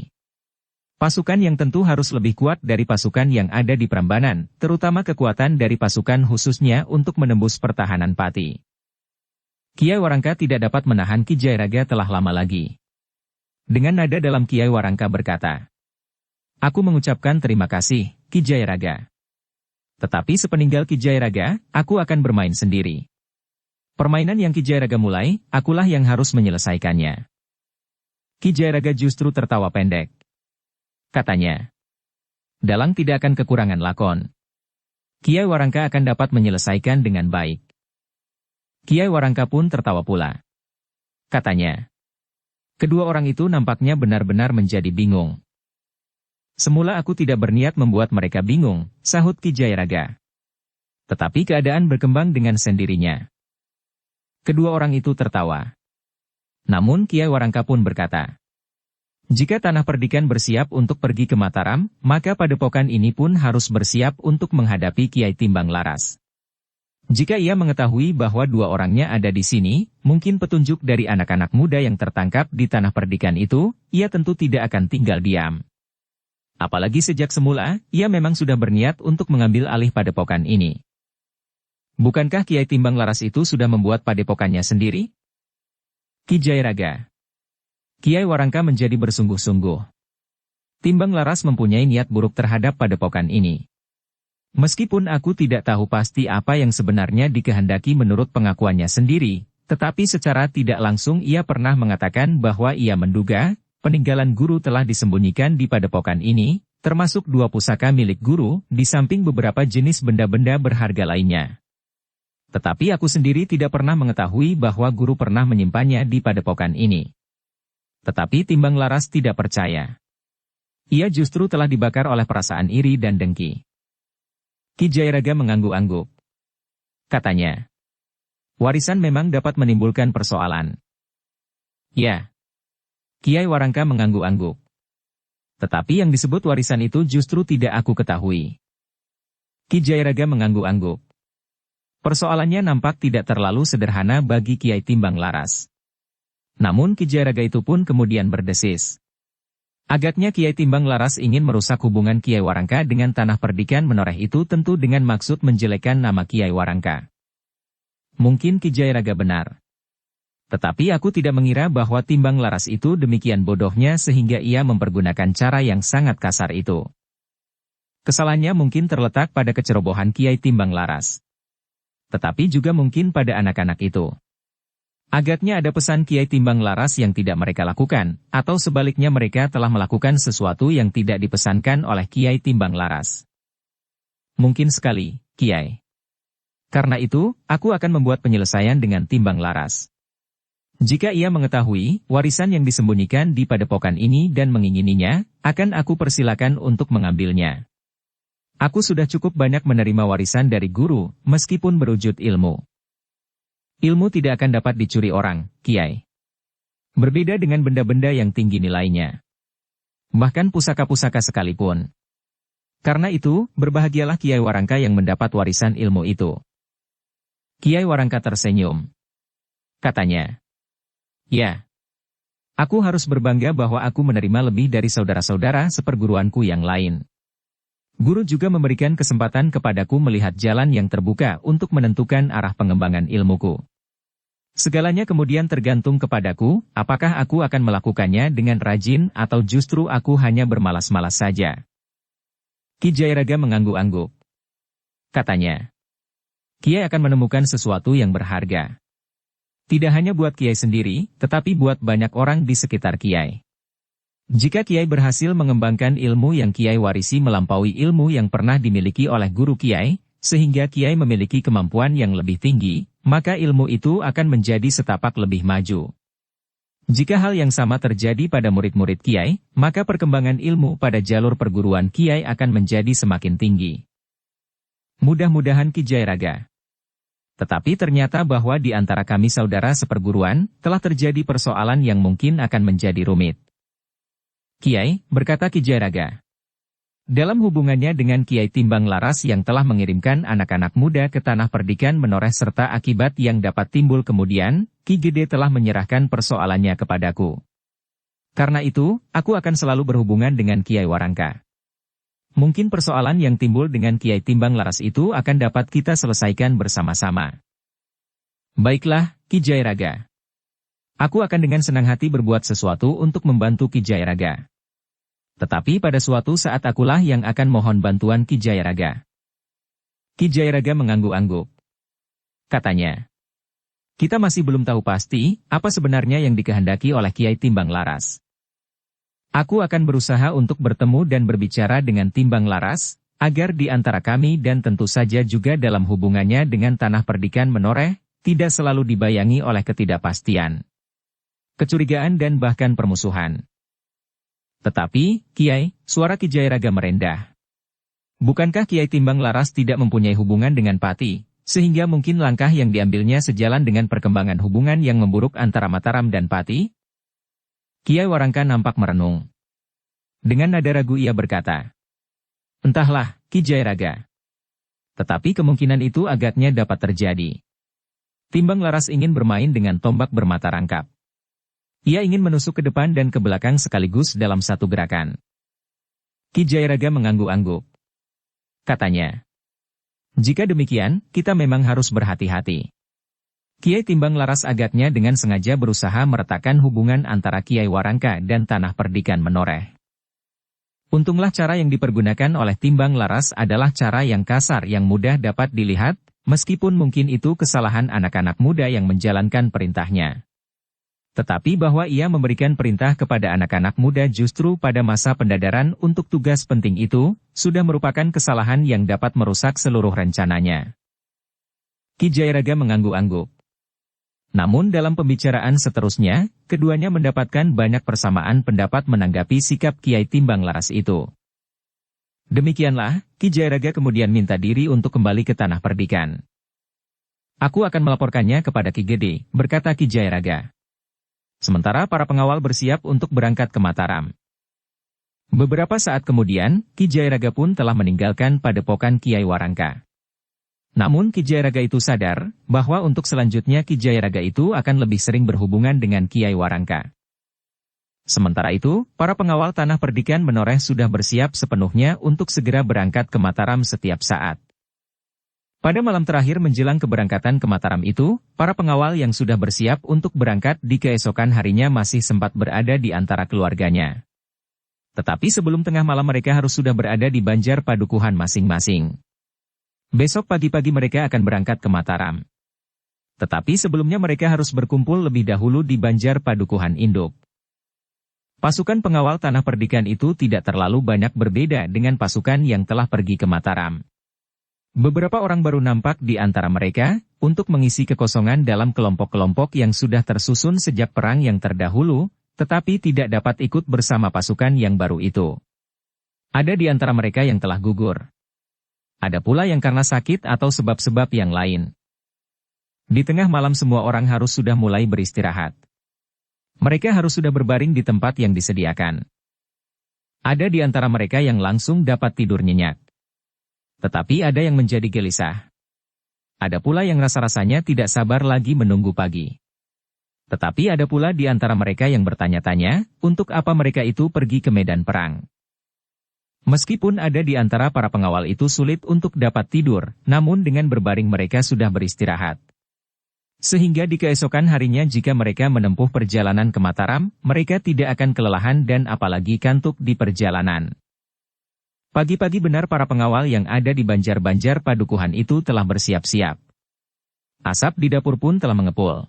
Pasukan yang tentu harus lebih kuat dari pasukan yang ada di Prambanan, terutama kekuatan dari pasukan khususnya untuk menembus pertahanan Pati. Kiai Warangka tidak dapat menahan Ki Jayaraga telah lama lagi. Dengan nada dalam Kiai Warangka berkata, "Aku mengucapkan terima kasih, Ki Jayaraga. Tetapi sepeninggal Ki Jayaraga, aku akan bermain sendiri. Permainan yang Ki Jayaraga mulai, akulah yang harus menyelesaikannya." Ki Jayaraga justru tertawa pendek. Katanya, "Dalang tidak akan kekurangan lakon. Kiai Warangka akan dapat menyelesaikan dengan baik." Kiai Warangka pun tertawa pula. Katanya, "Kedua orang itu nampaknya benar-benar menjadi bingung." "Semula aku tidak berniat membuat mereka bingung," sahut Ki Jayaraga. "Tetapi keadaan berkembang dengan sendirinya." Kedua orang itu tertawa. Namun Kiai Warangka pun berkata, "Jika Tanah Perdikan bersiap untuk pergi ke Mataram, maka padepokan ini pun harus bersiap untuk menghadapi Kiai Timbang Laras. Jika ia mengetahui bahwa dua orangnya ada di sini, mungkin petunjuk dari anak-anak muda yang tertangkap di Tanah Perdikan itu, ia tentu tidak akan tinggal diam. Apalagi sejak semula, ia memang sudah berniat untuk mengambil alih padepokan ini. Bukankah Kiai Timbang Laras itu sudah membuat padepokannya sendiri?" Ki Jayaraga. Kiai Warangka menjadi bersungguh-sungguh. Timbang Laras mempunyai niat buruk terhadap padepokan ini. Meskipun aku tidak tahu pasti apa yang sebenarnya dikehendaki menurut pengakuannya sendiri, tetapi secara tidak langsung ia pernah mengatakan bahwa ia menduga, peninggalan guru telah disembunyikan di padepokan ini, termasuk 2 pusaka milik guru, di samping beberapa jenis benda-benda berharga lainnya. Tetapi aku sendiri tidak pernah mengetahui bahwa guru pernah menyimpannya di padepokan ini. Tetapi Timbang Laras tidak percaya. Ia justru telah dibakar oleh perasaan iri dan dengki. Ki Jayaraga mengangguk-angguk. Katanya, "Warisan memang dapat menimbulkan persoalan." "Ya." Kiai Warangka mengangguk-angguk. "Tetapi yang disebut warisan itu justru tidak aku ketahui." Ki Jayaraga mengangguk-angguk. Persoalannya nampak tidak terlalu sederhana bagi Kiai Timbang Laras. Namun Ki Jayaraga itu pun kemudian berdesis. Agaknya Kiai Timbang Laras ingin merusak hubungan Kiai Warangka dengan Tanah Perdikan Menoreh itu tentu dengan maksud menjelekkan nama Kiai Warangka. Mungkin Ki Jayaraga benar. Tetapi aku tidak mengira bahwa Timbang Laras itu demikian bodohnya sehingga ia mempergunakan cara yang sangat kasar itu. Kesalahannya mungkin terletak pada kecerobohan Kiai Timbang Laras. Tetapi juga mungkin pada anak-anak itu. Agaknya ada pesan Kiai Timbang Laras yang tidak mereka lakukan, atau sebaliknya mereka telah melakukan sesuatu yang tidak dipesankan oleh Kiai Timbang Laras. Mungkin sekali, Kiai. Karena itu, aku akan membuat penyelesaian dengan Timbang Laras. Jika ia mengetahui warisan yang disembunyikan di padepokan ini dan mengingininya, akan aku persilakan untuk mengambilnya. Aku sudah cukup banyak menerima warisan dari guru, meskipun berwujud ilmu. Ilmu tidak akan dapat dicuri orang, Kiai. Berbeda dengan benda-benda yang tinggi nilainya. Bahkan pusaka-pusaka sekalipun. Karena itu, berbahagialah Kiai Warangka yang mendapat warisan ilmu itu. Kiai Warangka tersenyum. Katanya, "Ya. Aku harus berbangga bahwa aku menerima lebih dari saudara-saudara seperguruanku yang lain. Guru juga memberikan kesempatan kepadaku melihat jalan yang terbuka untuk menentukan arah pengembangan ilmuku. Segalanya kemudian tergantung kepadaku, apakah aku akan melakukannya dengan rajin atau justru aku hanya bermalas-malas saja." Ki Jayaraga mengangguk-angguk. Katanya, "Kiai akan menemukan sesuatu yang berharga. Tidak hanya buat Kiai sendiri, tetapi buat banyak orang di sekitar Kiai. Jika Kiai berhasil mengembangkan ilmu yang Kiai warisi melampaui ilmu yang pernah dimiliki oleh guru Kiai, sehingga Kiai memiliki kemampuan yang lebih tinggi, maka ilmu itu akan menjadi setapak lebih maju. Jika hal yang sama terjadi pada murid-murid Kiai, maka perkembangan ilmu pada jalur perguruan Kiai akan menjadi semakin tinggi. Mudah-mudahan Ki Jayaraga. Tetapi ternyata bahwa di antara kami saudara seperguruan, telah terjadi persoalan yang mungkin akan menjadi rumit." "Kiai," berkata Ki Jayaraga. "Dalam hubungannya dengan Kiai Timbang Laras yang telah mengirimkan anak-anak muda ke Tanah Perdikan Menoreh serta akibat yang dapat timbul kemudian, Ki Gede telah menyerahkan persoalannya kepadaku. Karena itu, aku akan selalu berhubungan dengan Kiai Warangka. Mungkin persoalan yang timbul dengan Kiai Timbang Laras itu akan dapat kita selesaikan bersama-sama. Baiklah, Ki Jayaraga. Aku akan dengan senang hati berbuat sesuatu untuk membantu Ki Jayaraga. Tetapi pada suatu saat akulah yang akan mohon bantuan Ki Jayaraga. Ki Jayaraga mengangguk-angguk. Katanya, kita masih belum tahu pasti apa sebenarnya yang dikehendaki oleh Kiai Timbang Laras. Aku akan berusaha untuk bertemu dan berbicara dengan Timbang Laras, agar di antara kami dan tentu saja juga dalam hubungannya dengan tanah perdikan Menoreh, tidak selalu dibayangi oleh ketidakpastian, kecurigaan dan bahkan permusuhan. Tetapi, Kiai, suara Ki Jayaraga merendah. Bukankah Kiai Timbang Laras tidak mempunyai hubungan dengan Pati, sehingga mungkin langkah yang diambilnya sejalan dengan perkembangan hubungan yang memburuk antara Mataram dan Pati? Kiai Warangka nampak merenung. Dengan nada ragu ia berkata, entahlah, Ki Jayaraga. Tetapi kemungkinan itu agaknya dapat terjadi. Timbang Laras ingin bermain dengan tombak bermata rangkap. Ia ingin menusuk ke depan dan ke belakang sekaligus dalam satu gerakan. Ki Jayaraga mengangguk-angguk. Katanya, jika demikian, kita memang harus berhati-hati. Kiai Timbang Laras agaknya dengan sengaja berusaha meretakkan hubungan antara Kiai Warangka dan tanah perdikan Menoreh. Untunglah cara yang dipergunakan oleh Timbang Laras adalah cara yang kasar yang mudah dapat dilihat, meskipun mungkin itu kesalahan anak-anak muda yang menjalankan perintahnya. Tetapi bahwa ia memberikan perintah kepada anak-anak muda justru pada masa pendadaran untuk tugas penting itu, sudah merupakan kesalahan yang dapat merusak seluruh rencananya. Ki Jayaraga mengangguk-angguk. Namun dalam pembicaraan seterusnya, keduanya mendapatkan banyak persamaan pendapat menanggapi sikap Kiai Timbang Laras itu. Demikianlah, Ki Jayaraga kemudian minta diri untuk kembali ke tanah perdikan. Aku akan melaporkannya kepada Ki Gede, berkata Ki Jayaraga. Sementara para pengawal bersiap untuk berangkat ke Mataram. Beberapa saat kemudian, Ki Jayaraga pun telah meninggalkan padepokan Kiai Warangka. Namun Ki Jayaraga itu sadar, bahwa untuk selanjutnya Ki Jayaraga itu akan lebih sering berhubungan dengan Kiai Warangka. Sementara itu, para pengawal tanah perdikan Menoreh sudah bersiap sepenuhnya untuk segera berangkat ke Mataram setiap saat. Pada malam terakhir menjelang keberangkatan ke Mataram itu, para pengawal yang sudah bersiap untuk berangkat di keesokan harinya masih sempat berada di antara keluarganya. Tetapi sebelum tengah malam mereka harus sudah berada di Banjar Padukuhan masing-masing. Besok pagi-pagi mereka akan berangkat ke Mataram. Tetapi sebelumnya mereka harus berkumpul lebih dahulu di Banjar Padukuhan Induk. Pasukan pengawal tanah perdikan itu tidak terlalu banyak berbeda dengan pasukan yang telah pergi ke Mataram. Beberapa orang baru nampak di antara mereka, untuk mengisi kekosongan dalam kelompok-kelompok yang sudah tersusun sejak perang yang terdahulu, tetapi tidak dapat ikut bersama pasukan yang baru itu. Ada di antara mereka yang telah gugur. Ada pula yang karena sakit atau sebab-sebab yang lain. Di tengah malam semua orang harus sudah mulai beristirahat. Mereka harus sudah berbaring di tempat yang disediakan. Ada di antara mereka yang langsung dapat tidur nyenyak. Tetapi ada yang menjadi gelisah. Ada pula yang rasa-rasanya tidak sabar lagi menunggu pagi. Tetapi ada pula di antara mereka yang bertanya-tanya, untuk apa mereka itu pergi ke medan perang. Meskipun ada di antara para pengawal itu sulit untuk dapat tidur, namun dengan berbaring mereka sudah beristirahat. Sehingga di keesokan harinya jika mereka menempuh perjalanan ke Mataram, mereka tidak akan kelelahan dan apalagi kantuk di perjalanan. Pagi-pagi benar para pengawal yang ada di Banjar-Banjar Padukuhan itu telah bersiap-siap. Asap di dapur pun telah mengepul.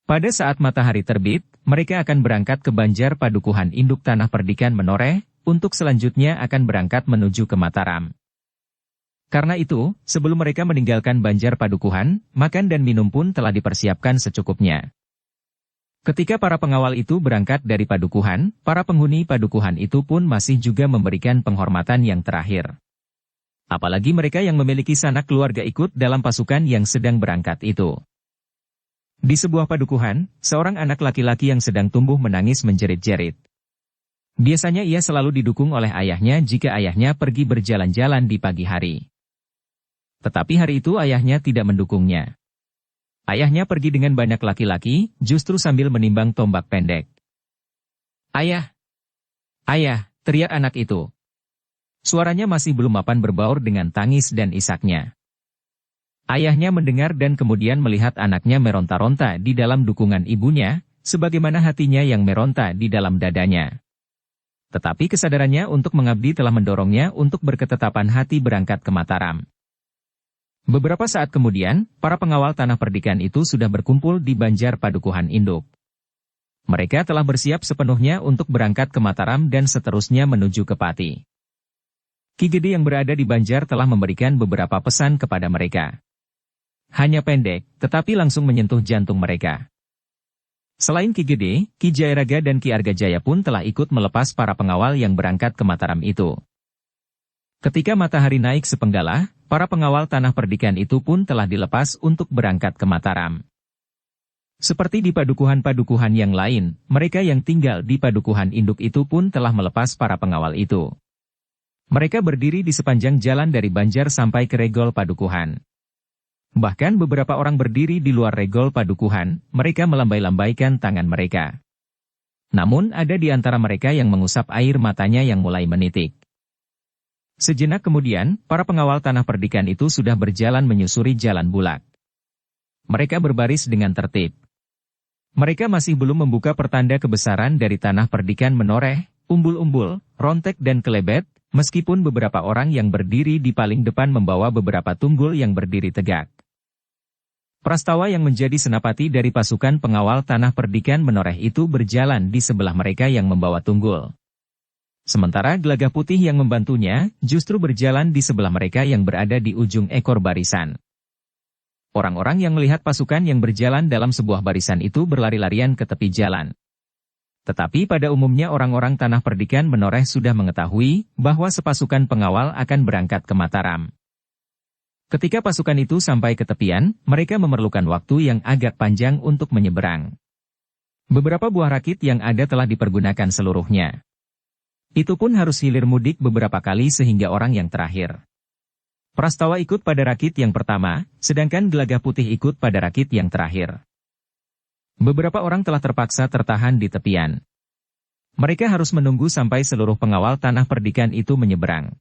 Pada saat matahari terbit, mereka akan berangkat ke Banjar Padukuhan Induk Tanah Perdikan Menoreh, untuk selanjutnya akan berangkat menuju ke Mataram. Karena itu, sebelum mereka meninggalkan Banjar Padukuhan, makan dan minum pun telah dipersiapkan secukupnya. Ketika para pengawal itu berangkat dari Padukuhan, para penghuni Padukuhan itu pun masih juga memberikan penghormatan yang terakhir. Apalagi mereka yang memiliki sanak keluarga ikut dalam pasukan yang sedang berangkat itu. Di sebuah padukuhan, seorang anak laki-laki yang sedang tumbuh menangis menjerit-jerit. Biasanya ia selalu didukung oleh ayahnya jika ayahnya pergi berjalan-jalan di pagi hari. Tetapi hari itu ayahnya tidak mendukungnya. Ayahnya pergi dengan banyak laki-laki, justru sambil menimbang tombak pendek. Ayah! Ayah! Teriak anak itu. Suaranya masih belum mapan berbaur dengan tangis dan isaknya. Ayahnya mendengar dan kemudian melihat anaknya meronta-ronta di dalam dukungan ibunya, sebagaimana hatinya yang meronta di dalam dadanya. Tetapi kesadarannya untuk mengabdi telah mendorongnya untuk berketetapan hati berangkat ke Mataram. Beberapa saat kemudian, para pengawal tanah perdikan itu sudah berkumpul di Banjar Padukuhan Induk. Mereka telah bersiap sepenuhnya untuk berangkat ke Mataram dan seterusnya menuju ke Pati. Ki Gede yang berada di Banjar telah memberikan beberapa pesan kepada mereka. Hanya pendek, tetapi langsung menyentuh jantung mereka. Selain Ki Gede, Ki Jayaraga dan Ki Argajaya pun telah ikut melepas para pengawal yang berangkat ke Mataram itu. Ketika matahari naik sepenggalah, para pengawal tanah perdikan itu pun telah dilepas untuk berangkat ke Mataram. Seperti di padukuhan-padukuhan yang lain, mereka yang tinggal di padukuhan induk itu pun telah melepas para pengawal itu. Mereka berdiri di sepanjang jalan dari Banjar sampai ke Regol Padukuhan. Bahkan beberapa orang berdiri di luar regol padukuhan, mereka melambai-lambaikan tangan mereka. Namun ada di antara mereka yang mengusap air matanya yang mulai menitik. Sejenak kemudian, para pengawal tanah perdikan itu sudah berjalan menyusuri jalan bulak. Mereka berbaris dengan tertib. Mereka masih belum membuka pertanda kebesaran dari tanah perdikan menoreh, umbul-umbul, rontek dan kelebet, meskipun beberapa orang yang berdiri di paling depan membawa beberapa tunggul yang berdiri tegak. Prastawa yang menjadi senapati dari pasukan pengawal tanah perdikan menoreh itu berjalan di sebelah mereka yang membawa tunggul. Sementara Gelagah Putih yang membantunya, justru berjalan di sebelah mereka yang berada di ujung ekor barisan. Orang-orang yang melihat pasukan yang berjalan dalam sebuah barisan itu berlari-larian ke tepi jalan. Tetapi pada umumnya orang-orang tanah perdikan menoreh sudah mengetahui bahwa sepasukan pengawal akan berangkat ke Mataram. Ketika pasukan itu sampai ke tepian, mereka memerlukan waktu yang agak panjang untuk menyeberang. Beberapa buah rakit yang ada telah dipergunakan seluruhnya. Itu pun harus hilir mudik beberapa kali sehingga orang yang terakhir. Prastawa ikut pada rakit yang pertama, sedangkan Gelagah Putih ikut pada rakit yang terakhir. Beberapa orang telah terpaksa tertahan di tepian. Mereka harus menunggu sampai seluruh pengawal tanah perdikan itu menyeberang.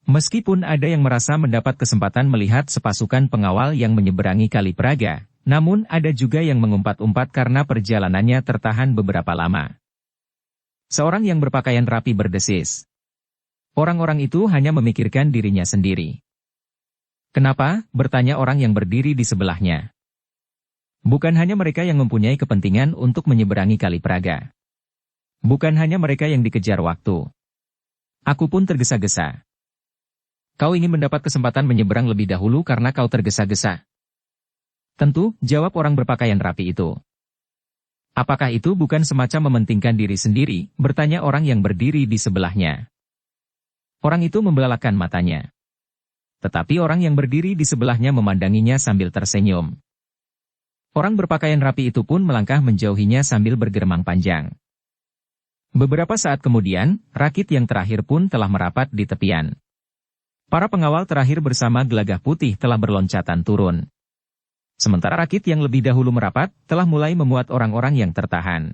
Meskipun ada yang merasa mendapat kesempatan melihat sepasukan pengawal yang menyeberangi Kali Praga, namun ada juga yang mengumpat-umpat karena perjalanannya tertahan beberapa lama. Seorang yang berpakaian rapi berdesis. Orang-orang itu hanya memikirkan dirinya sendiri. Kenapa? Bertanya orang yang berdiri di sebelahnya. Bukan hanya mereka yang mempunyai kepentingan untuk menyeberangi Kali Praga. Bukan hanya mereka yang dikejar waktu. Aku pun tergesa-gesa. Kau ingin mendapat kesempatan menyeberang lebih dahulu karena kau tergesa-gesa. Tentu, jawab orang berpakaian rapi itu. Apakah itu bukan semacam mementingkan diri sendiri, bertanya orang yang berdiri di sebelahnya. Orang itu membelalakan matanya. Tetapi orang yang berdiri di sebelahnya memandanginya sambil tersenyum. Orang berpakaian rapi itu pun melangkah menjauhinya sambil bergeremang panjang. Beberapa saat kemudian, rakit yang terakhir pun telah merapat di tepian. Para pengawal terakhir bersama Gelagah Putih telah berloncatan turun. Sementara rakit yang lebih dahulu merapat, telah mulai memuat orang-orang yang tertahan.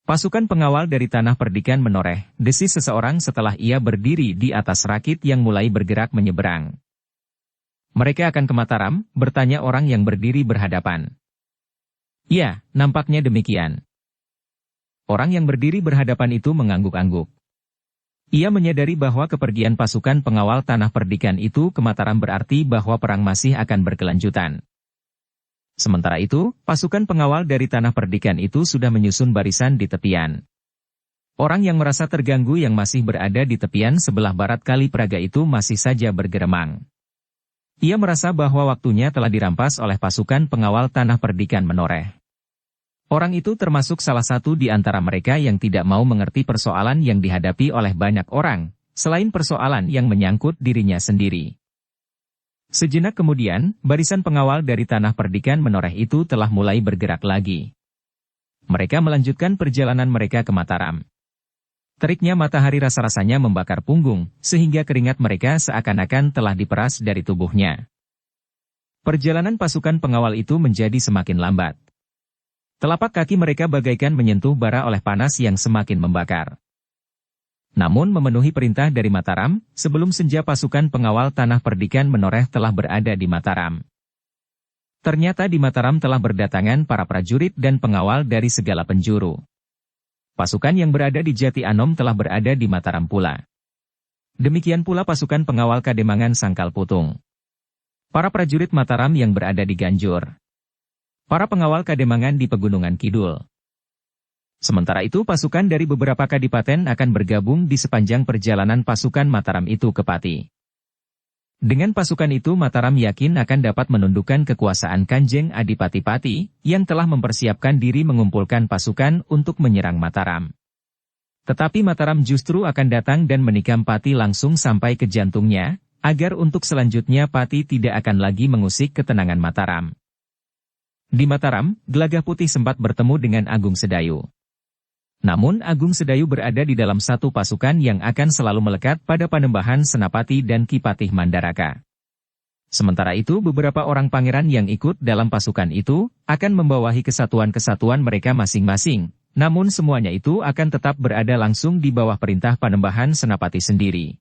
Pasukan pengawal dari tanah perdikan menoreh, desis seseorang setelah ia berdiri di atas rakit yang mulai bergerak menyeberang. Mereka akan ke Mataram, bertanya orang yang berdiri berhadapan. Ya, nampaknya demikian. Orang yang berdiri berhadapan itu mengangguk-angguk. Ia menyadari bahwa kepergian pasukan pengawal tanah perdikan itu ke Mataram berarti bahwa perang masih akan berkelanjutan. Sementara itu, pasukan pengawal dari tanah perdikan itu sudah menyusun barisan di tepian. Orang yang merasa terganggu yang masih berada di tepian sebelah barat Kali Praga itu masih saja bergeremang. Ia merasa bahwa waktunya telah dirampas oleh pasukan pengawal tanah perdikan menoreh. Orang itu termasuk salah satu di antara mereka yang tidak mau mengerti persoalan yang dihadapi oleh banyak orang, selain persoalan yang menyangkut dirinya sendiri. Sejenak kemudian, barisan pengawal dari tanah perdikan menoreh itu telah mulai bergerak lagi. Mereka melanjutkan perjalanan mereka ke Mataram. Teriknya matahari rasa-rasanya membakar punggung, sehingga keringat mereka seakan-akan telah diperas dari tubuhnya. Perjalanan pasukan pengawal itu menjadi semakin lambat. Telapak kaki mereka bagaikan menyentuh bara oleh panas yang semakin membakar. Namun memenuhi perintah dari Mataram, sebelum senja pasukan pengawal Tanah Perdikan Menoreh telah berada di Mataram. Ternyata di Mataram telah berdatangan para prajurit dan pengawal dari segala penjuru. Pasukan yang berada di Jati Anom telah berada di Mataram pula. Demikian pula pasukan pengawal Kademangan Sangkal Putung. Para prajurit Mataram yang berada di Ganjur. Para pengawal Kademangan di Pegunungan Kidul. Sementara itu pasukan dari beberapa kadipaten akan bergabung di sepanjang perjalanan pasukan Mataram itu ke Pati. Dengan pasukan itu Mataram yakin akan dapat menundukkan kekuasaan Kanjeng Adipati Pati, yang telah mempersiapkan diri mengumpulkan pasukan untuk menyerang Mataram. Tetapi Mataram justru akan datang dan menikam Pati langsung sampai ke jantungnya, agar untuk selanjutnya Pati tidak akan lagi mengusik ketenangan Mataram. Di Mataram, Gelagah Putih sempat bertemu dengan Agung Sedayu. Namun Agung Sedayu berada di dalam satu pasukan yang akan selalu melekat pada Panembahan Senapati dan Ki Patih Mandaraka. Sementara itu beberapa orang pangeran yang ikut dalam pasukan itu, akan membawahi kesatuan-kesatuan mereka masing-masing, namun semuanya itu akan tetap berada langsung di bawah perintah Panembahan Senapati sendiri.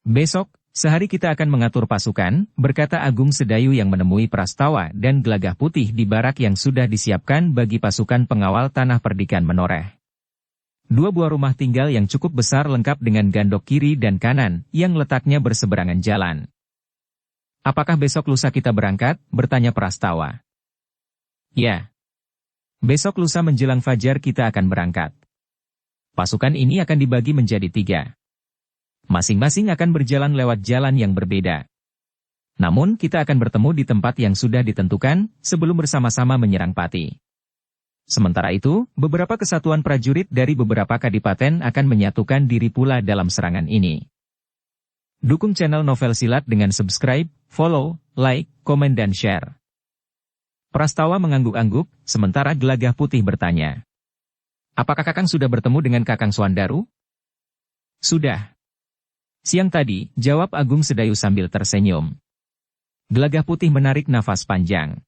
Besok, sehari kita akan mengatur pasukan, berkata Agung Sedayu yang menemui Prastawa dan Gelagah Putih di barak yang sudah disiapkan bagi pasukan pengawal Tanah Perdikan Menoreh. 2 buah rumah tinggal yang cukup besar lengkap dengan gandok kiri dan kanan, yang letaknya berseberangan jalan. Apakah besok lusa kita berangkat? Bertanya Prastawa. Ya. Besok lusa menjelang fajar kita akan berangkat. Pasukan ini akan dibagi menjadi 3. Masing-masing akan berjalan lewat jalan yang berbeda. Namun kita akan bertemu di tempat yang sudah ditentukan, sebelum bersama-sama menyerang Pati. Sementara itu, beberapa kesatuan prajurit dari beberapa kadipaten akan menyatukan diri pula dalam serangan ini. Dukung channel Novel Silat dengan subscribe, follow, like, komen dan share. Prastawa mengangguk-angguk, sementara Gelagah Putih bertanya. Apakah Kakang sudah bertemu dengan Kakang Swandaru? Sudah. Siang tadi, jawab Agung Sedayu sambil tersenyum. Gelagah Putih menarik nafas panjang.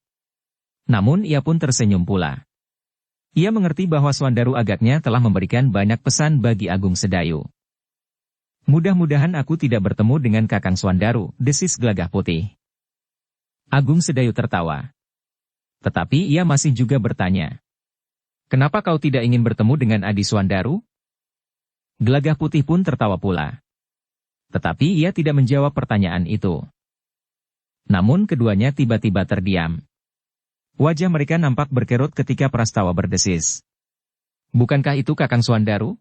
Namun ia pun tersenyum pula. Ia mengerti bahwa Swandaru agaknya telah memberikan banyak pesan bagi Agung Sedayu. Mudah-mudahan aku tidak bertemu dengan Kakang Swandaru, desis Gelagah Putih. Agung Sedayu tertawa. Tetapi ia masih juga bertanya. Kenapa kau tidak ingin bertemu dengan Adi Swandaru? Gelagah Putih pun tertawa pula. Tetapi ia tidak menjawab pertanyaan itu. Namun keduanya tiba-tiba terdiam. Wajah mereka nampak berkerut ketika Prastawa berdesis. Bukankah itu Kakang Swandaru?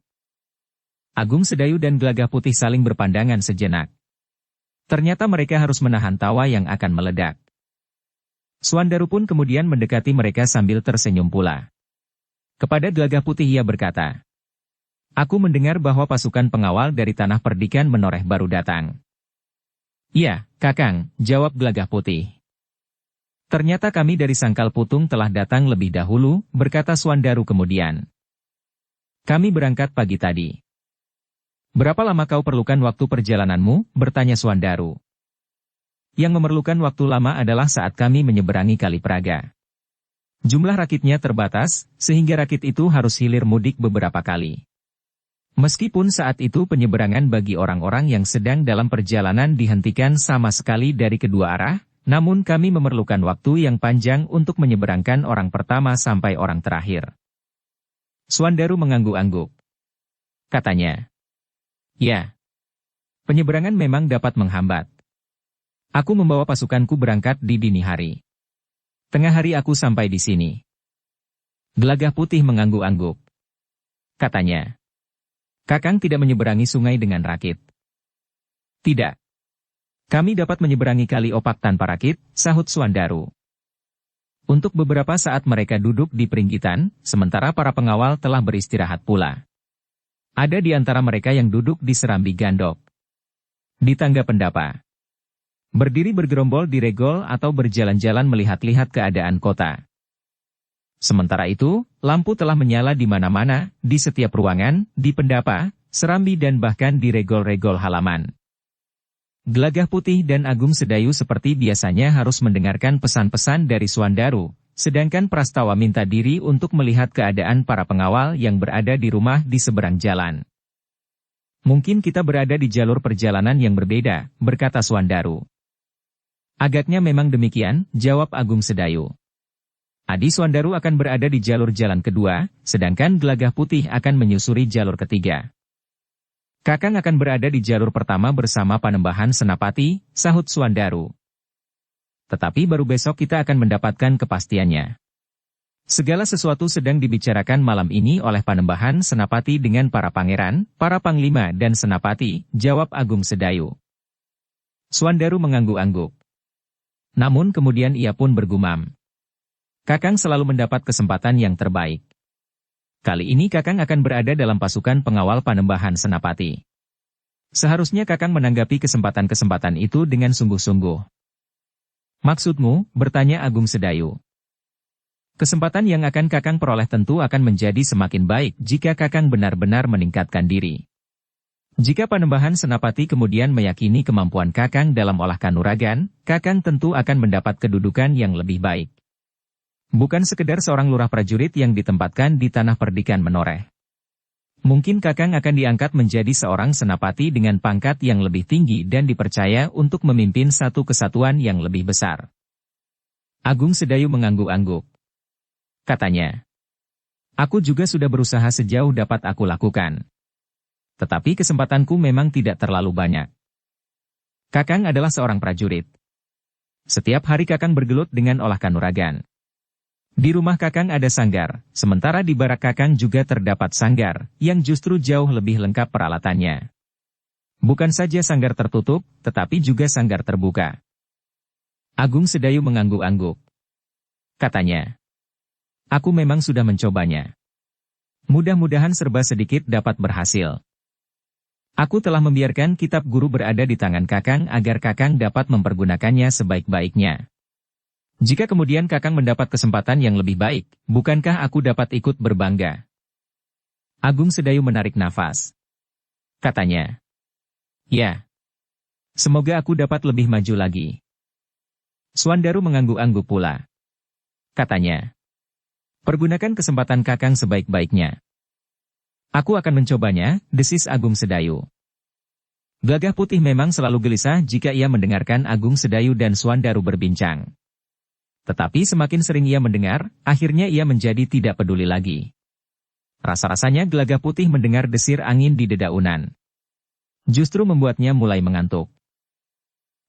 Agung Sedayu dan Gelagah Putih saling berpandangan sejenak. Ternyata mereka harus menahan tawa yang akan meledak. Swandaru pun kemudian mendekati mereka sambil tersenyum pula. Kepada Gelagah Putih ia berkata, aku mendengar bahwa pasukan pengawal dari Tanah Perdikan Menoreh baru datang. Ya, Kakang, jawab Gelagah Putih. Ternyata kami dari Sangkal Putung telah datang lebih dahulu, berkata Swandaru kemudian. Kami berangkat pagi tadi. Berapa lama kau perlukan waktu perjalananmu? Bertanya Swandaru. Yang memerlukan waktu lama adalah saat kami menyeberangi Kali Praga. Jumlah rakitnya terbatas, sehingga rakit itu harus hilir mudik beberapa kali. Meskipun saat itu penyeberangan bagi orang-orang yang sedang dalam perjalanan dihentikan sama sekali dari kedua arah, namun kami memerlukan waktu yang panjang untuk menyeberangkan orang pertama sampai orang terakhir. Swandaru mengangguk-angguk. Katanya, ya, penyeberangan memang dapat menghambat. Aku membawa pasukanku berangkat di dini hari. Tengah hari aku sampai di sini. Gelagah Putih mengangguk-angguk. Katanya, Kakang tidak menyeberangi sungai dengan rakit. Tidak. Kami dapat menyeberangi Kali Opak tanpa rakit, sahut Swandaru. Untuk beberapa saat mereka duduk di peringgitan, sementara para pengawal telah beristirahat pula. Ada di antara mereka yang duduk di serambi gandok. Di tangga pendapa. Berdiri bergerombol di regol atau berjalan-jalan melihat-lihat keadaan kota. Sementara itu, lampu telah menyala di mana-mana, di setiap ruangan, di pendapa, serambi dan bahkan di regol-regol halaman. Gelagah Putih dan Agung Sedayu seperti biasanya harus mendengarkan pesan-pesan dari Swandaru, Sedangkan Prastawa minta diri untuk melihat keadaan para pengawal yang berada di rumah di seberang jalan. Mungkin kita berada di jalur perjalanan yang berbeda, berkata Swandaru. Agaknya memang demikian, jawab Agung Sedayu. Adi Swandaru akan berada di jalur jalan kedua, sedangkan Gelagah Putih akan menyusuri jalur ketiga. Kakang akan berada di jalur pertama bersama Panembahan Senapati, sahut Swandaru. Tetapi baru besok kita akan mendapatkan kepastiannya. Segala sesuatu sedang dibicarakan malam ini oleh Panembahan Senapati dengan para pangeran, para panglima dan senapati, jawab Agung Sedayu. Swandaru mengangguk-angguk. Namun kemudian ia pun bergumam. Kakang selalu mendapat kesempatan yang terbaik. Kali ini Kakang akan berada dalam pasukan pengawal Panembahan Senapati. Seharusnya Kakang menanggapi kesempatan-kesempatan itu dengan sungguh-sungguh. Maksudmu, bertanya Agung Sedayu. Kesempatan yang akan Kakang peroleh tentu akan menjadi semakin baik jika Kakang benar-benar meningkatkan diri. Jika Panembahan Senapati kemudian meyakini kemampuan Kakang dalam olah kanuragan, Kakang tentu akan mendapat kedudukan yang lebih baik. Bukan sekedar seorang lurah prajurit yang ditempatkan di tanah perdikan menoreh. Mungkin Kakang akan diangkat menjadi seorang senapati dengan pangkat yang lebih tinggi dan dipercaya untuk memimpin satu kesatuan yang lebih besar. Agung Sedayu mengangguk-angguk. Katanya, aku juga sudah berusaha sejauh dapat aku lakukan. Tetapi kesempatanku memang tidak terlalu banyak. Kakang adalah seorang prajurit. Setiap hari Kakang bergelut dengan olah kanuragan. Di rumah Kakang ada sanggar, sementara di barak Kakang juga terdapat sanggar, yang justru jauh lebih lengkap peralatannya. Bukan saja sanggar tertutup, tetapi juga sanggar terbuka. Agung Sedayu mengangguk-angguk. Katanya, aku memang sudah mencobanya. Mudah-mudahan serba sedikit dapat berhasil. Aku telah membiarkan kitab guru berada di tangan Kakang agar Kakang dapat mempergunakannya sebaik-baiknya. Jika kemudian Kakang mendapat kesempatan yang lebih baik, bukankah aku dapat ikut berbangga? Agung Sedayu menarik nafas. Katanya, ya. Semoga aku dapat lebih maju lagi. Swandaru mengangguk-angguk pula. Katanya, pergunakan kesempatan Kakang sebaik-baiknya. Aku akan mencobanya, desis Agung Sedayu. Gelagah Putih memang selalu gelisah jika ia mendengarkan Agung Sedayu dan Swandaru berbincang. Tetapi semakin sering ia mendengar, akhirnya ia menjadi tidak peduli lagi. Rasa-rasanya Gelagah Putih mendengar desir angin di dedaunan. Justru membuatnya mulai mengantuk.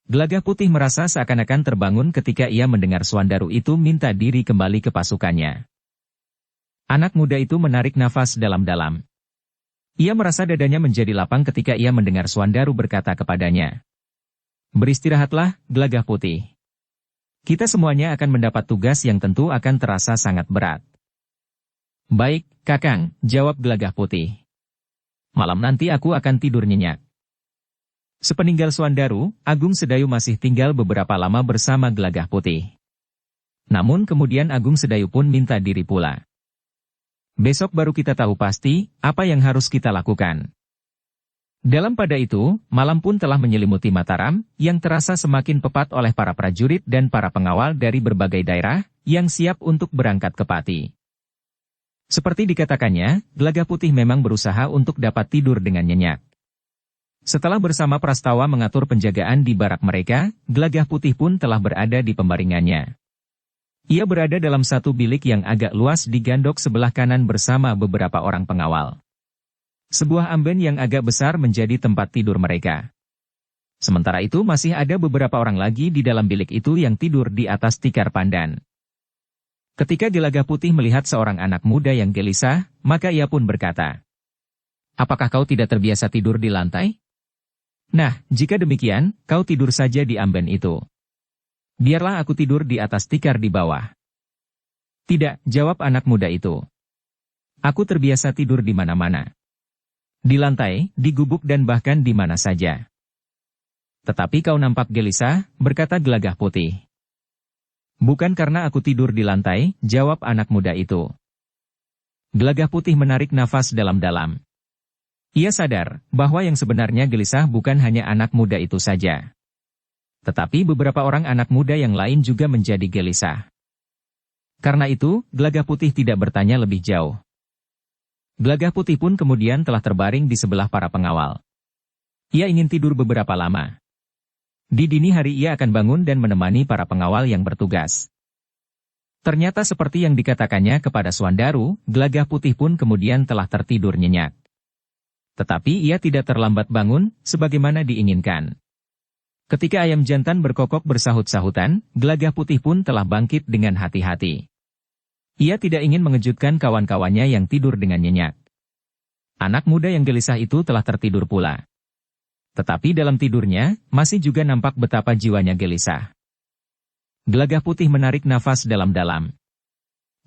Gelagah Putih merasa seakan-akan terbangun ketika ia mendengar Swandaru itu minta diri kembali ke pasukannya. Anak muda itu menarik nafas dalam-dalam. Ia merasa dadanya menjadi lapang ketika ia mendengar Swandaru berkata kepadanya, beristirahatlah, Gelagah Putih. Kita semuanya akan mendapat tugas yang tentu akan terasa sangat berat. Baik, Kakang, jawab Gelagah Putih. Malam nanti aku akan tidur nyenyak. Sepeninggal Swandaru, Agung Sedayu masih tinggal beberapa lama bersama Gelagah Putih. Namun kemudian Agung Sedayu pun minta diri pula. Besok baru kita tahu pasti, apa yang harus kita lakukan. Dalam pada itu, malam pun telah menyelimuti Mataram, yang terasa semakin pepat oleh para prajurit dan para pengawal dari berbagai daerah, yang siap untuk berangkat ke Pati. Seperti dikatakannya, Gelagah Putih memang berusaha untuk dapat tidur dengan nyenyak. Setelah bersama Prastawa mengatur penjagaan di barak mereka, Gelagah Putih pun telah berada di pembaringannya. Ia berada dalam satu bilik yang agak luas di gandok sebelah kanan bersama beberapa orang pengawal. Sebuah amben yang agak besar menjadi tempat tidur mereka. Sementara itu masih ada beberapa orang lagi di dalam bilik itu yang tidur di atas tikar pandan. Ketika Gelagah Putih melihat seorang anak muda yang gelisah, maka ia pun berkata, apakah kau tidak terbiasa tidur di lantai? Nah, jika demikian, kau tidur saja di amben itu. Biarlah aku tidur di atas tikar di bawah. Tidak, jawab anak muda itu. Aku terbiasa tidur di mana-mana. Di lantai, di gubuk dan bahkan di mana saja. Tetapi kau nampak gelisah, berkata Gelagah Putih. Bukan karena aku tidur di lantai, jawab anak muda itu. Gelagah Putih menarik nafas dalam-dalam. Ia sadar bahwa yang sebenarnya gelisah bukan hanya anak muda itu saja. Tetapi beberapa orang anak muda yang lain juga menjadi gelisah. Karena itu, Gelagah Putih tidak bertanya lebih jauh. Gelagah Putih pun kemudian telah terbaring di sebelah para pengawal. Ia ingin tidur beberapa lama. Di dini hari ia akan bangun dan menemani para pengawal yang bertugas. Ternyata seperti yang dikatakannya kepada Swandaru, Gelagah Putih pun kemudian telah tertidur nyenyak. Tetapi ia tidak terlambat bangun, sebagaimana diinginkan. Ketika ayam jantan berkokok bersahut-sahutan, Gelagah Putih pun telah bangkit dengan hati-hati. Ia tidak ingin mengejutkan kawan-kawannya yang tidur dengan nyenyak. Anak muda yang gelisah itu telah tertidur pula. Tetapi dalam tidurnya, masih juga nampak betapa jiwanya gelisah. Gelagah Putih menarik nafas dalam-dalam.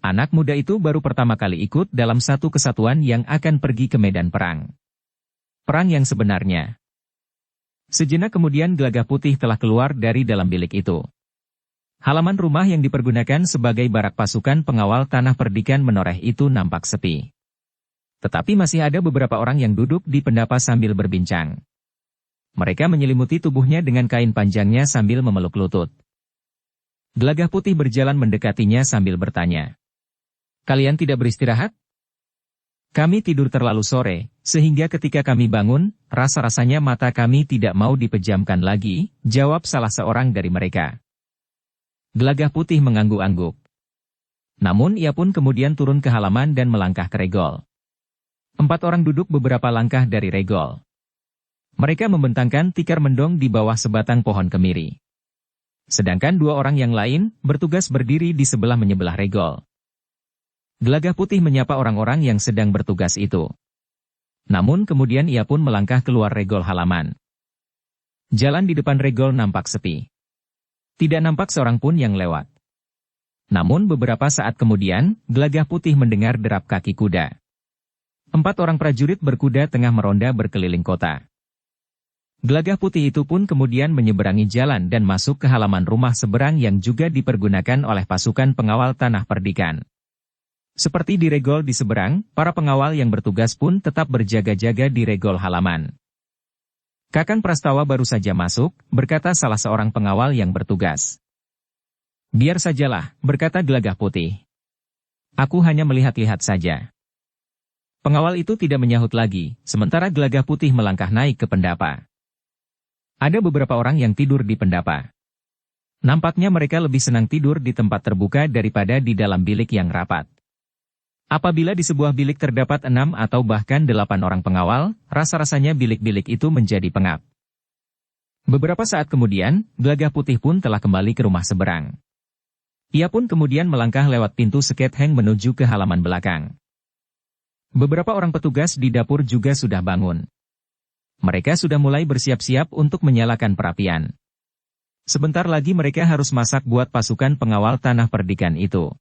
Anak muda itu baru pertama kali ikut dalam satu kesatuan yang akan pergi ke medan perang. Perang yang sebenarnya. Sejenak kemudian Gelagah Putih telah keluar dari dalam bilik itu. Halaman rumah yang dipergunakan sebagai barak pasukan pengawal tanah perdikan menoreh itu nampak sepi. Tetapi masih ada beberapa orang yang duduk di pendapa sambil berbincang. Mereka menyelimuti tubuhnya dengan kain panjangnya sambil memeluk lutut. Gelagah Putih berjalan mendekatinya sambil bertanya. "Kalian tidak beristirahat?" "Kami tidur terlalu sore, sehingga ketika kami bangun, rasa-rasanya mata kami tidak mau dipejamkan lagi," jawab salah seorang dari mereka. Gelagah Putih mengangguk-angguk. Namun ia pun kemudian turun ke halaman dan melangkah ke regol. 4 orang duduk beberapa langkah dari regol. Mereka membentangkan tikar mendong di bawah sebatang pohon kemiri. Sedangkan 2 orang yang lain bertugas berdiri di sebelah menyebelah regol. Gelagah Putih menyapa orang-orang yang sedang bertugas itu. Namun kemudian ia pun melangkah keluar regol halaman. Jalan di depan regol nampak sepi. Tidak nampak seorang pun yang lewat. Namun beberapa saat kemudian, Gelagah Putih mendengar derap kaki kuda. 4 orang prajurit berkuda tengah meronda berkeliling kota. Gelagah Putih itu pun kemudian menyeberangi jalan dan masuk ke halaman rumah seberang yang juga dipergunakan oleh pasukan pengawal tanah perdikan. Seperti di regol di seberang, para pengawal yang bertugas pun tetap berjaga-jaga di regol halaman. "Kakang Prastawa baru saja masuk," berkata salah seorang pengawal yang bertugas. "Biar sajalah," berkata Gelagah Putih. "Aku hanya melihat-lihat saja." Pengawal itu tidak menyahut lagi, sementara Gelagah Putih melangkah naik ke pendapa. Ada beberapa orang yang tidur di pendapa. Nampaknya mereka lebih senang tidur di tempat terbuka daripada di dalam bilik yang rapat. Apabila di sebuah bilik terdapat 6 atau bahkan 8 orang pengawal, rasa-rasanya bilik-bilik itu menjadi pengap. Beberapa saat kemudian, Gelagah Putih pun telah kembali ke rumah seberang. Ia pun kemudian melangkah lewat pintu seketheng menuju ke halaman belakang. Beberapa orang petugas di dapur juga sudah bangun. Mereka sudah mulai bersiap-siap untuk menyalakan perapian. Sebentar lagi mereka harus masak buat pasukan pengawal tanah perdikan itu.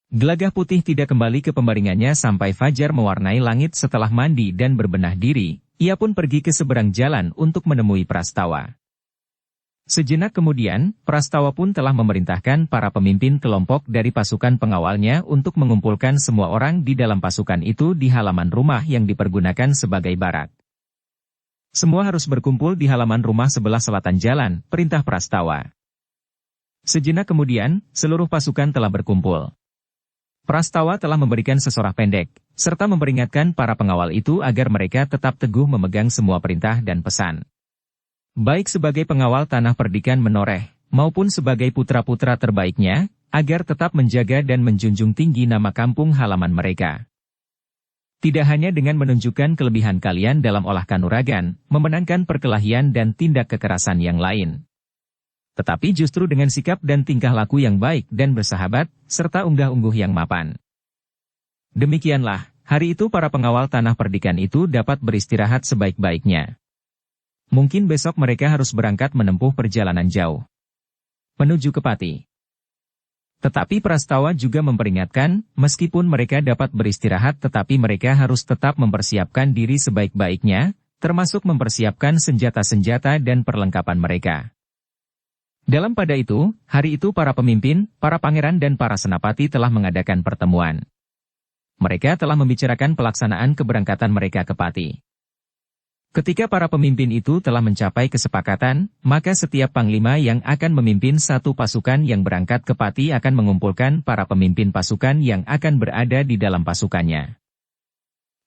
Gelagah Putih tidak kembali ke pembaringannya sampai fajar mewarnai langit. Setelah mandi dan berbenah diri, ia pun pergi ke seberang jalan untuk menemui Prastawa. Sejenak kemudian, Prastawa pun telah memerintahkan para pemimpin kelompok dari pasukan pengawalnya untuk mengumpulkan semua orang di dalam pasukan itu di halaman rumah yang dipergunakan sebagai barak. "Semua harus berkumpul di halaman rumah sebelah selatan jalan," perintah Prastawa. Sejenak kemudian, seluruh pasukan telah berkumpul. Prastawa telah memberikan sesorah pendek, serta memperingatkan para pengawal itu agar mereka tetap teguh memegang semua perintah dan pesan. Baik sebagai pengawal tanah perdikan menoreh, maupun sebagai putra-putra terbaiknya, agar tetap menjaga dan menjunjung tinggi nama kampung halaman mereka. Tidak hanya dengan menunjukkan kelebihan kalian dalam olah kanuragan, memenangkan perkelahian dan tindak kekerasan yang lain. Tetapi justru dengan sikap dan tingkah laku yang baik dan bersahabat, serta unggah-ungguh yang mapan. Demikianlah, hari itu para pengawal tanah perdikan itu dapat beristirahat sebaik-baiknya. Mungkin besok mereka harus berangkat menempuh perjalanan jauh menuju ke Pati. Tetapi Prastawa juga memperingatkan, meskipun mereka dapat beristirahat tetapi mereka harus tetap mempersiapkan diri sebaik-baiknya, termasuk mempersiapkan senjata-senjata dan perlengkapan mereka. Dalam pada itu, hari itu para pemimpin, para pangeran dan para senapati telah mengadakan pertemuan. Mereka telah membicarakan pelaksanaan keberangkatan mereka ke Pati. Ketika para pemimpin itu telah mencapai kesepakatan, maka setiap panglima yang akan memimpin satu pasukan yang berangkat ke Pati akan mengumpulkan para pemimpin pasukan yang akan berada di dalam pasukannya.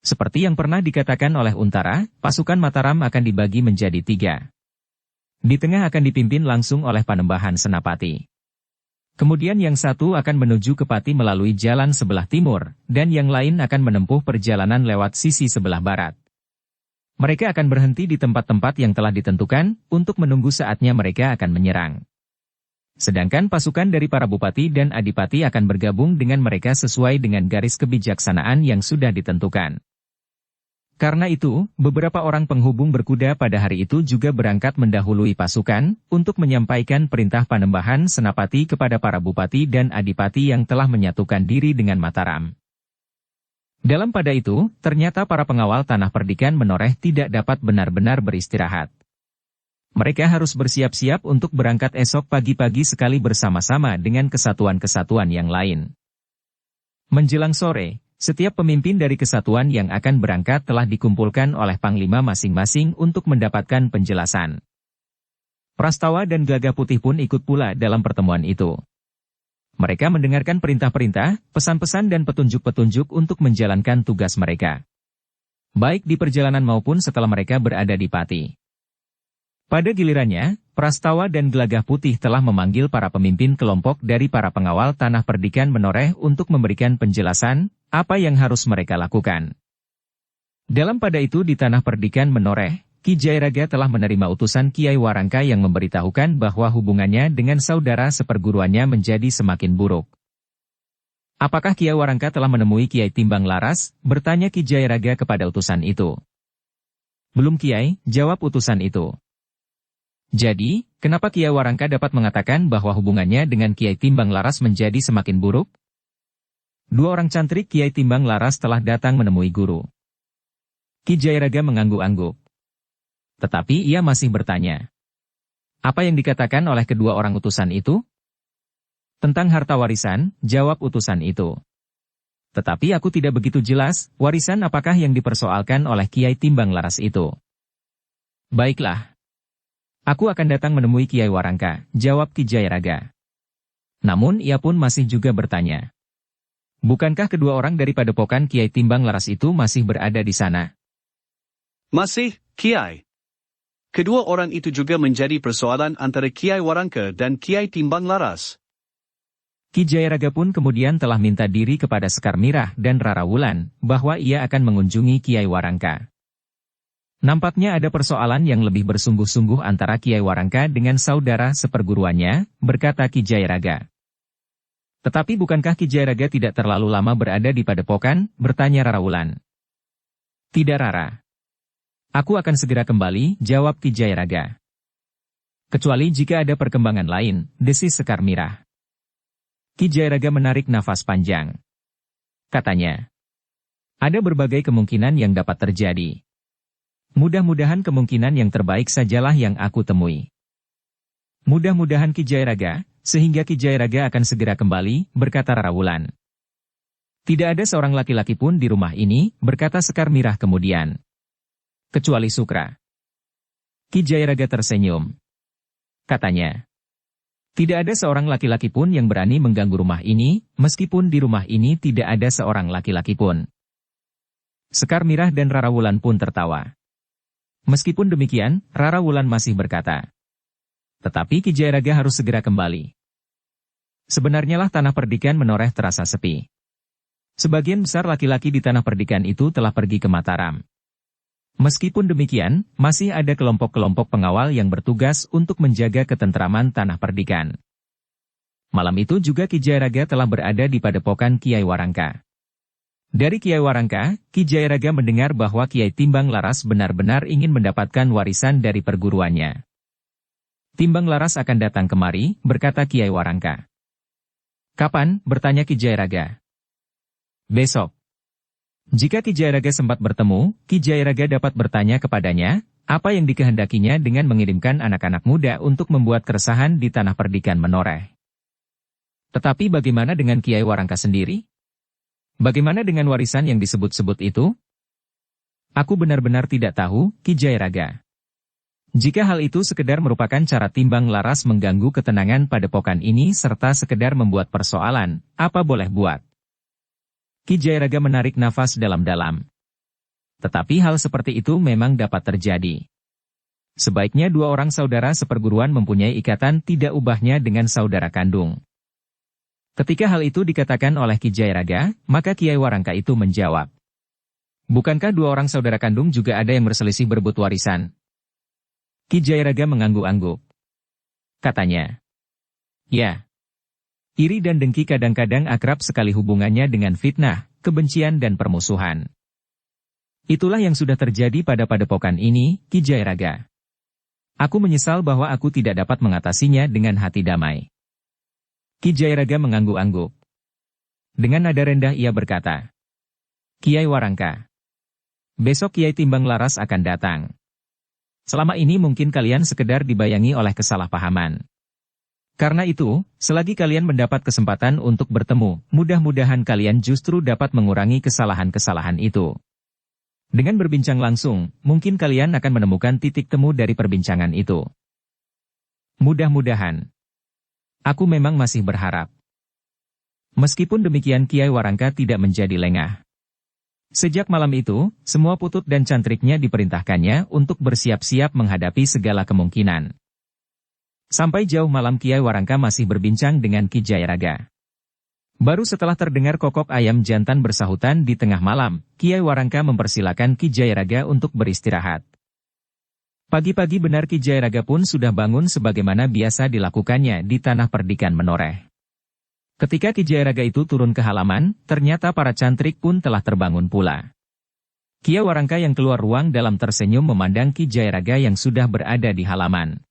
Seperti yang pernah dikatakan oleh Untara, pasukan Mataram akan dibagi menjadi 3. Di tengah akan dipimpin langsung oleh Panembahan Senapati. Kemudian yang satu akan menuju ke Pati melalui jalan sebelah timur, dan yang lain akan menempuh perjalanan lewat sisi sebelah barat. Mereka akan berhenti di tempat-tempat yang telah ditentukan, untuk menunggu saatnya mereka akan menyerang. Sedangkan pasukan dari para bupati dan adipati akan bergabung dengan mereka sesuai dengan garis kebijaksanaan yang sudah ditentukan. Karena itu, beberapa orang penghubung berkuda pada hari itu juga berangkat mendahului pasukan, untuk menyampaikan perintah Panembahan Senapati kepada para bupati dan adipati yang telah menyatukan diri dengan Mataram. Dalam pada itu, ternyata para pengawal Tanah Perdikan Menoreh tidak dapat benar-benar beristirahat. Mereka harus bersiap-siap untuk berangkat esok pagi-pagi sekali bersama-sama dengan kesatuan-kesatuan yang lain. Menjelang sore, setiap pemimpin dari kesatuan yang akan berangkat telah dikumpulkan oleh panglima masing-masing untuk mendapatkan penjelasan. Prastawa dan Gagah Putih pun ikut pula dalam pertemuan itu. Mereka mendengarkan perintah-perintah, pesan-pesan dan petunjuk-petunjuk untuk menjalankan tugas mereka. Baik di perjalanan maupun setelah mereka berada di Pati. Pada gilirannya, Prastawa dan Gagah Putih telah memanggil para pemimpin kelompok dari para pengawal Tanah Perdikan Menoreh untuk memberikan penjelasan, apa yang harus mereka lakukan. Dalam pada itu di Tanah Perdikan Menoreh, Ki Jayaraga telah menerima utusan Kiai Warangka yang memberitahukan bahwa hubungannya dengan saudara seperguruannya menjadi semakin buruk. Apakah Kiai Warangka telah menemui Kiai Timbang Laras? Bertanya Ki Jayaraga kepada utusan itu. Belum Kiai, jawab utusan itu. Jadi, kenapa Kiai Warangka dapat mengatakan bahwa hubungannya dengan Kiai Timbang Laras menjadi semakin buruk? 2 orang cantrik Kiai Timbang Laras telah datang menemui guru. Ki Jayaraga mengangguk-angguk. Tetapi ia masih bertanya. Apa yang dikatakan oleh kedua orang utusan itu? Tentang harta warisan, jawab utusan itu. Tetapi aku tidak begitu jelas, warisan apakah yang dipersoalkan oleh Kiai Timbang Laras itu. Baiklah. Aku akan datang menemui Kiai Warangka, jawab Ki Jayaraga. Namun ia pun masih juga bertanya. Bukankah kedua orang dari padepokan Kiai Timbang Laras itu masih berada di sana? Masih, Kiai. Kedua orang itu juga menjadi persoalan antara Kiai Warangka dan Kiai Timbang Laras. Ki Jayaraga pun kemudian telah minta diri kepada Sekar Mirah dan Rara Wulan, bahwa ia akan mengunjungi Kiai Warangka. Nampaknya ada persoalan yang lebih bersungguh-sungguh antara Kiai Warangka dengan saudara seperguruannya, berkata Ki Jayaraga. Tetapi bukankah Ki Jayaraga tidak terlalu lama berada di padepokan? Bertanya Rara Wulan. Tidak Rara. Aku akan segera kembali, jawab Ki Jayaraga. Kecuali jika ada perkembangan lain, desis Sekar Mirah. Ki Jayaraga menarik nafas panjang. Katanya. Ada berbagai kemungkinan yang dapat terjadi. Mudah-mudahan kemungkinan yang terbaik sajalah yang aku temui. Mudah-mudahan Ki Jayaraga, sehingga Ki Jayaraga akan segera kembali, berkata Rara Wulan. Tidak ada seorang laki-laki pun di rumah ini, berkata Sekar Mirah kemudian. Kecuali Sukra. Ki Jayaraga tersenyum. Katanya. Tidak ada seorang laki-laki pun yang berani mengganggu rumah ini, meskipun di rumah ini tidak ada seorang laki-laki pun. Sekar Mirah dan Rara Wulan pun tertawa. Meskipun demikian, Rara Wulan masih berkata. Tetapi Ki Jayaraga harus segera kembali. Sebenarnya lah Tanah Perdikan Menoreh terasa sepi. Sebagian besar laki-laki di Tanah Perdikan itu telah pergi ke Mataram. Meskipun demikian, masih ada kelompok-kelompok pengawal yang bertugas untuk menjaga ketentraman Tanah Perdikan. Malam itu juga Ki Jayaraga telah berada di padepokan Kiai Warangka. Dari Kiai Warangka, Ki Jayaraga mendengar bahwa Kiai Timbang Laras benar-benar ingin mendapatkan warisan dari perguruannya. Timbang Laras akan datang kemari, berkata Kiai Warangka. Kapan? Bertanya Ki Jayaraga. Besok. Jika Ki Jayaraga sempat bertemu, Ki Jayaraga dapat bertanya kepadanya, apa yang dikehendakinya dengan mengirimkan anak-anak muda untuk membuat keresahan di Tanah Perdikan Menoreh. Tetapi bagaimana dengan Kiai Warangka sendiri? Bagaimana dengan warisan yang disebut-sebut itu? Aku benar-benar tidak tahu, Ki Jayaraga. Jika hal itu sekedar merupakan cara timbang laras mengganggu ketenangan padepokan ini serta sekedar membuat persoalan, apa boleh buat. Ki Jayaraga menarik nafas dalam-dalam. Tetapi hal seperti itu memang dapat terjadi. Sebaiknya dua orang saudara seperguruan mempunyai ikatan tidak ubahnya dengan saudara kandung. Ketika hal itu dikatakan oleh Ki Jayaraga, maka Kiai Warangka itu menjawab. Bukankah dua orang saudara kandung juga ada yang berselisih berebut warisan? Ki Jayaraga mengangguk-angguk. Katanya, ya. Iri dan dengki kadang-kadang akrab sekali hubungannya dengan fitnah, kebencian dan permusuhan. Itulah yang sudah terjadi pada padepokan ini, Ki Jayaraga. Aku menyesal bahwa aku tidak dapat mengatasinya dengan hati damai. Ki Jayaraga mengangguk-angguk. Dengan nada rendah ia berkata, Kiai Warangka. Besok Kiai Timbang Laras akan datang. Selama ini mungkin kalian sekedar dibayangi oleh kesalahpahaman. Karena itu, selagi kalian mendapat kesempatan untuk bertemu, mudah-mudahan kalian justru dapat mengurangi kesalahan-kesalahan itu. Dengan berbincang langsung, mungkin kalian akan menemukan titik temu dari perbincangan itu. Mudah-mudahan. Aku memang masih berharap. Meskipun demikian Kiai Warangka tidak menjadi lengah. Sejak malam itu, semua putut dan cantriknya diperintahkannya untuk bersiap-siap menghadapi segala kemungkinan. Sampai jauh malam Kiai Warangka masih berbincang dengan Ki Jayaraga. Baru setelah terdengar kokok ayam jantan bersahutan di tengah malam, Kiai Warangka mempersilakan Ki Jayaraga untuk beristirahat. Pagi-pagi benar Ki Jayaraga pun sudah bangun sebagaimana biasa dilakukannya di tanah perdikan menoreh. Ketika Ki Jayaraga itu turun ke halaman, ternyata para cantrik pun telah terbangun pula. Kiai Warangka yang keluar ruang dalam tersenyum memandang Ki Jayaraga yang sudah berada di halaman.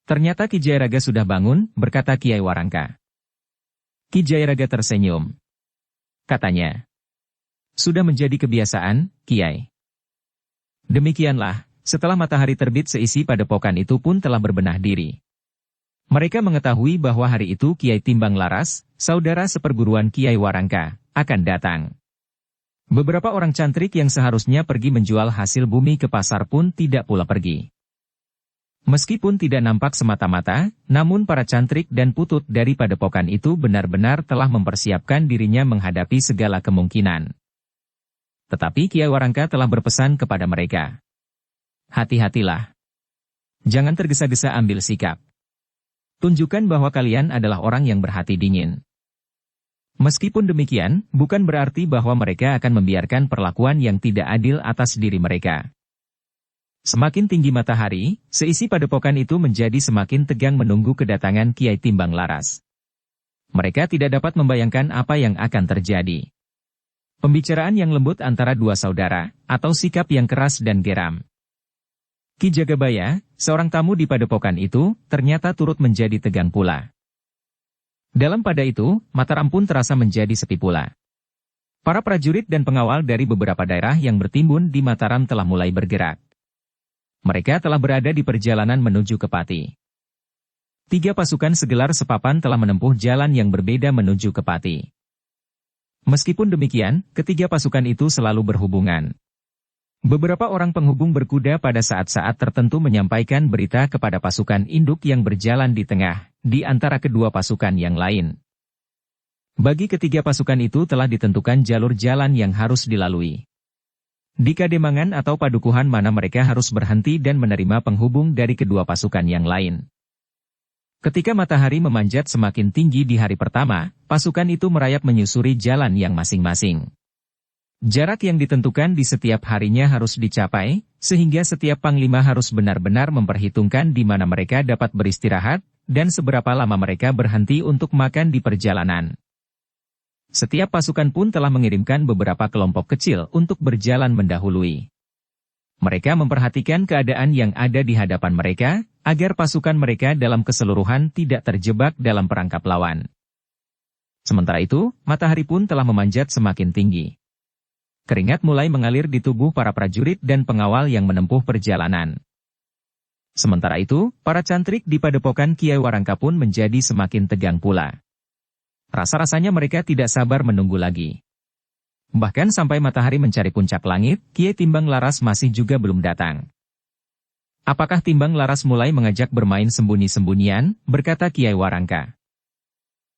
Ternyata Ki Jayaraga sudah bangun, berkata Kiai Warangka. Ki Jayaraga tersenyum. Katanya, sudah menjadi kebiasaan, Kiai. Demikianlah, setelah matahari terbit seisi padepokan itu pun telah berbenah diri. Mereka mengetahui bahwa hari itu Kiai Timbang Laras, saudara seperguruan Kiai Warangka, akan datang. Beberapa orang cantrik yang seharusnya pergi menjual hasil bumi ke pasar pun tidak pula pergi. Meskipun tidak nampak semata-mata, namun para cantrik dan putut dari padepokan itu benar-benar telah mempersiapkan dirinya menghadapi segala kemungkinan. Tetapi Kiai Warangka telah berpesan kepada mereka. Hati-hatilah. Jangan tergesa-gesa ambil sikap. Tunjukkan bahwa kalian adalah orang yang berhati dingin. Meskipun demikian, bukan berarti bahwa mereka akan membiarkan perlakuan yang tidak adil atas diri mereka. Semakin tinggi matahari, seisi padepokan itu menjadi semakin tegang menunggu kedatangan Kiai Timbang Laras. Mereka tidak dapat membayangkan apa yang akan terjadi. Pembicaraan yang lembut antara dua saudara, atau sikap yang keras dan geram. Ki Jagabaya, seorang tamu di padepokan itu, ternyata turut menjadi tegang pula. Dalam pada itu, Mataram pun terasa menjadi sepi pula. Para prajurit dan pengawal dari beberapa daerah yang bertimbun di Mataram telah mulai bergerak. Mereka telah berada di perjalanan menuju ke Pati. 3 pasukan segelar sepapan telah menempuh jalan yang berbeda menuju ke Pati. Meskipun demikian, ketiga pasukan itu selalu berhubungan. Beberapa orang penghubung berkuda pada saat-saat tertentu menyampaikan berita kepada pasukan induk yang berjalan di tengah, di antara kedua pasukan yang lain. Bagi ketiga pasukan itu telah ditentukan jalur jalan yang harus dilalui. Di Kademangan atau padukuhan mana mereka harus berhenti dan menerima penghubung dari kedua pasukan yang lain. Ketika matahari memanjat semakin tinggi di hari pertama, pasukan itu merayap menyusuri jalan yang masing-masing. Jarak yang ditentukan di setiap harinya harus dicapai, sehingga setiap panglima harus benar-benar memperhitungkan di mana mereka dapat beristirahat, dan seberapa lama mereka berhenti untuk makan di perjalanan. Setiap pasukan pun telah mengirimkan beberapa kelompok kecil untuk berjalan mendahului. Mereka memperhatikan keadaan yang ada di hadapan mereka, agar pasukan mereka dalam keseluruhan tidak terjebak dalam perangkap lawan. Sementara itu, matahari pun telah memanjat semakin tinggi. Keringat mulai mengalir di tubuh para prajurit dan pengawal yang menempuh perjalanan. Sementara itu, para cantrik di padepokan Kiai Warangka pun menjadi semakin tegang pula. Rasa-rasanya mereka tidak sabar menunggu lagi. Bahkan sampai matahari mencari puncak langit, Kiai Timbang Laras masih juga belum datang. Apakah Timbang Laras mulai mengajak bermain sembunyi-sembunyian, berkata Kiai Warangka.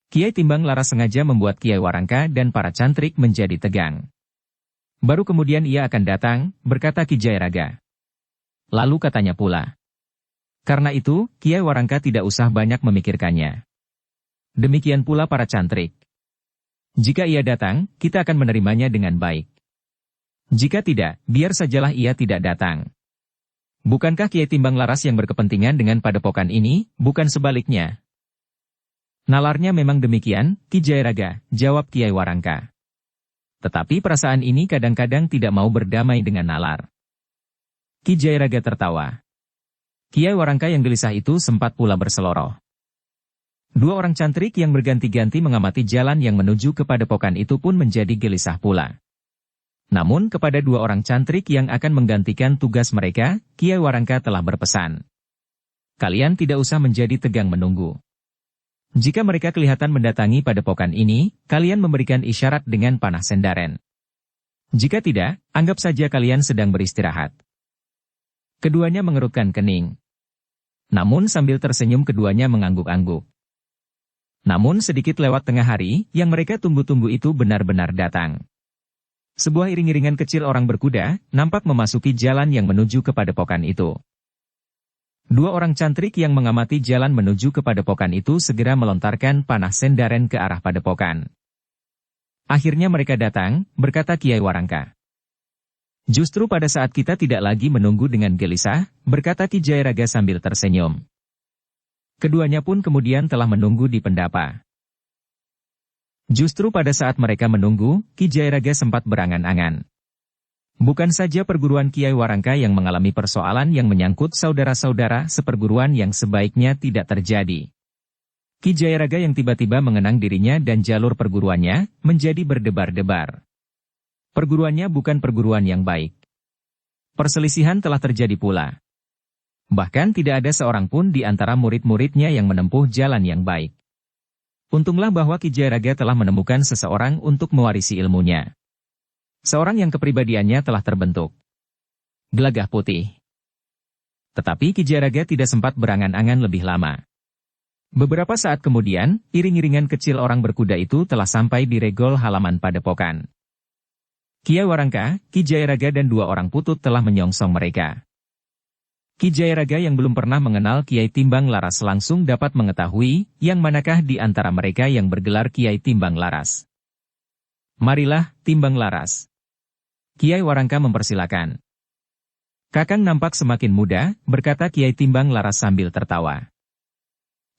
Kiai Timbang Laras sengaja membuat Kiai Warangka dan para cantrik menjadi tegang. Baru kemudian ia akan datang, berkata Ki Jayaraga. Lalu katanya pula. Karena itu, Kiai Warangka tidak usah banyak memikirkannya. Demikian pula para cantrik. Jika ia datang, kita akan menerimanya dengan baik. Jika tidak, biar sajalah ia tidak datang. Bukankah Kiai Timbang Laras yang berkepentingan dengan padepokan ini, bukan sebaliknya? Nalarnya memang demikian, Ki Jayaraga, jawab Kiai Warangka. Tetapi perasaan ini kadang-kadang tidak mau berdamai dengan nalar. Ki Jayaraga tertawa. Kiai Warangka yang gelisah itu sempat pula berseloroh. Dua orang cantrik yang berganti-ganti mengamati jalan yang menuju ke padepokan itu pun menjadi gelisah pula. Namun kepada dua orang cantrik yang akan menggantikan tugas mereka, Kiai Warangka telah berpesan. Kalian tidak usah menjadi tegang menunggu. Jika mereka kelihatan mendatangi padepokan ini, kalian memberikan isyarat dengan panah sendaren. Jika tidak, anggap saja kalian sedang beristirahat. Keduanya mengerutkan kening. Namun sambil tersenyum keduanya mengangguk-angguk. Namun sedikit lewat tengah hari, yang mereka tunggu-tunggu itu benar-benar datang. Sebuah iring-iringan kecil orang berkuda, nampak memasuki jalan yang menuju ke padepokan itu. Dua orang cantrik yang mengamati jalan menuju ke padepokan itu segera melontarkan panah sendaren ke arah padepokan. Akhirnya mereka datang, berkata Kiai Warangka. Justru pada saat kita tidak lagi menunggu dengan gelisah, berkata Ki Jayaraga sambil tersenyum. Keduanya pun kemudian telah menunggu di pendapa. Justru pada saat mereka menunggu, Ki Jayaraga sempat berangan-angan. Bukan saja perguruan Kiai Warangka yang mengalami persoalan yang menyangkut saudara-saudara seperguruan yang sebaiknya tidak terjadi. Ki Jayaraga yang tiba-tiba mengenang dirinya dan jalur perguruannya, menjadi berdebar-debar. Perguruannya bukan perguruan yang baik. Perselisihan telah terjadi pula. Bahkan tidak ada seorang pun di antara murid-muridnya yang menempuh jalan yang baik. Untunglah bahwa Ki Jayaraga telah menemukan seseorang untuk mewarisi ilmunya. Seorang yang kepribadiannya telah terbentuk. Gelagah Putih. Tetapi Ki Jayaraga tidak sempat berangan-angan lebih lama. Beberapa saat kemudian, iring-iringan kecil orang berkuda itu telah sampai di regol halaman padepokan. Kiai Warangka, Ki Jayaraga dan dua orang putut telah menyongsong mereka. Ki Jayaraga yang belum pernah mengenal Kiai Timbang Laras langsung dapat mengetahui, yang manakah di antara mereka yang bergelar Kiai Timbang Laras. Marilah, Timbang Laras. Kiai Warangka mempersilakan. Kakang nampak semakin muda, berkata Kiai Timbang Laras sambil tertawa.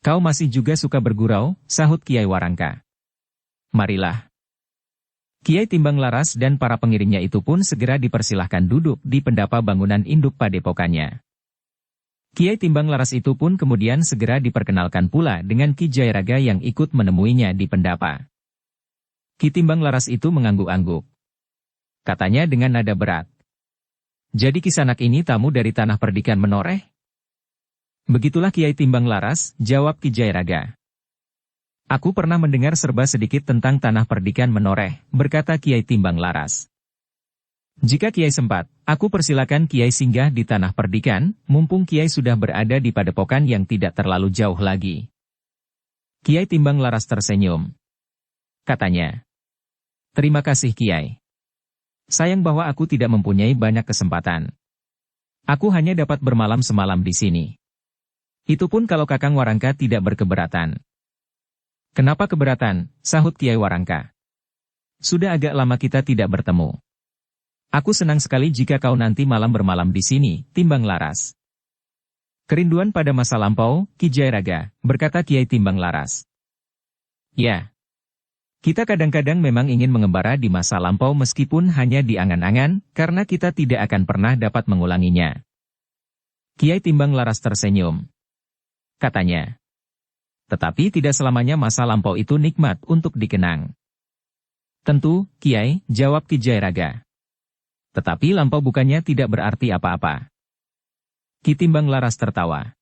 Kau masih juga suka bergurau, sahut Kiai Warangka. Marilah. Kiai Timbang Laras dan para pengiringnya itu pun segera dipersilahkan duduk di pendapa bangunan induk padepokannya. Kiai Timbang Laras itu pun kemudian segera diperkenalkan pula dengan Ki Jayaraga yang ikut menemuinya di pendapa. Ki Timbang Laras itu mengangguk-angguk. Katanya dengan nada berat. Jadi Kisanak ini tamu dari tanah perdikan Menoreh? Begitulah Kiai Timbang Laras, jawab Ki Jayaraga. Aku pernah mendengar serba sedikit tentang tanah perdikan Menoreh, berkata Kiai Timbang Laras. Jika Kiai sempat, aku persilakan Kiai singgah di tanah perdikan, mumpung Kiai sudah berada di padepokan yang tidak terlalu jauh lagi. Kiai Timbang Laras tersenyum. Katanya, terima kasih Kiai. Sayang bahwa aku tidak mempunyai banyak kesempatan. Aku hanya dapat bermalam semalam di sini. Itu pun kalau Kakang Warangka tidak berkeberatan. Kenapa keberatan, sahut Kiai Warangka. Sudah agak lama kita tidak bertemu. Aku senang sekali jika kau nanti malam bermalam di sini, Timbang Laras. Kerinduan pada masa lampau, Ki Jayaraga, berkata Kiai Timbang Laras. Ya. Kita kadang-kadang memang ingin mengembara di masa lampau meskipun hanya di angan-angan, karena kita tidak akan pernah dapat mengulanginya. Kiai Timbang Laras tersenyum. Katanya. Tetapi tidak selamanya masa lampau itu nikmat untuk dikenang. Tentu, Kiai, jawab Ki Jayaraga. Tetapi lampau bukannya tidak berarti apa-apa. Ki Timbang Laras tertawa.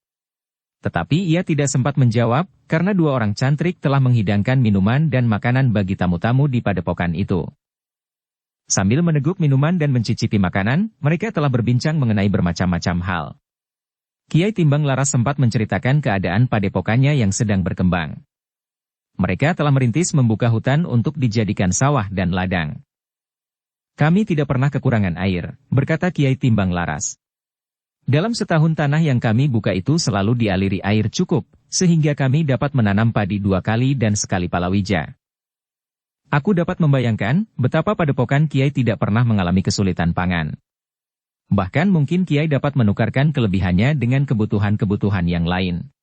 Tetapi ia tidak sempat menjawab, karena dua orang cantrik telah menghidangkan minuman dan makanan bagi tamu-tamu di padepokan itu. Sambil meneguk minuman dan mencicipi makanan, mereka telah berbincang mengenai bermacam-macam hal. Kiai Timbang Laras sempat menceritakan keadaan padepokannya yang sedang berkembang. Mereka telah merintis membuka hutan untuk dijadikan sawah dan ladang. Kami tidak pernah kekurangan air, berkata Kiai Timbang Laras. Dalam setahun tanah yang kami buka itu selalu dialiri air cukup, sehingga kami dapat menanam padi 2 kali dan sekali palawija. Aku dapat membayangkan betapa padepokan Kiai tidak pernah mengalami kesulitan pangan. Bahkan mungkin Kiai dapat menukarkan kelebihannya dengan kebutuhan-kebutuhan yang lain.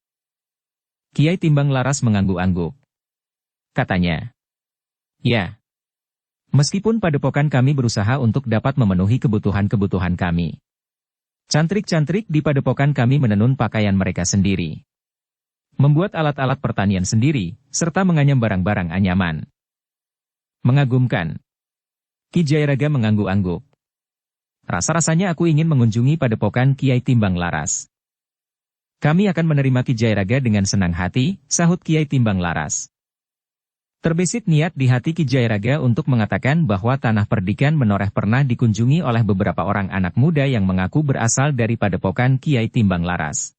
Kiai Timbang Laras mengangguk-angguk. Katanya, "Ya, meskipun padepokan kami berusaha untuk dapat memenuhi kebutuhan-kebutuhan kami. Cantrik-cantrik di padepokan kami menenun pakaian mereka sendiri. Membuat alat-alat pertanian sendiri, serta menganyam barang-barang anyaman." Mengagumkan. Ki Jayaraga mengangguk-angguk. Rasa-rasanya aku ingin mengunjungi padepokan Kiai Timbang Laras. Kami akan menerima Ki Jayaraga dengan senang hati, sahut Kiai Timbang Laras. Terbesit niat di hati Ki Jayaraga untuk mengatakan bahwa tanah perdikan menoreh pernah dikunjungi oleh beberapa orang anak muda yang mengaku berasal dari padepokan Kiai Timbang Laras.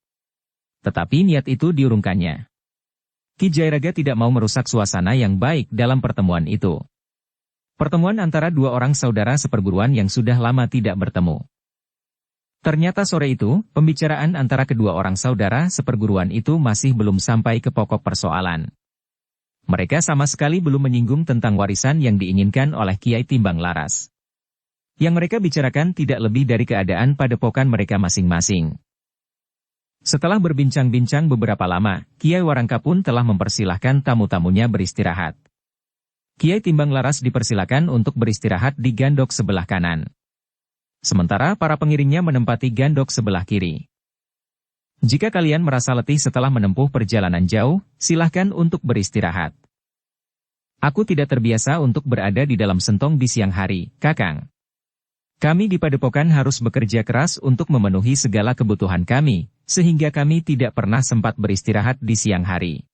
Tetapi niat itu diurungkannya. Ki Jayaraga tidak mau merusak suasana yang baik dalam pertemuan itu. Pertemuan antara 2 orang saudara seperguruan yang sudah lama tidak bertemu. Ternyata sore itu, pembicaraan antara kedua orang saudara seperguruan itu masih belum sampai ke pokok persoalan. Mereka sama sekali belum menyinggung tentang warisan yang diinginkan oleh Kiai Timbang Laras. Yang mereka bicarakan tidak lebih dari keadaan padepokan mereka masing-masing. Setelah berbincang-bincang beberapa lama, Kiai Warangka pun telah mempersilahkan tamu-tamunya beristirahat. Kiai Timbang Laras dipersilakan untuk beristirahat di gandok sebelah kanan. Sementara para pengiringnya menempati gandok sebelah kiri. Jika kalian merasa letih setelah menempuh perjalanan jauh, silahkan untuk beristirahat. Aku tidak terbiasa untuk berada di dalam sentong di siang hari, Kakang. Kami di padepokan harus bekerja keras untuk memenuhi segala kebutuhan kami, sehingga kami tidak pernah sempat beristirahat di siang hari.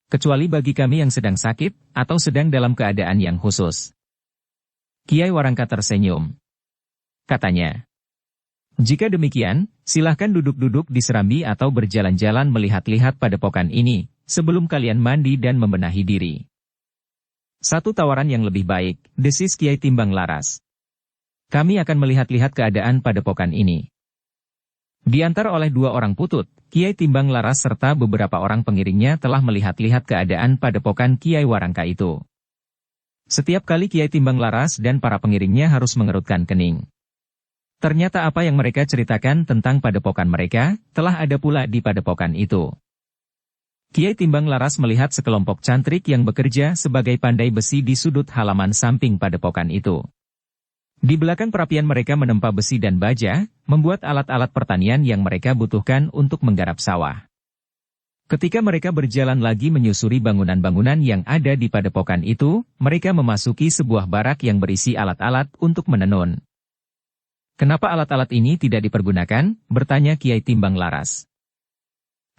Kecuali bagi kami yang sedang sakit, atau sedang dalam keadaan yang khusus. Kiai Warangka tersenyum. Katanya, jika demikian, silahkan duduk-duduk di serambi atau berjalan-jalan melihat-lihat padepokan ini, sebelum kalian mandi dan membenahi diri. Satu tawaran yang lebih baik, desis Kiai Timbang Laras. Kami akan melihat-lihat keadaan padepokan ini. Diantar oleh 2 orang putut, Kiai Timbang Laras serta beberapa orang pengiringnya telah melihat-lihat keadaan padepokan Kiai Warangka itu. Setiap kali Kiai Timbang Laras dan para pengiringnya harus mengerutkan kening. Ternyata apa yang mereka ceritakan tentang padepokan mereka, telah ada pula di padepokan itu. Kiai Timbang Laras melihat sekelompok cantrik yang bekerja sebagai pandai besi di sudut halaman samping padepokan itu. Di belakang perapian mereka menempa besi dan baja, membuat alat-alat pertanian yang mereka butuhkan untuk menggarap sawah. Ketika mereka berjalan lagi menyusuri bangunan-bangunan yang ada di padepokan itu, mereka memasuki sebuah barak yang berisi alat-alat untuk menenun. Kenapa alat-alat ini tidak dipergunakan? Bertanya Kiai Timbang Laras.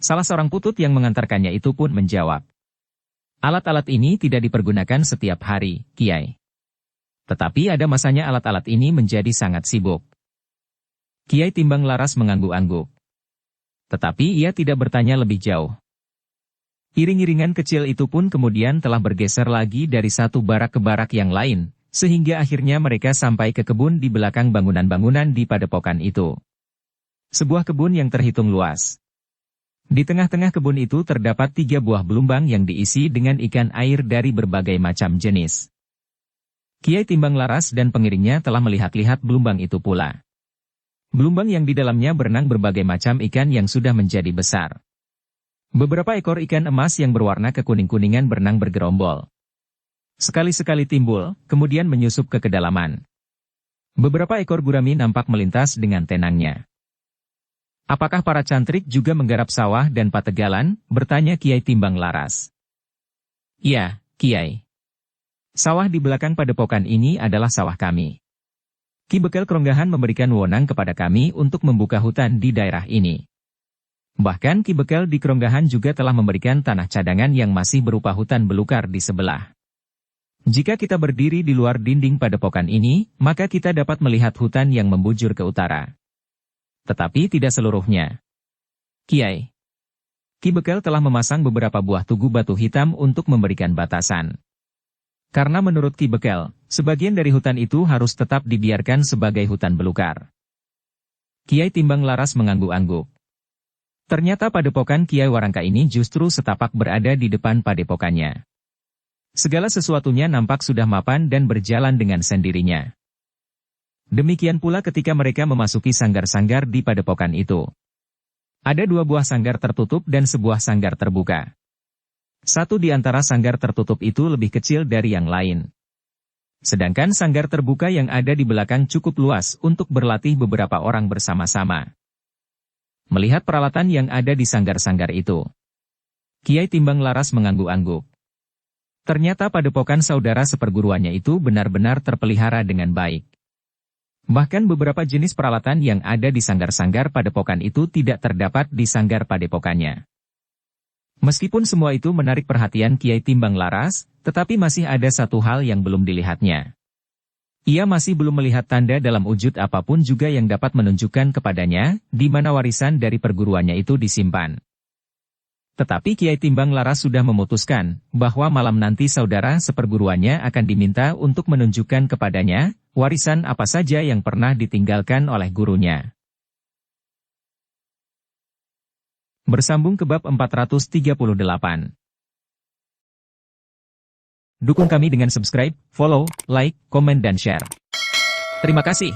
Salah seorang putut yang mengantarkannya itu pun menjawab. Alat-alat ini tidak dipergunakan setiap hari, Kiai. Tetapi ada masanya alat-alat ini menjadi sangat sibuk. Kiai Timbang Laras mengangguk-angguk. Tetapi ia tidak bertanya lebih jauh. Iring-iringan kecil itu pun kemudian telah bergeser lagi dari satu barak ke barak yang lain, sehingga akhirnya mereka sampai ke kebun di belakang bangunan-bangunan di padepokan itu. Sebuah kebun yang terhitung luas. Di tengah-tengah kebun itu terdapat 3 buah belumbang yang diisi dengan ikan air dari berbagai macam jenis. Kiai Timbang Laras dan pengiringnya telah melihat-lihat belumbang itu pula. Belumbang yang di dalamnya berenang berbagai macam ikan yang sudah menjadi besar. Beberapa ekor ikan emas yang berwarna kekuning-kuningan berenang bergerombol. Sekali-sekali timbul, kemudian menyusup ke kedalaman. Beberapa ekor gurami nampak melintas dengan tenangnya. Apakah para cantrik juga menggarap sawah dan pategalan? Bertanya Kiai Timbang Laras. Ya, Kiai. Sawah di belakang padepokan ini adalah sawah kami. Ki Bekel Kronggahan memberikan wewenang kepada kami untuk membuka hutan di daerah ini. Bahkan Ki Bekel di Kronggahan juga telah memberikan tanah cadangan yang masih berupa hutan belukar di sebelah. Jika kita berdiri di luar dinding padepokan ini, maka kita dapat melihat hutan yang membujur ke utara. Tetapi tidak seluruhnya. Kiai. Ki Bekel telah memasang beberapa buah tugu batu hitam untuk memberikan batasan. Karena menurut Ki Bekel, sebagian dari hutan itu harus tetap dibiarkan sebagai hutan belukar. Kiai Timbang Laras mengangguk-angguk. Ternyata padepokan Kiai Warangka ini justru setapak berada di depan padepokannya. Segala sesuatunya nampak sudah mapan dan berjalan dengan sendirinya. Demikian pula ketika mereka memasuki sanggar-sanggar di padepokan itu. Ada 2 buah sanggar tertutup dan sebuah sanggar terbuka. Satu di antara sanggar tertutup itu lebih kecil dari yang lain. Sedangkan sanggar terbuka yang ada di belakang cukup luas untuk berlatih beberapa orang bersama-sama. Melihat peralatan yang ada di sanggar-sanggar itu, Kiai Timbang Laras mengangguk-angguk. Ternyata padepokan saudara seperguruannya itu benar-benar terpelihara dengan baik. Bahkan beberapa jenis peralatan yang ada di sanggar-sanggar padepokan itu tidak terdapat di sanggar padepokannya. Meskipun semua itu menarik perhatian Kiai Timbang Laras, tetapi masih ada satu hal yang belum dilihatnya. Ia masih belum melihat tanda dalam wujud apapun juga yang dapat menunjukkan kepadanya, di mana warisan dari perguruannya itu disimpan. Tetapi Kiai Timbang Laras sudah memutuskan, bahwa malam nanti saudara seperguruannya akan diminta untuk menunjukkan kepadanya, warisan apa saja yang pernah ditinggalkan oleh gurunya. Bersambung ke bab 438. Dukung kami dengan subscribe, follow, like, komen dan share. Terima kasih.